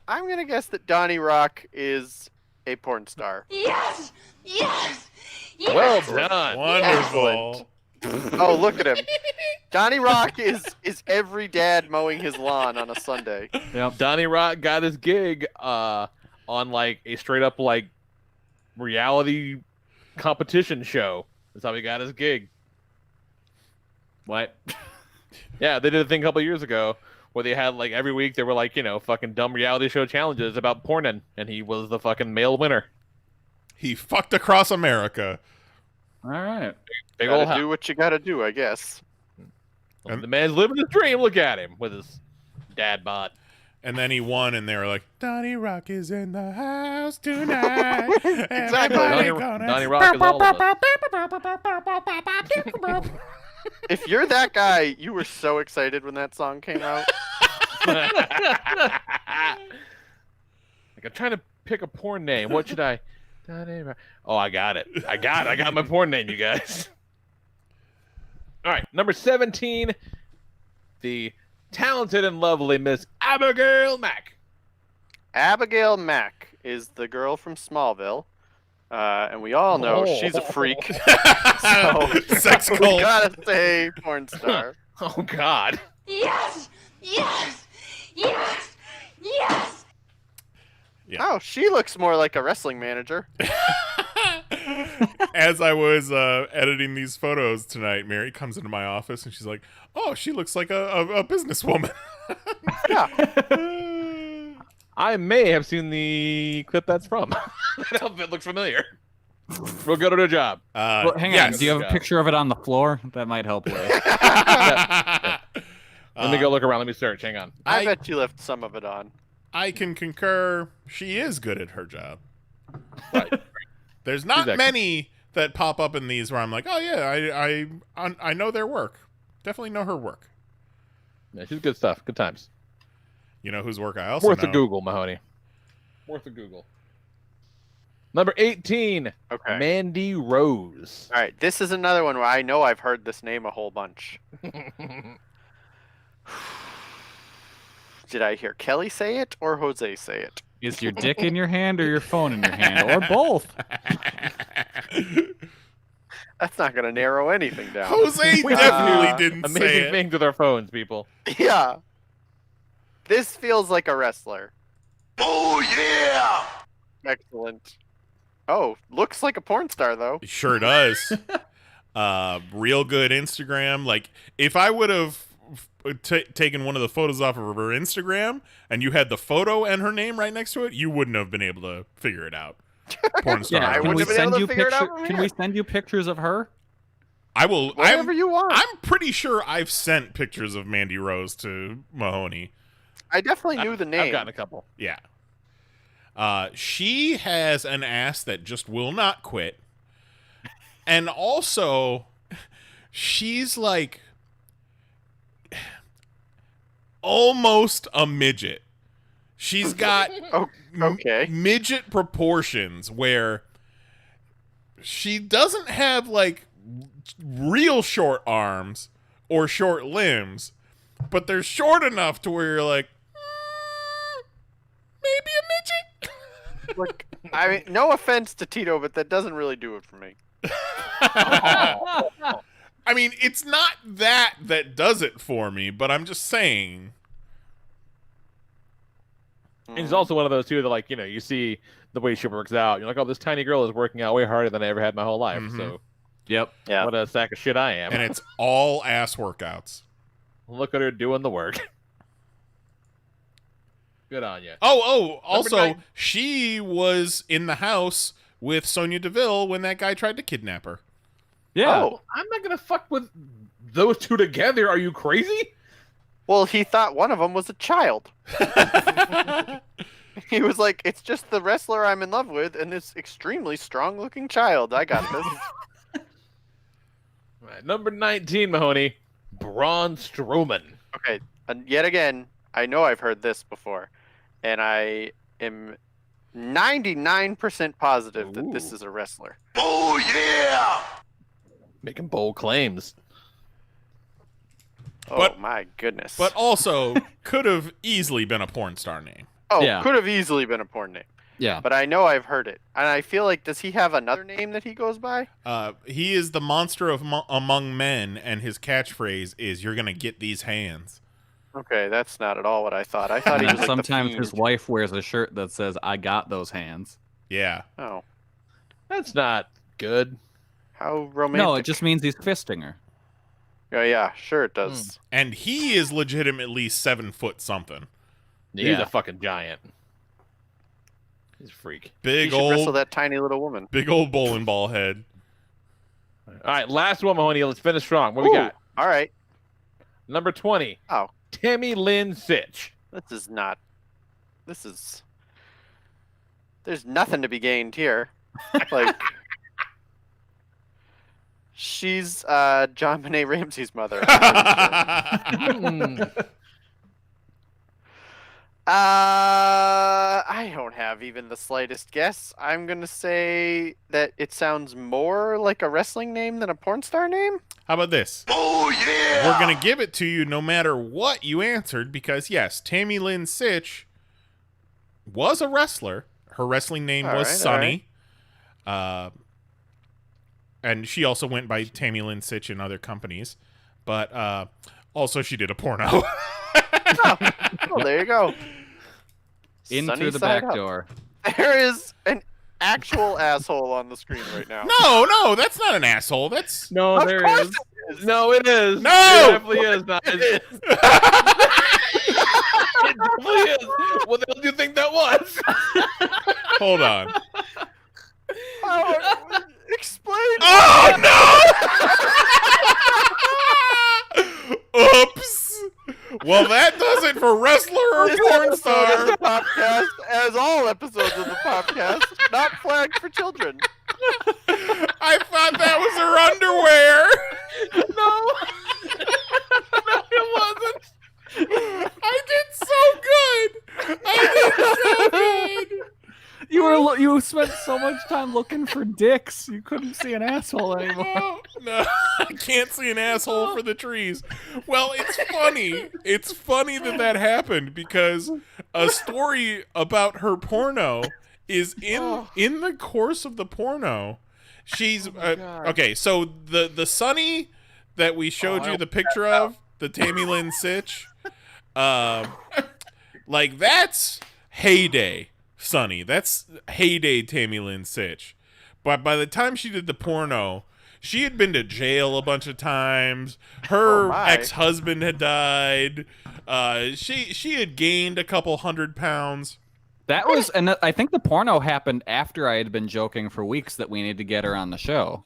S7: I'm gonna guess that Donnie Rock is a porn star.
S14: Yes! Yes! Yes!
S4: well done.
S2: Wonderful.
S7: Oh, look at him. Donnie Rock is every dad mowing his lawn on a Sunday.
S5: Yep.
S4: Donnie Rock got his gig on like a straight up like reality competition show. That's how he got his gig.
S5: What?
S4: Yeah, they did a thing a couple years ago where they had like every week they were like, fucking dumb reality show challenges about porn, and he was the fucking male winner.
S2: He fucked across America.
S5: All right.
S4: Big old
S7: Gotta do what you gotta do, I guess.
S4: the man's living his dream. Look at him with his dad bod.
S2: And then he won, and they were like, Donnie Rock is in the house tonight.
S7: Exactly.
S4: Donnie Rock is all of us.
S7: If you're that guy, you were so excited when that song came out.
S4: Like, I'm trying to pick a porn name. What should I? Oh, I got it. I got my porn name, you guys. All right, number 17, the talented and lovely Miss Abigail Mack.
S7: Abigail Mack is the girl from Smallville. And we all know she's a freak. So
S2: Sex
S7: we
S2: cult.
S7: gotta say porn star.
S4: Oh, God.
S14: Yes! Yes! Yes! Yes!
S2: Yeah.
S7: Oh, she looks more like a wrestling manager.
S2: As I was editing these photos tonight, Mary comes into my office and she's like, "Oh, she looks like a businesswoman."
S7: Yeah.
S4: I may have seen the clip that's from. That outfit looks familiar. We'll go to the job.
S5: Well, hang on.
S2: yes.
S5: Do you have a picture of it on the floor? That might help. Later.
S4: Let me go look around. Let me search. Hang on.
S7: I bet you left some of it on.
S2: I can concur. She is good at her job.
S4: Right.
S2: There's not
S4: Exactly.
S2: many that pop up in these where I'm like, oh yeah, I know their work. Definitely know her work.
S4: Yeah, she's good stuff. Good times.
S2: You know whose work I also
S4: Worth
S2: know?
S4: a Google, Mahoney. Worth a Google. Number 18.
S7: Okay.
S4: Mandy Rose.
S7: All right, this is another one where I know I've heard this name a whole bunch. Did I hear Kelly say it or Jose say it?
S5: Is your dick in your hand or your phone in your hand or both?
S7: That's not going to narrow anything down.
S2: Jose definitely didn't say
S4: Amazing
S2: it.
S4: things with our phones, people.
S7: Yeah. This feels like a wrestler.
S11: Oh, yeah!
S7: Excellent. Oh, looks like a porn star, though.
S2: Sure does. Real good Instagram. Like, if I would have taken one of the photos off of her Instagram and you had the photo and her name right next to it, you wouldn't have been able to figure it out. Porn star.
S7: I
S5: Can
S7: wouldn't
S5: we
S7: have been
S5: send
S7: able to
S5: you
S7: figure it out
S5: picture?
S7: from
S5: Can
S7: here.
S5: we send you pictures of her?
S2: I will.
S7: Whatever you want.
S2: I'm pretty sure I've sent pictures of Mandy Rose to Mahoney.
S7: I definitely knew the name.
S4: I've gotten a couple.
S2: Yeah. She has an ass that just will not quit. And also, she's like almost a midget. She's got midget proportions where she doesn't have like real short arms or short limbs, but they're short enough to where you're like, maybe a midget.
S7: Look, I mean, no offense to Tito, but that doesn't really do it for me.
S2: I mean, it's not that does it for me, but I'm just saying.
S4: And it's also one of those too that, like, you know, you see the way she works out. You're like, oh, this tiny girl is working out way harder than I ever had my whole life. So,
S5: yep,
S4: what a sack of shit I am.
S2: And it's all ass workouts.
S4: Look at her doing the work. Good on you.
S2: Also, she was in the house with Sonya Deville when that guy tried to kidnap her.
S5: Yeah.
S4: Oh, I'm not gonna fuck with those two together. Are you crazy?
S7: Well, he thought one of them was a child. He was like, it's just the wrestler I'm in love with and this extremely strong-looking child. I got this.
S4: All right, number 19, Mahoney. Braun Strowman.
S7: Okay, and yet again, I know I've heard this before, and I am 99% positive that this is a wrestler.
S11: Oh, yeah!
S4: Making bold claims.
S7: Oh, my goodness.
S2: But also, could have easily been a porn star name.
S7: Oh,
S5: Yeah.
S7: could have easily been a porn name.
S5: Yeah.
S7: But I know I've heard it. And I feel like, does he have another name that he goes by?
S2: He is the monster of among men, and his catchphrase is, "You're gonna get these hands."
S7: Okay, that's not at all what I thought. I thought he was like
S5: sometimes
S7: the
S5: his
S7: Fiend.
S5: wife wears a shirt that says, "I got those hands."
S2: Yeah.
S7: Oh,
S4: That's not good.
S7: how romantic.
S5: No, it just means he's fisting her.
S7: Oh, yeah, sure it does.
S2: And he is legitimately 7 foot something.
S4: He's
S5: Yeah.
S4: a fucking giant. He's a freak.
S2: Big
S7: He should wrestle
S2: old,
S7: that tiny little woman.
S2: big old bowling ball head.
S4: All right, last one, Mahoney. Let's finish strong. What we got?
S7: All right.
S4: Number 20.
S7: Oh,
S4: Tammy Lynn Sitch.
S7: this is not. This is. There's nothing to be gained here. Like. She's John Benet Ramsey's mother. I don't have even the slightest guess. I'm gonna say that it sounds more like a wrestling name than a porn star name.
S2: How about this?
S11: Oh, yeah!
S2: We're gonna give it to you no matter what you answered, because yes, Tammy Lynn Sitch was a wrestler. Her wrestling name was Sunny. And she also went by Tammy Lynn Sitch in other companies. But also she did a porno.
S7: Oh, there you go.
S5: In
S7: Sunny
S5: through the
S7: side
S5: back
S7: up.
S5: door.
S7: There is an actual asshole on the screen right now.
S2: No, that's not an asshole. That's
S4: No,
S7: Of
S4: there
S7: course
S4: is.
S7: it is.
S4: No, it is.
S2: No!
S4: It definitely is. Not. It definitely is. What the hell do you think that was?
S2: Hold on.
S7: Oh, explain.
S2: Oh no! Oops. Well, that does it for wrestler or
S7: This
S2: porn
S7: episode of
S2: star.
S7: the podcast, as all episodes of the podcast, not flagged for children.
S2: I thought that was her underwear.
S4: No, it wasn't.
S2: I did so good.
S5: You spent so much time looking for dicks, you couldn't see an asshole anymore.
S2: No, I can't see an asshole for the trees. Well, it's funny. It's funny that happened because a story about her porno is in the course of the porno. She's okay. So the Sunny that we showed you the picture of, the Tammy Lynn Sitch, like that's heyday Sunny. That's heyday Tammy Lynn Sitch. But by the time she did the porno, she had been to jail a bunch of times. Her ex-husband had died. She had gained a couple 100 pounds.
S5: That was, and I think the porno happened after I had been joking for weeks that we need to get her on the show.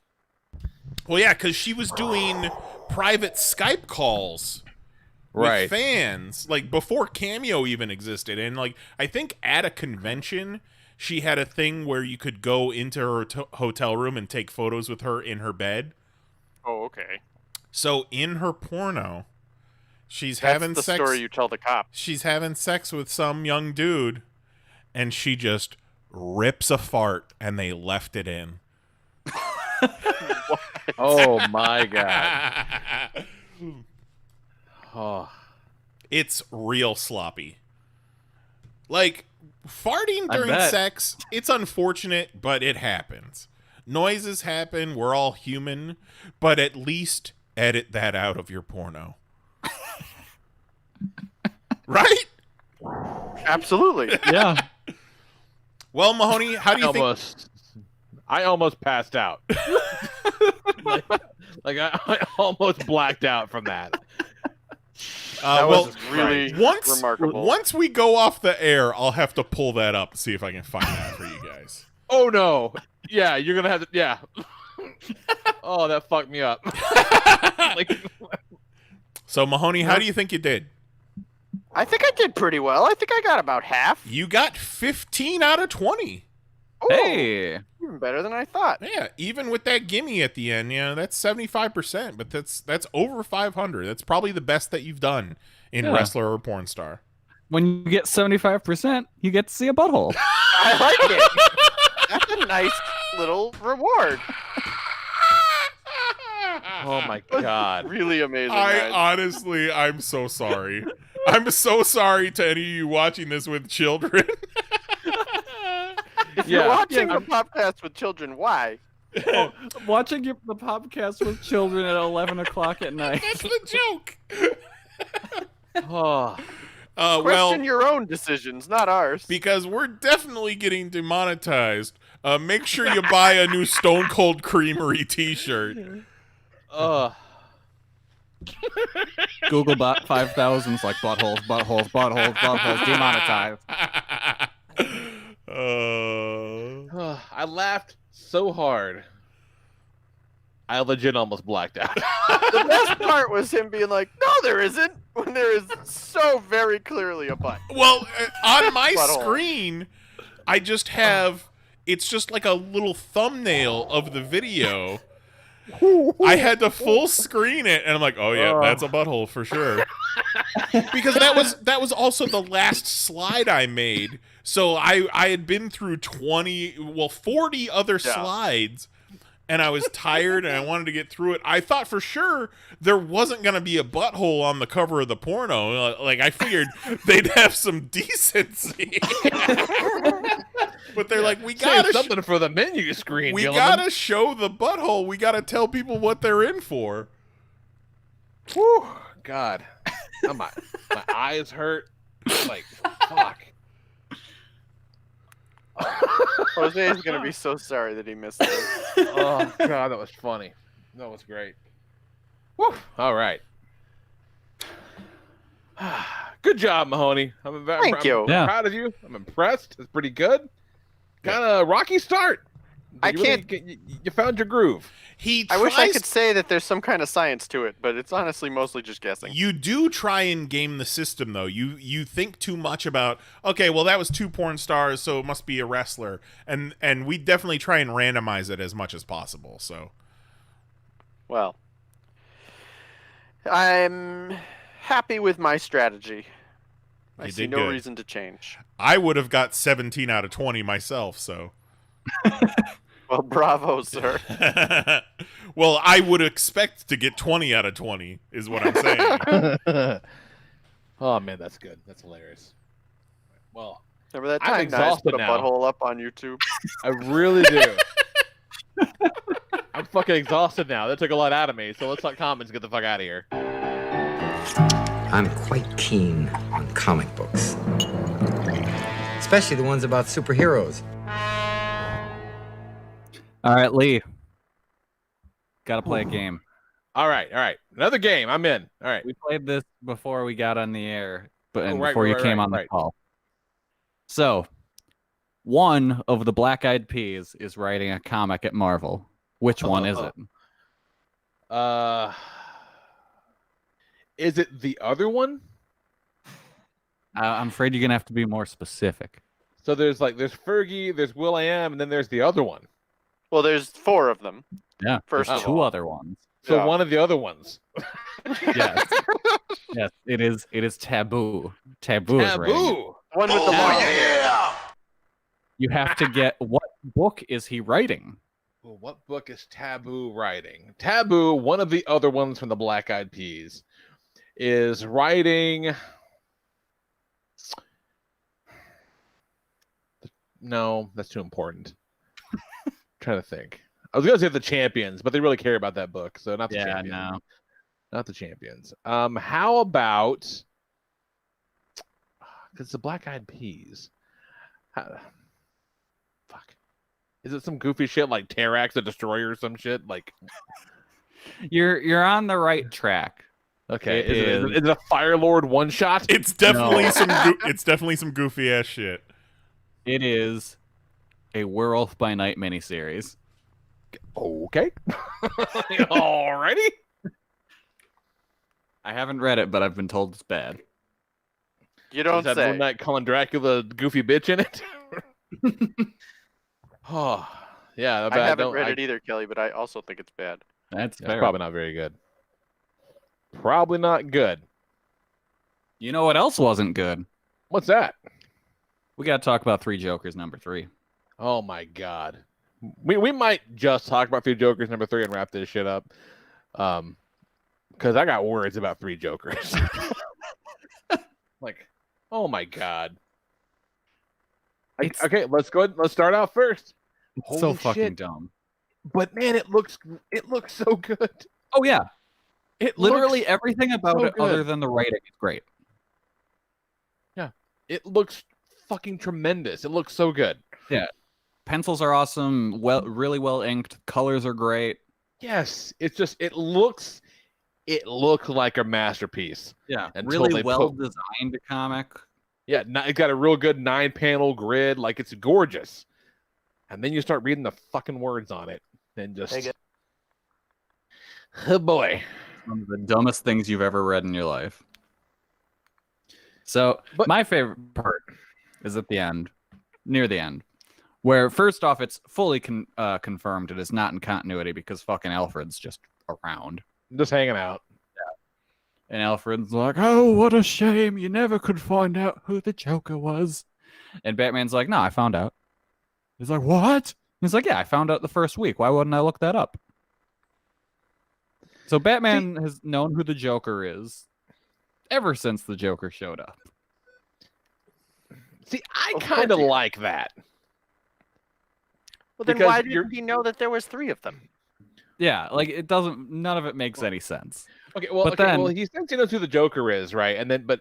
S2: Well, yeah, because she was doing private Skype calls with fans, like before Cameo even existed. And like, I think at a convention, she had a thing where you could go into her hotel room and take photos with her in her bed.
S7: Oh, okay.
S2: So in her porno, she's
S7: That's
S2: having
S7: the
S2: sex.
S7: story you tell the cop.
S2: She's having sex with some young dude, and she just rips a fart, and they left it in.
S4: Oh my god. Oh.
S2: It's real sloppy. Like, farting
S5: I
S2: during
S5: bet.
S2: sex, it's unfortunate, but it happens. Noises happen, we're all human, but at least edit that out of your porno. Right?
S7: Absolutely.
S5: Yeah.
S2: Well, Mahoney, how do you think...
S4: I almost passed out. I almost blacked out from that.
S7: That was really remarkable.
S2: Once we go off the air, I'll have to pull that up, see if I can find that for you guys.
S4: Oh no! Yeah, you're gonna have to. Yeah. Oh, that fucked me up.
S2: So, Mahoney, how do you think you did?
S7: I think I did pretty well. I think I got about half.
S2: You got 15 out of 20.
S7: Oh,
S5: Hey.
S7: even better than I thought.
S2: Yeah, even with that gimme at the end, that's 75%, but that's over 500. That's probably the best that you've done in wrestler or porn star.
S5: When you get 75%, you get to see a butthole.
S7: I like it. That's a nice little reward.
S4: Oh my god.
S7: Really amazing. guys.
S2: Honestly, I'm so sorry. I'm so sorry to any of you watching this with children.
S7: If you're watching the podcast with children, why?
S5: Watching the podcast with children at 11 o'clock at night.
S2: That's the joke.
S4: Oh.
S7: Question your own decisions, not ours.
S2: Because we're definitely getting demonetized. Make sure you buy a new Stone Cold Creamery t-shirt.
S5: Googlebot 5000's like buttholes, buttholes, buttholes, buttholes, demonetized.
S4: I laughed so hard. I legit almost blacked out.
S7: The best part was him being like, "No, there isn't," when there is so very clearly a butt.
S2: Well, on my
S7: Butthole.
S2: screen, I just have, it's just like a little thumbnail of the video. I had to full screen it, and I'm like, oh yeah, that's a butthole for sure. Because that was also the last slide I made. So I had been through 40 other slides, and I was tired and I wanted to get through it. I thought for sure there wasn't going to be a butthole on the cover of the porno. Like, I figured they'd have some decency. But they're like, we got
S4: Save something for the menu screen.
S2: We
S4: Gilliman.
S2: gotta show the butthole. We gotta tell people what they're in for.
S4: Whew, God, my eyes hurt. Like, fuck.
S7: Jose is gonna be so sorry that he missed this.
S4: Oh God, that was funny. That was great. Whew. All right. Good job, Mahoney. I'm
S7: Thank you.
S4: proud of you. I'm impressed. It's pretty good. Kind of rocky start. You found your groove.
S7: I wish I could say that there's some kind of science to it, but it's honestly mostly just guessing.
S2: You do try and game the system, though. You think too much about, okay, well, that was 2 porn stars, so it must be a wrestler. And we definitely try and randomize it as much as possible. So,
S7: well, I'm happy with my strategy. I see no reason to change.
S2: I would have got 17 out of 20 myself, so.
S7: Well, bravo, sir.
S2: Well, I would expect to get 20 out of 20, is what I'm saying.
S4: Oh, man, that's good. That's hilarious. Well,
S7: remember that
S4: I'm
S7: time Nice put a
S4: now.
S7: butthole up on YouTube?
S4: I really do. I'm fucking exhausted now. That took a lot out of me, so let's let comments get the fuck out of here.
S15: I'm quite keen on comic books, especially the ones about superheroes.
S5: All right, Lee. Got to play a game.
S4: All right. Another game. I'm in. All right.
S5: We played this before we got on the air, but
S4: right,
S5: before you came on the call. So, one of the Black Eyed Peas is writing a comic at Marvel. Which one is it?
S4: Is it the other one?
S5: I'm afraid you're gonna have to be more specific.
S4: So there's Fergie, there's Will.i.am, and then there's the other one.
S7: Well, there's 4 of them.
S5: Yeah,
S7: First
S5: there's
S7: of
S5: two
S7: all.
S5: other ones.
S4: So
S7: Yeah.
S4: one of the other ones.
S5: Yes. Yes, it is Taboo. Taboo is writing it.
S4: Taboo.
S7: One with the long hair.
S5: You have to get what book is he writing?
S4: Well, what book is Taboo writing? Taboo, one of the other ones from the Black Eyed Peas, is writing. No, that's too important. Trying to think. I was gonna say the Champions, but they really care about that book, so not the Champions.
S5: No.
S4: Not the Champions. How about? Because the Black Eyed Peas. Fuck. Is it some goofy shit like Terrax the Destroyer or some shit? Like,
S5: You're on the right track.
S4: okay,
S5: It
S4: is it a Fire Lord one shot?
S2: It's definitely it's definitely some goofy ass shit.
S5: It is a Werewolf by Night miniseries.
S4: Okay. Alrighty.
S5: I haven't read it, but I've been told it's bad.
S7: You don't
S4: Is that
S7: say.
S4: Moon Knight calling Dracula goofy bitch in it? Oh, yeah.
S7: I haven't read it either, Kelly, but I also think it's bad.
S5: That's
S4: Yeah,
S5: fair.
S4: probably not very good. Probably not good.
S5: You know what else wasn't good?
S4: What's that?
S5: We got to talk about Three Jokers #3.
S4: Oh my god. We might just talk about Three Jokers #3 and wrap this shit up. Because I got words about Three Jokers. Like, oh my god. Okay, let's go ahead. Let's start out first.
S5: It's so
S4: Holy
S5: fucking
S4: shit.
S5: dumb.
S4: But man, it looks so good.
S5: Oh yeah.
S4: It
S5: Literally
S4: looks
S5: everything about
S4: so
S5: it other
S4: good.
S5: than the writing is great.
S4: Yeah. It looks fucking tremendous. It looks so good.
S5: Yeah. Pencils are awesome, really well inked, colors are great.
S4: Yes. It's just it looks like a masterpiece.
S5: Yeah.
S4: Until
S5: Really
S4: they
S5: well
S4: put-
S5: designed comic.
S4: Yeah, it's got a real good 9-panel grid. Like, it's gorgeous. And then you start reading the fucking words on it. And just... Oh, boy.
S5: One of the dumbest things you've ever read in your life. So, my favorite part is at the end, near the end, where, first off, it's fully confirmed it is not in continuity because fucking Alfred's just around.
S4: Just hanging out.
S5: And Alfred's like, oh, what a shame. You never could find out who the Joker was. And Batman's like, no, I found out. He's like, what? He's like, yeah, I found out the first week. Why wouldn't I look that up? So Batman has known who the Joker is ever since the Joker showed up.
S4: See, I kind of like that.
S7: Well, then
S4: Because
S7: why didn't he know that there was 3 of them?
S5: Yeah, like it doesn't. None of it makes any sense.
S4: Okay, well,
S5: But then-
S4: he says he knows who the Joker is, right? And then, but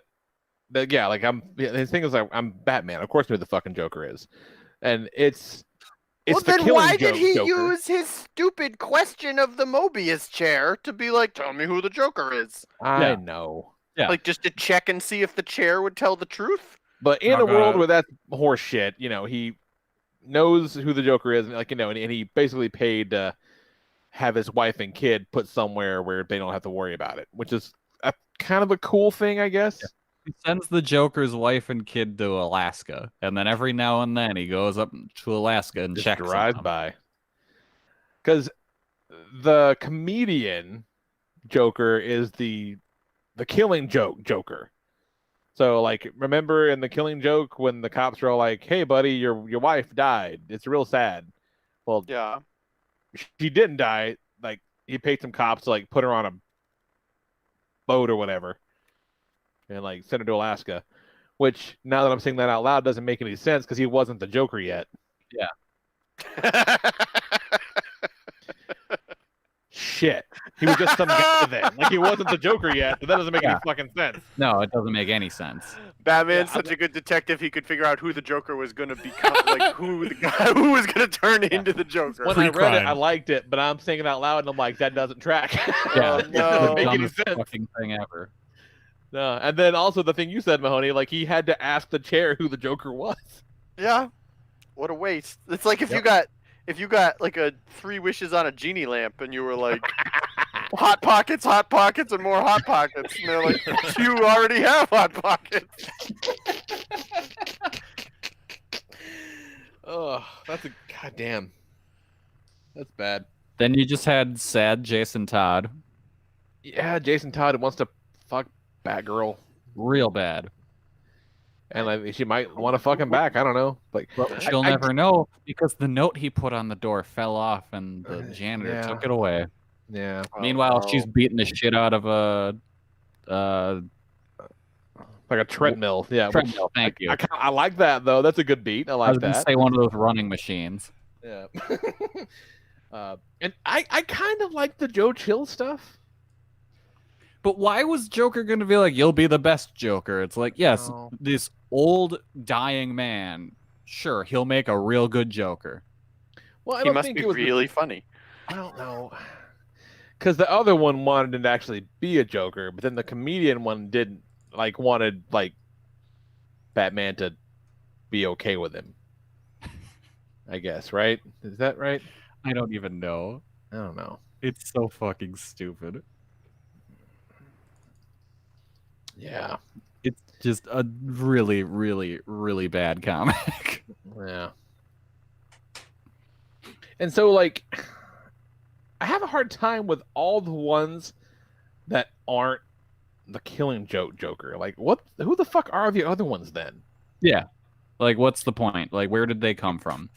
S4: yeah, like his thing is like, I'm Batman. Of course, I know who the fucking Joker is, and it's
S7: Well,
S4: the
S7: then
S4: Killing
S7: why did he
S4: Joker.
S7: use his stupid question of the Mobius chair to be like, tell me who the Joker is?
S4: I know.
S5: Yeah.
S7: Like, just to check and see if the chair would tell the truth?
S4: But in
S5: Not
S4: a world
S5: gonna-
S4: where that's horse shit, he knows who the Joker is, and and he basically paid to have his wife and kid put somewhere where they don't have to worry about it, which is a kind of a cool thing, I guess.
S5: He sends the Joker's wife and kid to Alaska, and then every now and then he goes up to Alaska and
S4: Just
S5: checks
S4: drives
S5: on them.
S4: by. Because the comedian Joker is the Killing Joker. So, like, remember in the Killing Joke when the cops were all like, "Hey, buddy, your wife died. It's real sad." Well,
S7: yeah,
S4: she didn't die. Like, he paid some cops to like put her on a boat or whatever, and like send her to Alaska. Which, now that I'm saying that out loud, doesn't make any sense because he wasn't the Joker yet.
S5: Yeah.
S4: Shit. He was just some guy then. Like, he wasn't the Joker yet, but that doesn't make any fucking sense.
S5: No, it doesn't make any sense.
S7: Batman's such a good detective, he could figure out who the Joker was going to become, like, who the guy who was going to turn into the Joker.
S4: When I read it, I liked it, but I'm saying it out loud, and I'm like, that doesn't track.
S5: Yeah,
S4: It doesn't make any
S5: dumbest
S4: sense.
S5: fucking thing ever.
S4: No, and then also the thing you said, Mahoney, like, he had to ask the chair who the Joker was.
S7: Yeah. What a waste. It's like if you got like a 3 wishes on a genie lamp and you were like hot pockets, and more hot pockets. And they're like, you already have hot pockets.
S4: Oh, that's a goddamn. That's bad.
S5: Then you just had sad Jason Todd.
S4: Yeah, Jason Todd wants to fuck Batgirl
S5: real bad.
S4: And like she might want to fuck him back. I don't know. Like,
S5: but she'll never know because the note he put on the door fell off and the janitor took it away.
S4: Yeah.
S5: Meanwhile, she's beating the shit out of a
S4: like a treadmill. Yeah.
S5: Treadmill. Thank you.
S4: I like that though. That's a good beat. I like
S5: I was gonna
S4: that.
S5: say one of those running machines.
S4: Yeah. And I kind of like the Joe Chill stuff.
S5: But why was Joker going to be like, you'll be the best Joker? It's like, yes, this old dying man, sure, he'll make a real good Joker.
S4: Well, I
S7: he
S4: don't
S7: must
S4: think
S7: be
S4: it was
S7: really funny.
S4: I don't know. Because the other one wanted him to actually be a Joker, but then the comedian one didn't, like, wanted, like, Batman to be okay with him. I guess, right? Is that right?
S5: I don't even know.
S4: I don't know.
S5: It's so fucking stupid.
S4: Yeah.
S5: It's just a really, really, really bad comic.
S4: Yeah. And so, like, I have a hard time with all the ones that aren't the Killing Joke Joker. Like, who the fuck are the other ones then?
S5: Yeah. Like, what's the point? Like, where did they come from?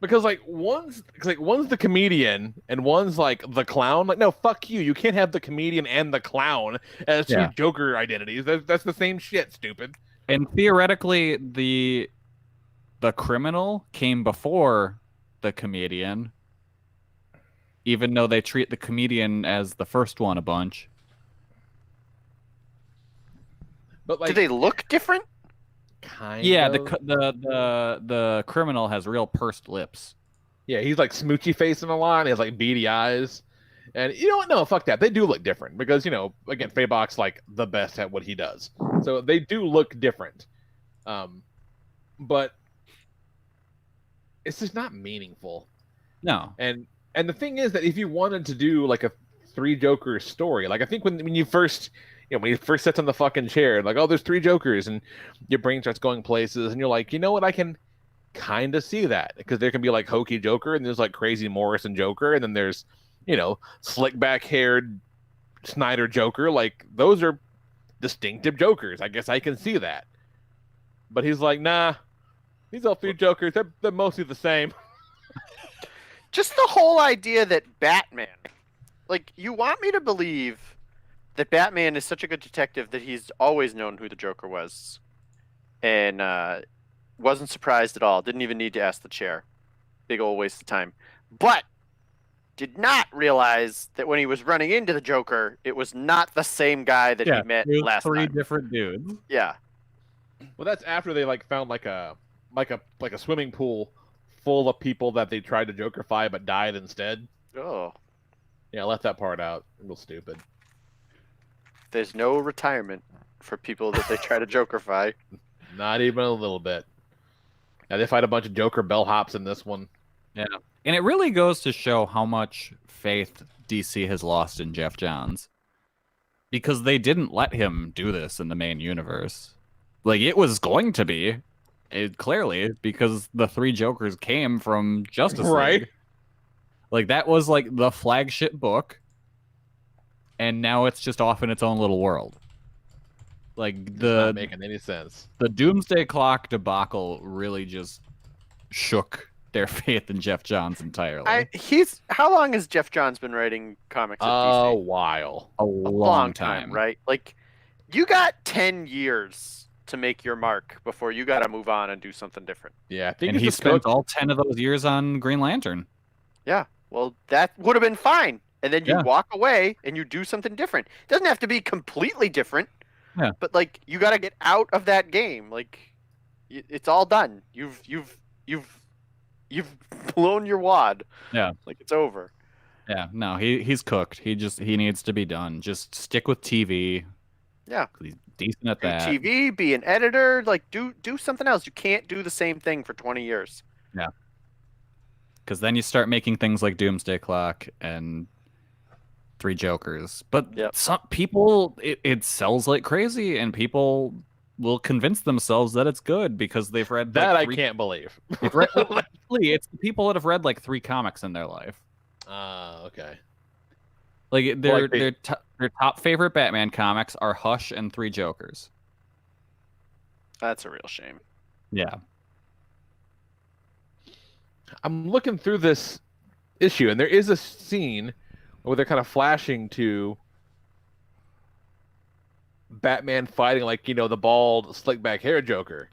S4: Because one's the comedian and one's like the clown. Like, no, fuck you. You can't have the comedian and the clown as two Joker identities. That's the same shit, stupid.
S5: And theoretically, the criminal came before the comedian, even though they treat the comedian as the first one a bunch.
S4: But
S7: do they look different?
S5: Yeah, the criminal has real pursed lips.
S4: Yeah, he's like smoochy facing a lot. And he has like beady eyes, and you know what? No, fuck that. They do look different because again, Fabok's like the best at what he does, so they do look different. But it's just not meaningful.
S5: No.
S4: And the thing is that if you wanted to do like a 3 Joker story, like I think when you first. When he first sits on the fucking chair, like, oh, there's 3 Jokers, and your brain starts going places, and you're like, you know what, I can kind of see that, because there can be, like, hokey Joker, and there's, like, crazy Morrison Joker, and then there's, slick back-haired Snyder Joker, like, those are distinctive Jokers. I guess I can see that. But he's like, nah, these are 3 Jokers, they're mostly the same.
S7: Just the whole idea that Batman, like, you want me to believe that Batman is such a good detective that he's always known who the Joker was, and wasn't surprised at all. Didn't even need to ask the chair. Big old waste of time. But did not realize that when he was running into the Joker, it was not the same guy that he met last
S5: 3
S7: time.
S5: different dudes.
S7: Yeah.
S4: Well, that's after they found like a swimming pool full of people that they tried to Jokerify but died instead.
S7: Oh.
S4: Yeah, I left that part out. Real stupid.
S7: There's no retirement for people that they try to Jokerify.
S4: Not even a little bit. Yeah, they fight a bunch of Joker bellhops in this one.
S5: Yeah. And it really goes to show how much faith DC has lost in Jeff Johns. Because they didn't let him do this in the main universe. Like, it was going to be. Clearly, because the 3 Jokers came from Justice League.
S4: Right.
S5: Like, that was, like, the flagship book. And now it's just off in its own little world. Like,
S4: it's not making any sense.
S5: The Doomsday Clock debacle really just shook their faith in Jeff Johns entirely.
S7: How long has Jeff Johns been writing comics at DC?
S4: A while.
S5: A long time,
S7: right? Like, you got 10 years to make your mark before you got to move on and do something different.
S4: Yeah, I think
S5: and he spent all 10 of those years on Green Lantern.
S7: Yeah, well, that would have been fine. And then you walk away and you do something different. It doesn't have to be completely different.
S5: Yeah.
S7: But like, you got to get out of that game. Like, it's all done. You've blown your wad.
S5: Yeah.
S7: Like, it's over.
S5: Yeah. No, he's cooked. He needs to be done. Just stick with TV.
S7: Yeah.
S5: He's decent at that.
S7: TV, be an editor. Like, do something else. You can't do the same thing for 20 years.
S5: Yeah. Because then you start making things like Doomsday Clock and 3 Jokers. But some people, it sells like crazy, and people will convince themselves that it's good because they've read
S4: that.
S5: like
S4: I can't believe.
S5: They've read, actually, it's the people that have read like 3 comics in their life.
S4: Okay.
S5: Like their top favorite Batman comics are Hush and 3 Jokers.
S7: That's a real shame.
S5: Yeah.
S4: I'm looking through this issue, and there is a scene where they're kind of flashing to Batman fighting, like, the bald, slick back hair Joker,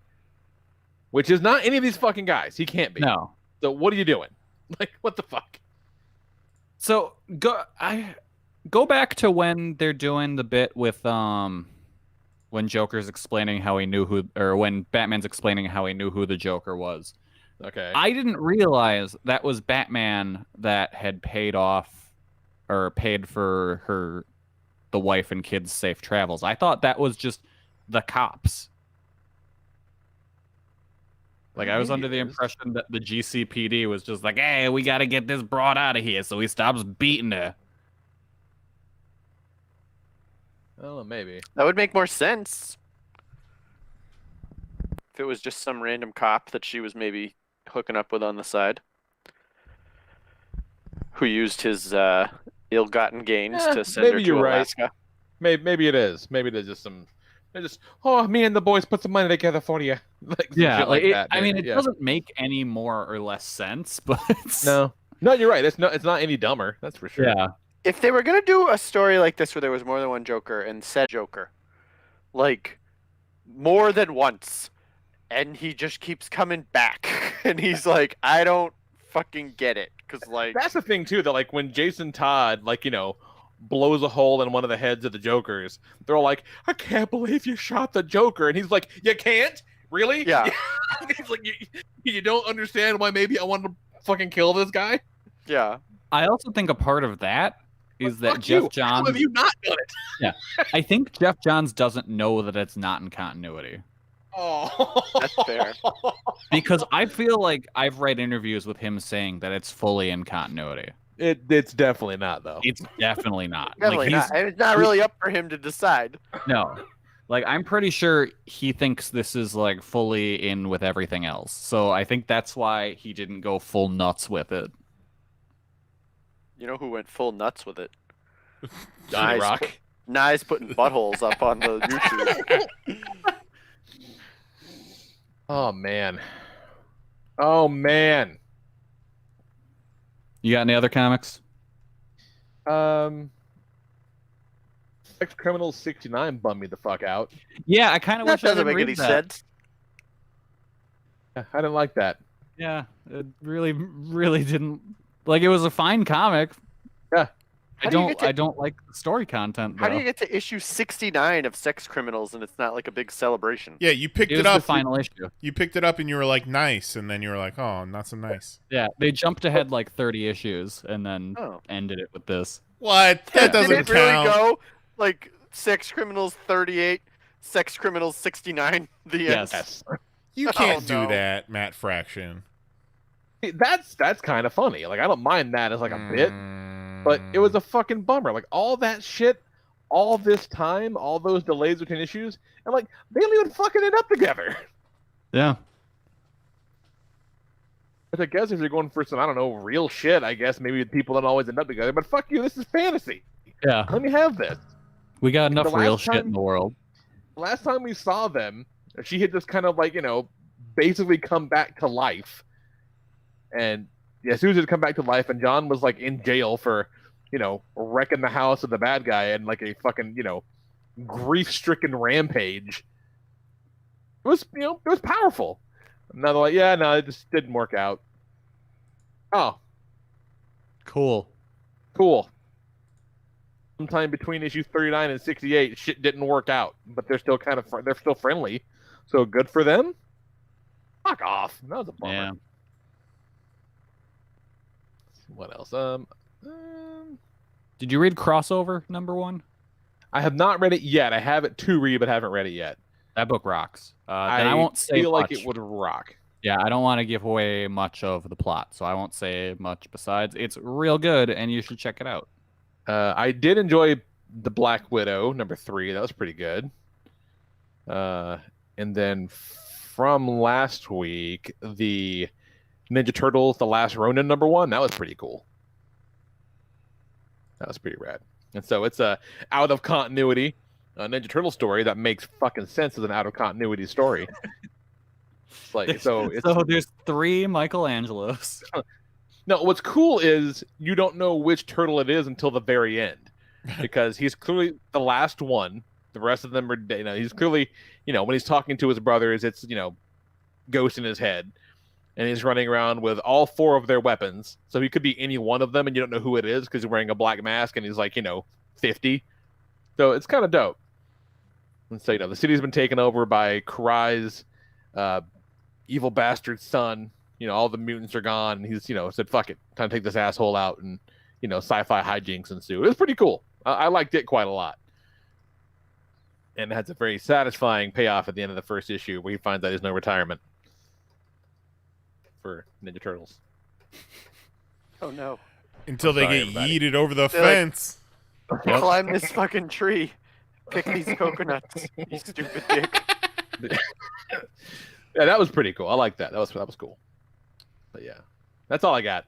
S4: which is not any of these fucking guys. He can't be.
S5: No.
S4: So what are you doing? Like, what the fuck?
S5: So go back to when they're doing the bit with when Joker's explaining how he knew who, or when Batman's explaining how he knew who the Joker was.
S4: Okay.
S5: I didn't realize that was Batman that had paid off or paid for the wife and kids' safe travels. I thought that was just the cops. Like, I was under the impression that the GCPD was just like, hey, we got to get this broad out of here, so he stops beating her.
S4: I don't know, maybe.
S7: That would make more sense. If it was just some random cop that she was maybe hooking up with on the side, who used his ill-gotten gains to send her to Alaska.
S4: Maybe it is. Maybe there's just some. They're just, me and the boys put some money together for you. Like,
S5: yeah,
S4: like that,
S5: I mean, it doesn't make any more or less sense, but
S4: no, you're right. It's not any dumber. That's for sure.
S5: Yeah.
S7: If they were gonna do a story like this where there was more than one Joker and said Joker, like more than once, and he just keeps coming back, and he's like, I don't fucking get it, because like
S4: that's the thing too. That like when Jason Todd blows a hole in one of the heads of the Jokers, they're all like, I can't believe you shot the Joker, and he's like, you can't really?
S7: Yeah.
S4: He's like, you don't understand why maybe I want to fucking kill this guy?
S7: Yeah.
S5: I also think a part of that is that Jeff Johns.
S4: How have you not done it?
S5: Yeah, I think Jeff Johns doesn't know that it's not in continuity.
S4: Oh,
S7: that's fair.
S5: Because I feel like I've read interviews with him saying that it's fully in continuity.
S4: It's definitely not, though.
S5: It's definitely not.
S7: Definitely not. It's not really up for him to decide.
S5: No. Like, I'm pretty sure he thinks this is, like, fully in with everything else. So I think that's why he didn't go full nuts with it.
S7: You know who went full nuts with it?
S4: Johnny Rock.
S7: Nye's putting buttholes up on the YouTube.
S4: Oh, man. Oh, man.
S5: You got any other comics?
S4: Sex Criminals 69 bummed me the fuck out.
S5: Yeah, I kind of wish I didn't read that.
S7: sense.
S4: I didn't like that.
S5: Yeah, it really, really didn't. Like, it was a fine comic.
S4: Yeah.
S5: I don't like the story content, though.
S7: How do you get to issue 69 of Sex Criminals and it's not like a big celebration?
S2: Yeah, you picked
S5: It
S2: it
S5: was
S2: up.
S5: the final issue.
S2: You picked it up and you were like, nice, and then you were like, oh, not so nice.
S5: Yeah, they jumped ahead like 30 issues and then ended it with this.
S2: What? That doesn't
S7: Did it really
S2: count.
S7: go like Sex Criminals 38, Sex Criminals 69? The
S5: Yes.
S7: end.
S2: You can't do
S7: no.
S2: that, Matt Fraction.
S4: That's kind of funny. Like, I don't mind that as like a bit, but it was a fucking bummer. Like, all that shit, all this time, all those delays between issues, and like they don't even fucking end up together.
S5: Yeah.
S4: But I guess if you're going for some, I don't know, real shit, I guess maybe people don't always end up together. But fuck you, this is fantasy.
S5: Yeah.
S4: Let me have this.
S5: We got enough
S4: The
S5: real
S4: last
S5: shit
S4: time-
S5: in the world.
S4: Last time we saw them, she had just kind of like, basically come back to life. And yeah, Susan had come back to life, and John was like in jail for, wrecking the house of the bad guy and like a fucking, grief-stricken rampage. It was, it was powerful. And now they're like, yeah, no, it just didn't work out. Oh,
S5: Cool.
S4: sometime between issue 39 and 68, shit didn't work out, but they're still they're still friendly, so good for them. Fuck off. That was a bummer.
S5: Yeah.
S4: What else?
S5: Did you read Crossover #1?
S4: I have not read it yet. I have it to read, but haven't read it yet.
S5: That book rocks. Then I won't say
S4: feel like
S5: much.
S4: it would rock.
S5: Yeah, I don't want to give away much of the plot, so I won't say much besides it's real good, and you should check it out.
S4: I did enjoy the Black Widow #3. That was pretty good. And then from last week, the Ninja Turtles: The Last Ronin #1. That was pretty cool. That was pretty rad. And so it's a out of continuity Ninja Turtle story that makes fucking sense as an out of continuity story. It's like so
S5: there's 3 Michelangelos.
S4: No, what's cool is you don't know which turtle it is until the very end, because he's clearly the last one. The rest of them are, he's clearly, when he's talking to his brothers, it's, ghost in his head, and he's running around with all 4 of their weapons. So he could be any one of them, and you don't know who it is because he's wearing a black mask, and he's like, 50. So it's kind of dope. And so, the city's been taken over by Karai's evil bastard son. All the mutants are gone, and he's, said, fuck it, time to take this asshole out, and, sci-fi hijinks ensue. It was pretty cool. I liked it quite a lot. And it has a very satisfying payoff at the end of the first issue where he finds out there's no retirement for Ninja Turtles.
S7: Oh, no.
S2: Until they get
S4: everybody.
S2: yeeted over the
S7: They're
S2: fence.
S7: Climb this fucking tree. Pick these coconuts, you stupid dick.
S4: Yeah, that was pretty cool. I like that. That was cool. But yeah, that's all I got.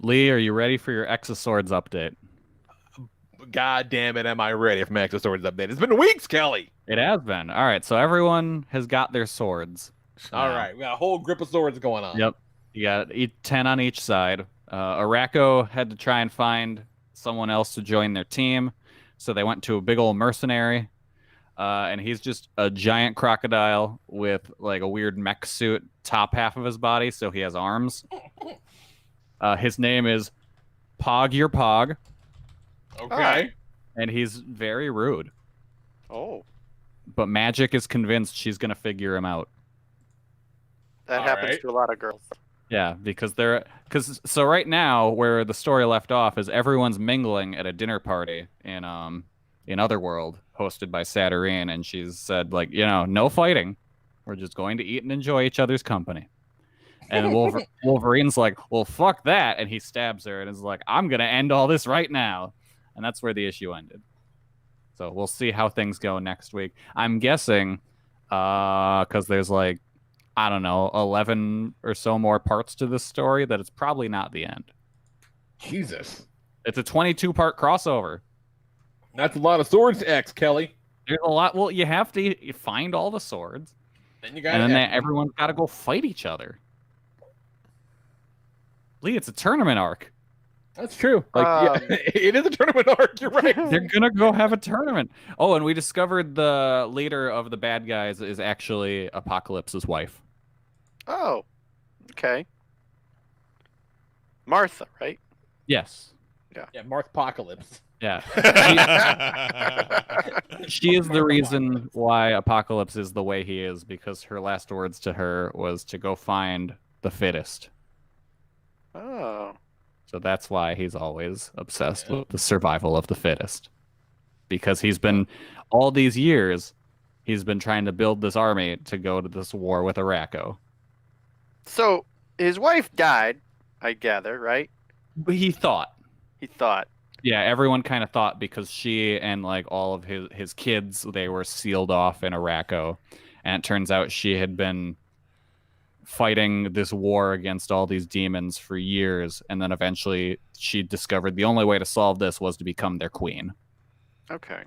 S5: Lee, are you ready for your Exoswords update?
S4: God damn it, am I ready for my Exoswords update? It's been weeks, Kelly.
S5: It has been. All right, so everyone has got their swords.
S4: All right, we got a whole grip of swords going on.
S5: Yep. You got 10 on each side. Araco had to try and find someone else to join their team, so they went to a big old mercenary, and he's just a giant crocodile with like a weird mech suit top half of his body, so he has arms. His name is Pog Your Pog.
S4: Okay.
S5: And he's very rude.
S7: Oh.
S5: But Magic is convinced she's going to figure him out.
S7: That happens to a lot of girls.
S5: Yeah, because so right now where the story left off is everyone's mingling at a dinner party in Otherworld hosted by P0rn, and she's said like, no fighting. We're just going to eat and enjoy each other's company. And Wolverine's like, well, fuck that, and he stabs her and is like, I'm going to end all this right now. And that's where the issue ended. So we'll see how things go next week. I'm guessing because there's like, I don't know, 11 or so more parts to this story, that it's probably not the end.
S4: Jesus.
S5: It's a 22-part crossover.
S4: That's a lot of swords, Kelly.
S5: There's a lot. Well, you have to find all the swords.
S4: Then you got,
S5: and then everyone's got to go fight each other. Lee, it's a tournament arc.
S4: That's true. Like, it is a tournament arc. You're right.
S5: They're gonna go have a tournament. Oh, and we discovered the leader of the bad guys is actually Apocalypse's wife.
S7: Oh, okay. Martha, right?
S5: Yes.
S4: Yeah, Marthpocalypse.
S5: Yeah. She is the reason why Apocalypse is the way he is, because her last words to her was to go find the fittest.
S7: Oh.
S5: So that's why he's always obsessed with the survival of the fittest. Because he's been, all these years, he's been trying to build this army to go to this war with Araco.
S7: So, his wife died, I gather, right?
S5: But he thought.
S7: He thought.
S5: Yeah, everyone kind of thought, because she and like all of his kids, they were sealed off in Araco. And it turns out she had been fighting this war against all these demons for years, and then eventually she discovered the only way to solve this was to become their queen.
S7: Okay.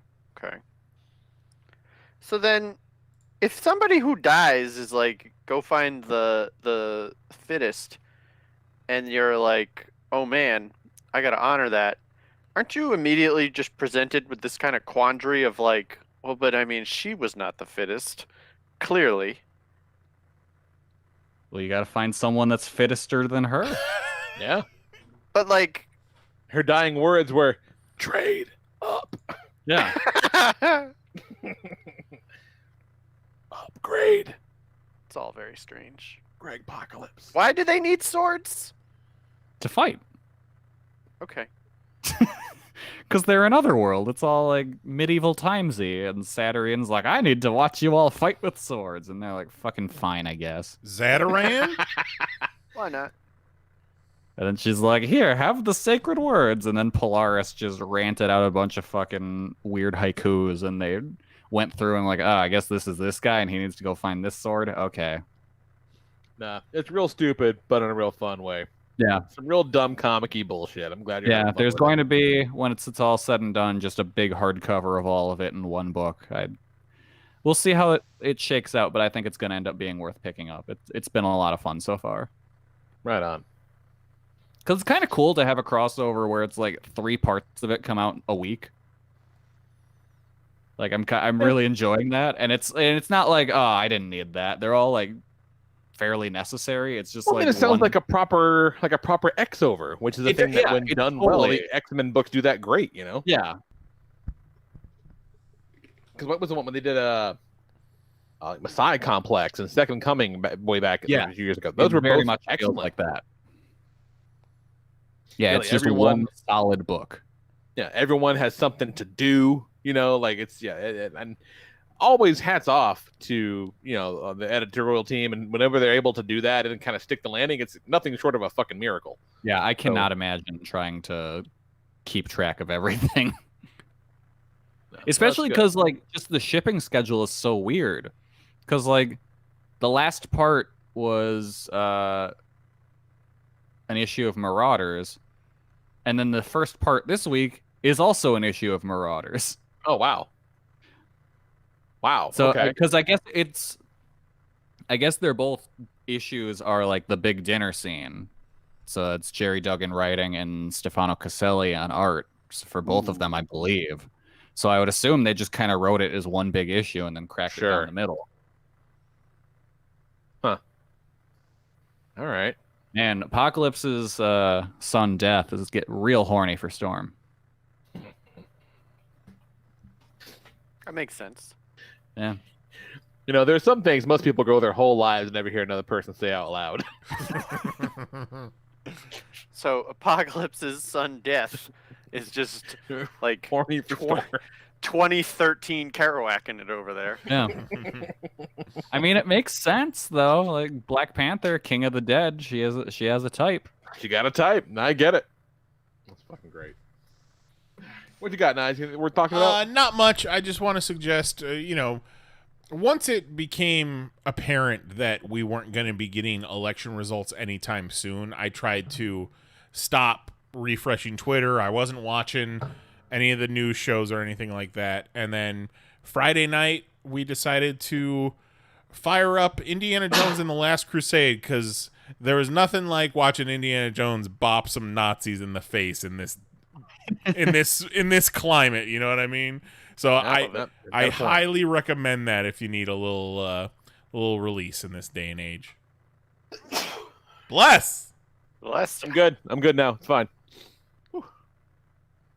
S7: So then, if somebody who dies is like, go find the fittest, and you're like, oh man, I gotta honor that, aren't you immediately just presented with this kind of quandary of like, well, but I mean, she was not the fittest, clearly.
S5: Well, you got to find someone that's fittester than her.
S4: Yeah.
S7: But like,
S4: her dying words were, trade up.
S5: Yeah.
S4: Upgrade.
S7: It's all very strange.
S4: Gregpocalypse.
S7: Why do they need swords?
S5: To fight.
S7: Okay.
S5: Because they're in Otherworld. It's all like medieval timesy, and P0rn's like, I need to watch you all fight with swords, and they're like, fucking fine, I guess.
S2: P0rn?
S7: Why not?
S5: And then she's like, here, have the sacred words, and then Polaris just ranted out a bunch of fucking weird haikus, and they went through and like, oh, I guess this is this guy and he needs to go find this sword. Okay.
S4: Nah, it's real stupid, but in a real fun way.
S5: Yeah.
S4: Some real dumb comic-y bullshit. I'm glad you're
S5: Yeah,
S4: having fun
S5: there's
S4: with
S5: going
S4: it.
S5: to be, when it's all said and done, just a big hardcover of all of it in one book. We'll see how it shakes out, but I think it's going to end up being worth picking up. It's been a lot of fun so far.
S4: Right on.
S5: Because it's kind of cool to have a crossover where it's like 3 parts of it come out a week. Like I'm really enjoying that, and it's not like, oh, I didn't need that. They're all like fairly necessary. It's just
S4: Well, I mean,
S5: like
S4: it sounds
S5: one...
S4: like a proper X-over, which is a thing that when done well,
S5: totally...
S4: the X-Men books do that great, you know?
S5: Yeah.
S4: Because what was the one when they did Messiah Complex and Second Coming way back a few years ago? Those were
S5: very
S4: both
S5: much
S4: excellent.
S5: like that. Yeah,
S4: Really,
S5: it's just one solid book.
S4: Yeah, everyone has something to do, you know, like it's and always hats off to, you know, the editorial team, and whenever they're able to do that and kind of stick the landing, it's nothing short of a fucking miracle.
S5: Yeah, I cannot imagine trying to keep track of everything. Especially because like just the shipping schedule is so weird. Because like the last part was an issue of Marauders, and then the first part this week is also an issue of Marauders.
S4: Oh wow. Wow.
S5: So
S4: okay.
S5: because I guess they're both issues are like the big dinner scene. So it's Jerry Duggan writing and Stefano Caselli on art for both of them, I believe. So I would assume they just kind of wrote it as one big issue and then cracked it down the middle.
S4: Huh. All right.
S5: And Apocalypse's son Death is get real horny for Storm.
S7: That makes sense.
S5: Yeah.
S4: You know, there's some things most people go their whole lives and never hear another person say out loud.
S7: So Apocalypse's son Death is just like
S4: horny for Storm.
S7: 2013 Kerouac in it over there.
S5: Yeah. I mean, it makes sense though. Like Black Panther, King of the Dead, she has a type.
S4: She got a type, and I get it. That's fucking great. What you got, Nige? We're talking about
S2: not much. I just want to suggest, once it became apparent that we weren't going to be getting election results anytime soon, I tried to stop refreshing Twitter. I wasn't watching any of the news shows or anything like that. And then Friday night, we decided to fire up Indiana Jones and the Last Crusade, because there was nothing like watching Indiana Jones bop some Nazis in the face in this climate. You know what I mean? So I highly recommend that if you need a little release in this day and age. Bless.
S4: I'm good. I'm good now. It's fine. Whew.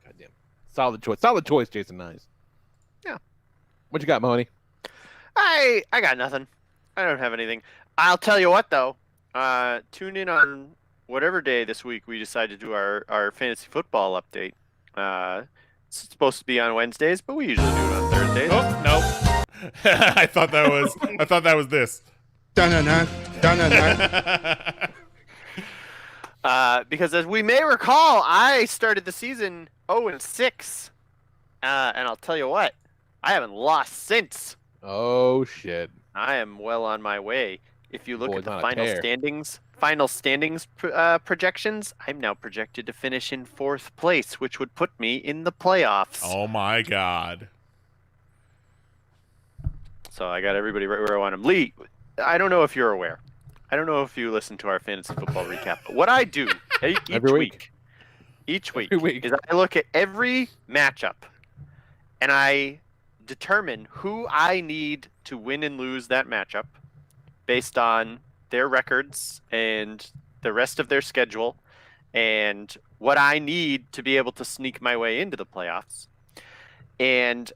S4: Goddamn. Solid choice. Solid choice, Jason Nice.
S7: Yeah.
S4: What you got, Mahoney?
S7: I got nothing. I don't have anything. I'll tell you what though. Tune in on whatever day this week we decide to do our fantasy football update. It's supposed to be on Wednesdays, but we usually do it on Thursdays.
S2: Oh no! I thought that was this.
S6: Dun-dun-dun. Dun-dun-dun.
S7: Because as we may recall, I started the season 0-6, and I'll tell you what, I haven't lost since.
S4: Oh shit!
S7: I am well on my way. If you look
S4: Boy's
S7: at the
S4: on a
S7: final
S4: tear.
S7: standings projections, I'm now projected to finish in 4th place, which would put me in the playoffs.
S2: Oh my god!
S7: So I got everybody right where I want them. Lee, I don't know if you're aware. I don't know if you listen to our fantasy football recap, but what I do each week is I look at every matchup and I determine who I need to win and lose that matchup based on their records and the rest of their schedule and what I need to be able to sneak my way into the playoffs. And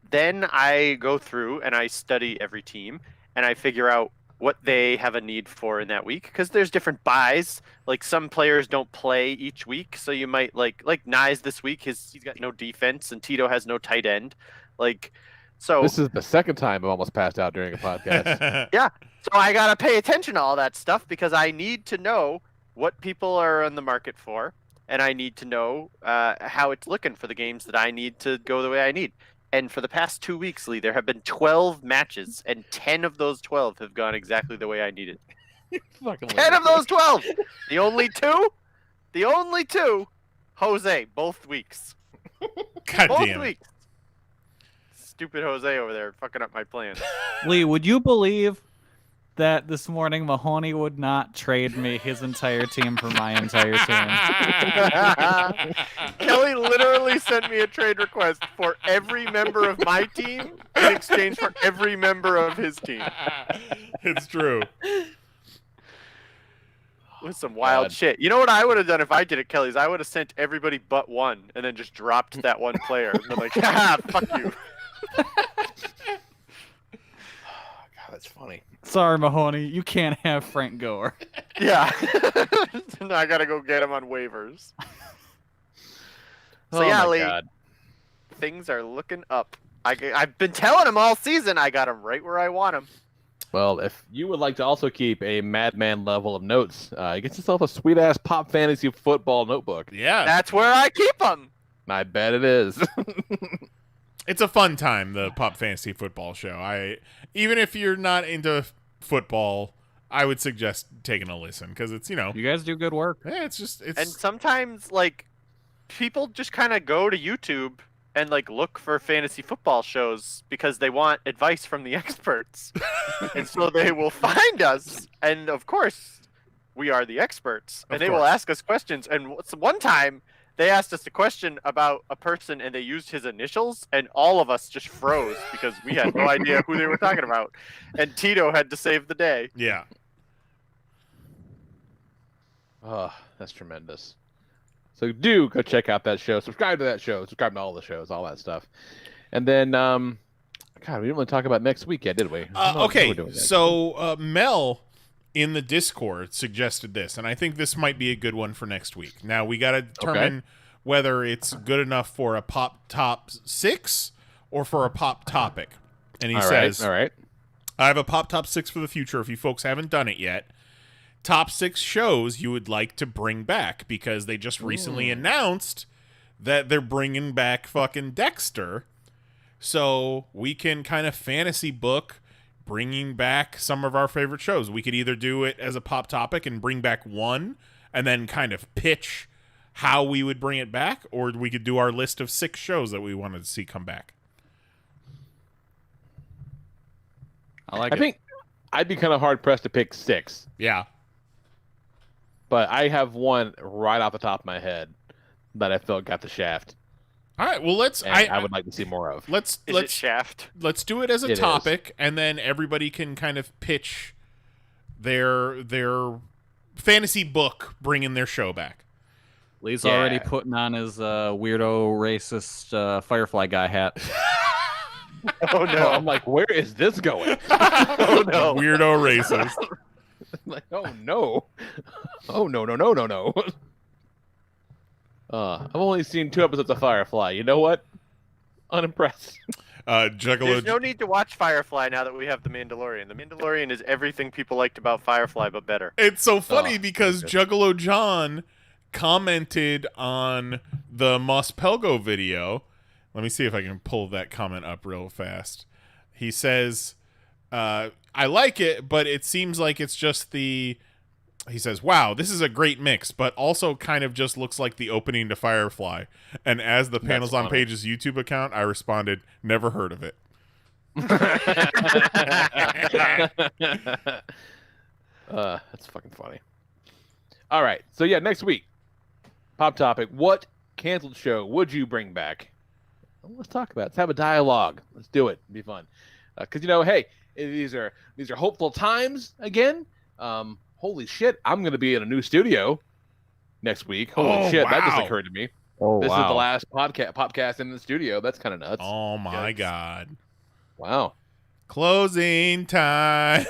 S7: then I go through and I study every team and I figure out what they have a need for in that week, because there's different buys. Like some players don't play each week, so you might like Nyes this week. He's got no defense, and Tito has no tight end. So
S4: this is the second time I've almost passed out during a podcast.
S7: Yeah, so I gotta pay attention to all that stuff because I need to know what people are on the market for, and I need to know how it's looking for the games that I need to go the way I need. And for the past 2 weeks, Lee, there have been 12 matches, and 10 of those 12 have gone exactly the way I needed. 10 of those 12! The only two, Jose, both weeks.
S2: God
S7: both
S2: damn it.
S7: weeks. Stupid Jose over there fucking up my plans.
S5: Lee, would you believe that this morning Mahoney would not trade me his entire team for my entire team?
S7: Kelly literally sent me a trade request for every member of my team in exchange for every member of his team.
S2: It's true.
S7: With some wild shit. You know what I would have done if I did it, Kelly's? I would have sent everybody but one and then just dropped that one player. And been like, ha, fuck you.
S4: God, that's funny.
S5: Sorry, Mahoney, you can't have Frank Gore.
S7: Yeah. Now I gotta go get him on waivers. So
S4: Oh
S7: yeah,
S4: my
S7: Lee,
S4: God.
S7: things are looking up. I've been telling him all season I got him right where I want him.
S4: Well, if you would like to also keep a madman level of notes, get yourself a sweet-ass Pop Fantasy Football notebook.
S2: Yeah.
S7: That's where I keep them.
S4: I bet it is.
S2: It's a fun time, the Pop Fantasy Football show. Even if you're not into football, I would suggest taking a listen because it's, you
S5: guys do good work.
S2: Yeah, it's
S7: And sometimes like people just kind of go to YouTube and like look for fantasy football shows because they want advice from the experts. And so they will find us, and of course we are the experts, and they will ask us questions. And one time they asked us a question about a person and they used his initials, and all of us just froze because we had no idea who they were talking about. And Tito had to save the day.
S2: Yeah.
S4: Oh, that's tremendous. So do go check out that show. Subscribe to that show. Subscribe to all the shows, all that stuff. And then, God, we didn't really talk about next week yet, did we?
S2: Okay, so Mel in the Discord suggested this, and I think this might be a good one for next week. Now, we got to determine whether it's good enough for a Pop Top 6 or for a Pop Topic. And he says,
S4: all right.
S2: I have a Pop Top 6 for the future if you folks haven't done it yet. Top 6 shows you would like to bring back, because they just recently announced that they're bringing back fucking Dexter. So we can kind of fantasy book bringing back some of our favorite shows. We could either do it as a pop topic and bring back one and then kind of pitch how we would bring it back, or we could do our list of 6 shows that we wanted to see come back.
S4: I think I'd be kind of hard pressed to pick 6.
S2: Yeah.
S4: But I have one right off the top of my head that I felt got the shaft.
S2: All right, well
S4: I would like to see more of.
S2: Let's
S7: Shaft.
S2: Let's do it as a
S4: It
S2: topic, and then everybody can kind of pitch their fantasy book bringing their show back.
S5: Lee's already putting on his weirdo racist Firefly guy hat.
S7: Oh no!
S4: I'm like, where is this going?
S7: Oh no!
S2: Weirdo racist.
S4: Like, oh no! Oh no! I've only seen 2 episodes of Firefly. You know what? Unimpressed.
S2: Juggalo.
S7: There's no need to watch Firefly now that we have The Mandalorian. The Mandalorian is everything people liked about Firefly, but better.
S2: It's so funny because Juggalo John commented on the Moss Pelgo video. Let me see if I can pull that comment up real fast. He says, I like it, but it seems like it's just the... He says, wow, this is a great mix, but also kind of just looks like the opening to Firefly. And as the Panels on Pages YouTube account, I responded, never heard of it.
S4: That's fucking funny. All right. So, yeah, next week, Pop Topic. What canceled show would you bring back? Well, let's talk about it. Let's have a dialogue. Let's do it. It'll be fun. Because, hey, these are hopeful times again. Holy shit, I'm going to be in a new studio next week. Holy shit, that just occurred to me. This is the last podcast in the studio. That's kind of nuts.
S2: Oh, my God.
S4: Wow.
S2: Closing time.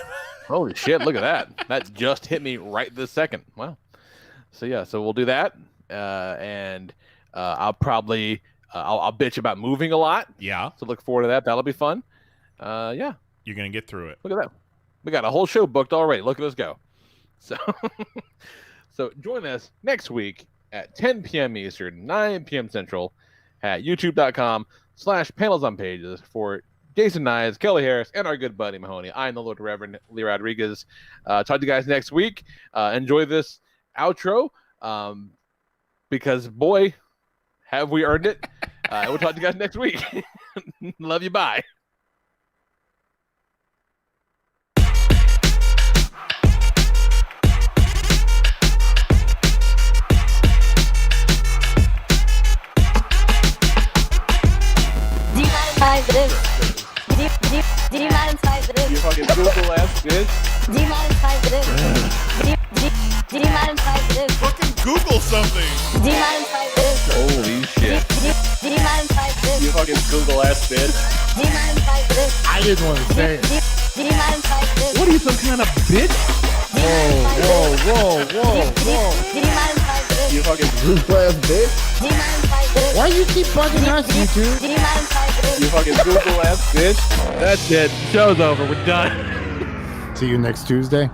S4: Holy shit, look at that. That just hit me right this second. Wow. So, yeah, we'll do that. And I'll probably I'll bitch about moving a lot.
S2: Yeah.
S4: So look forward to that. That'll be fun. Yeah.
S2: You're going to get through it.
S4: Look at that. We got a whole show booked already. Look at us go. So join us next week at 10 p.m. Eastern, 9 p.m. Central at youtube.com/panelsonpages. For Jason Nyes, Kelly Harris, and our good buddy Mahoney, I am the Lord Reverend Lee Rodriguez. Talk to you guys next week. Enjoy this outro, because boy, have we earned it. We'll talk to you guys next week. Love you. Bye.
S14: Demonetize this.
S4: You fucking Google ass bitch.
S14: Demonetize this. Demonetize this.
S2: Fucking Google something.
S14: Demonetize this.
S4: Holy shit.
S14: Demonetize this.
S4: You fucking Google ass bitch.
S14: Demonetize this.
S1: I didn't want to say it.
S14: Demonetize this.
S4: What are you, some kind of bitch?
S1: Whoa.
S14: Demonetize this.
S4: You fucking
S1: Google ass bitch.
S14: Demonetize this.
S1: Why you keep bugging us, YouTube?
S14: Demonetize this.
S4: You fucking Google ass bitch. That's it. Show's over. We're done.
S6: See you next Tuesday.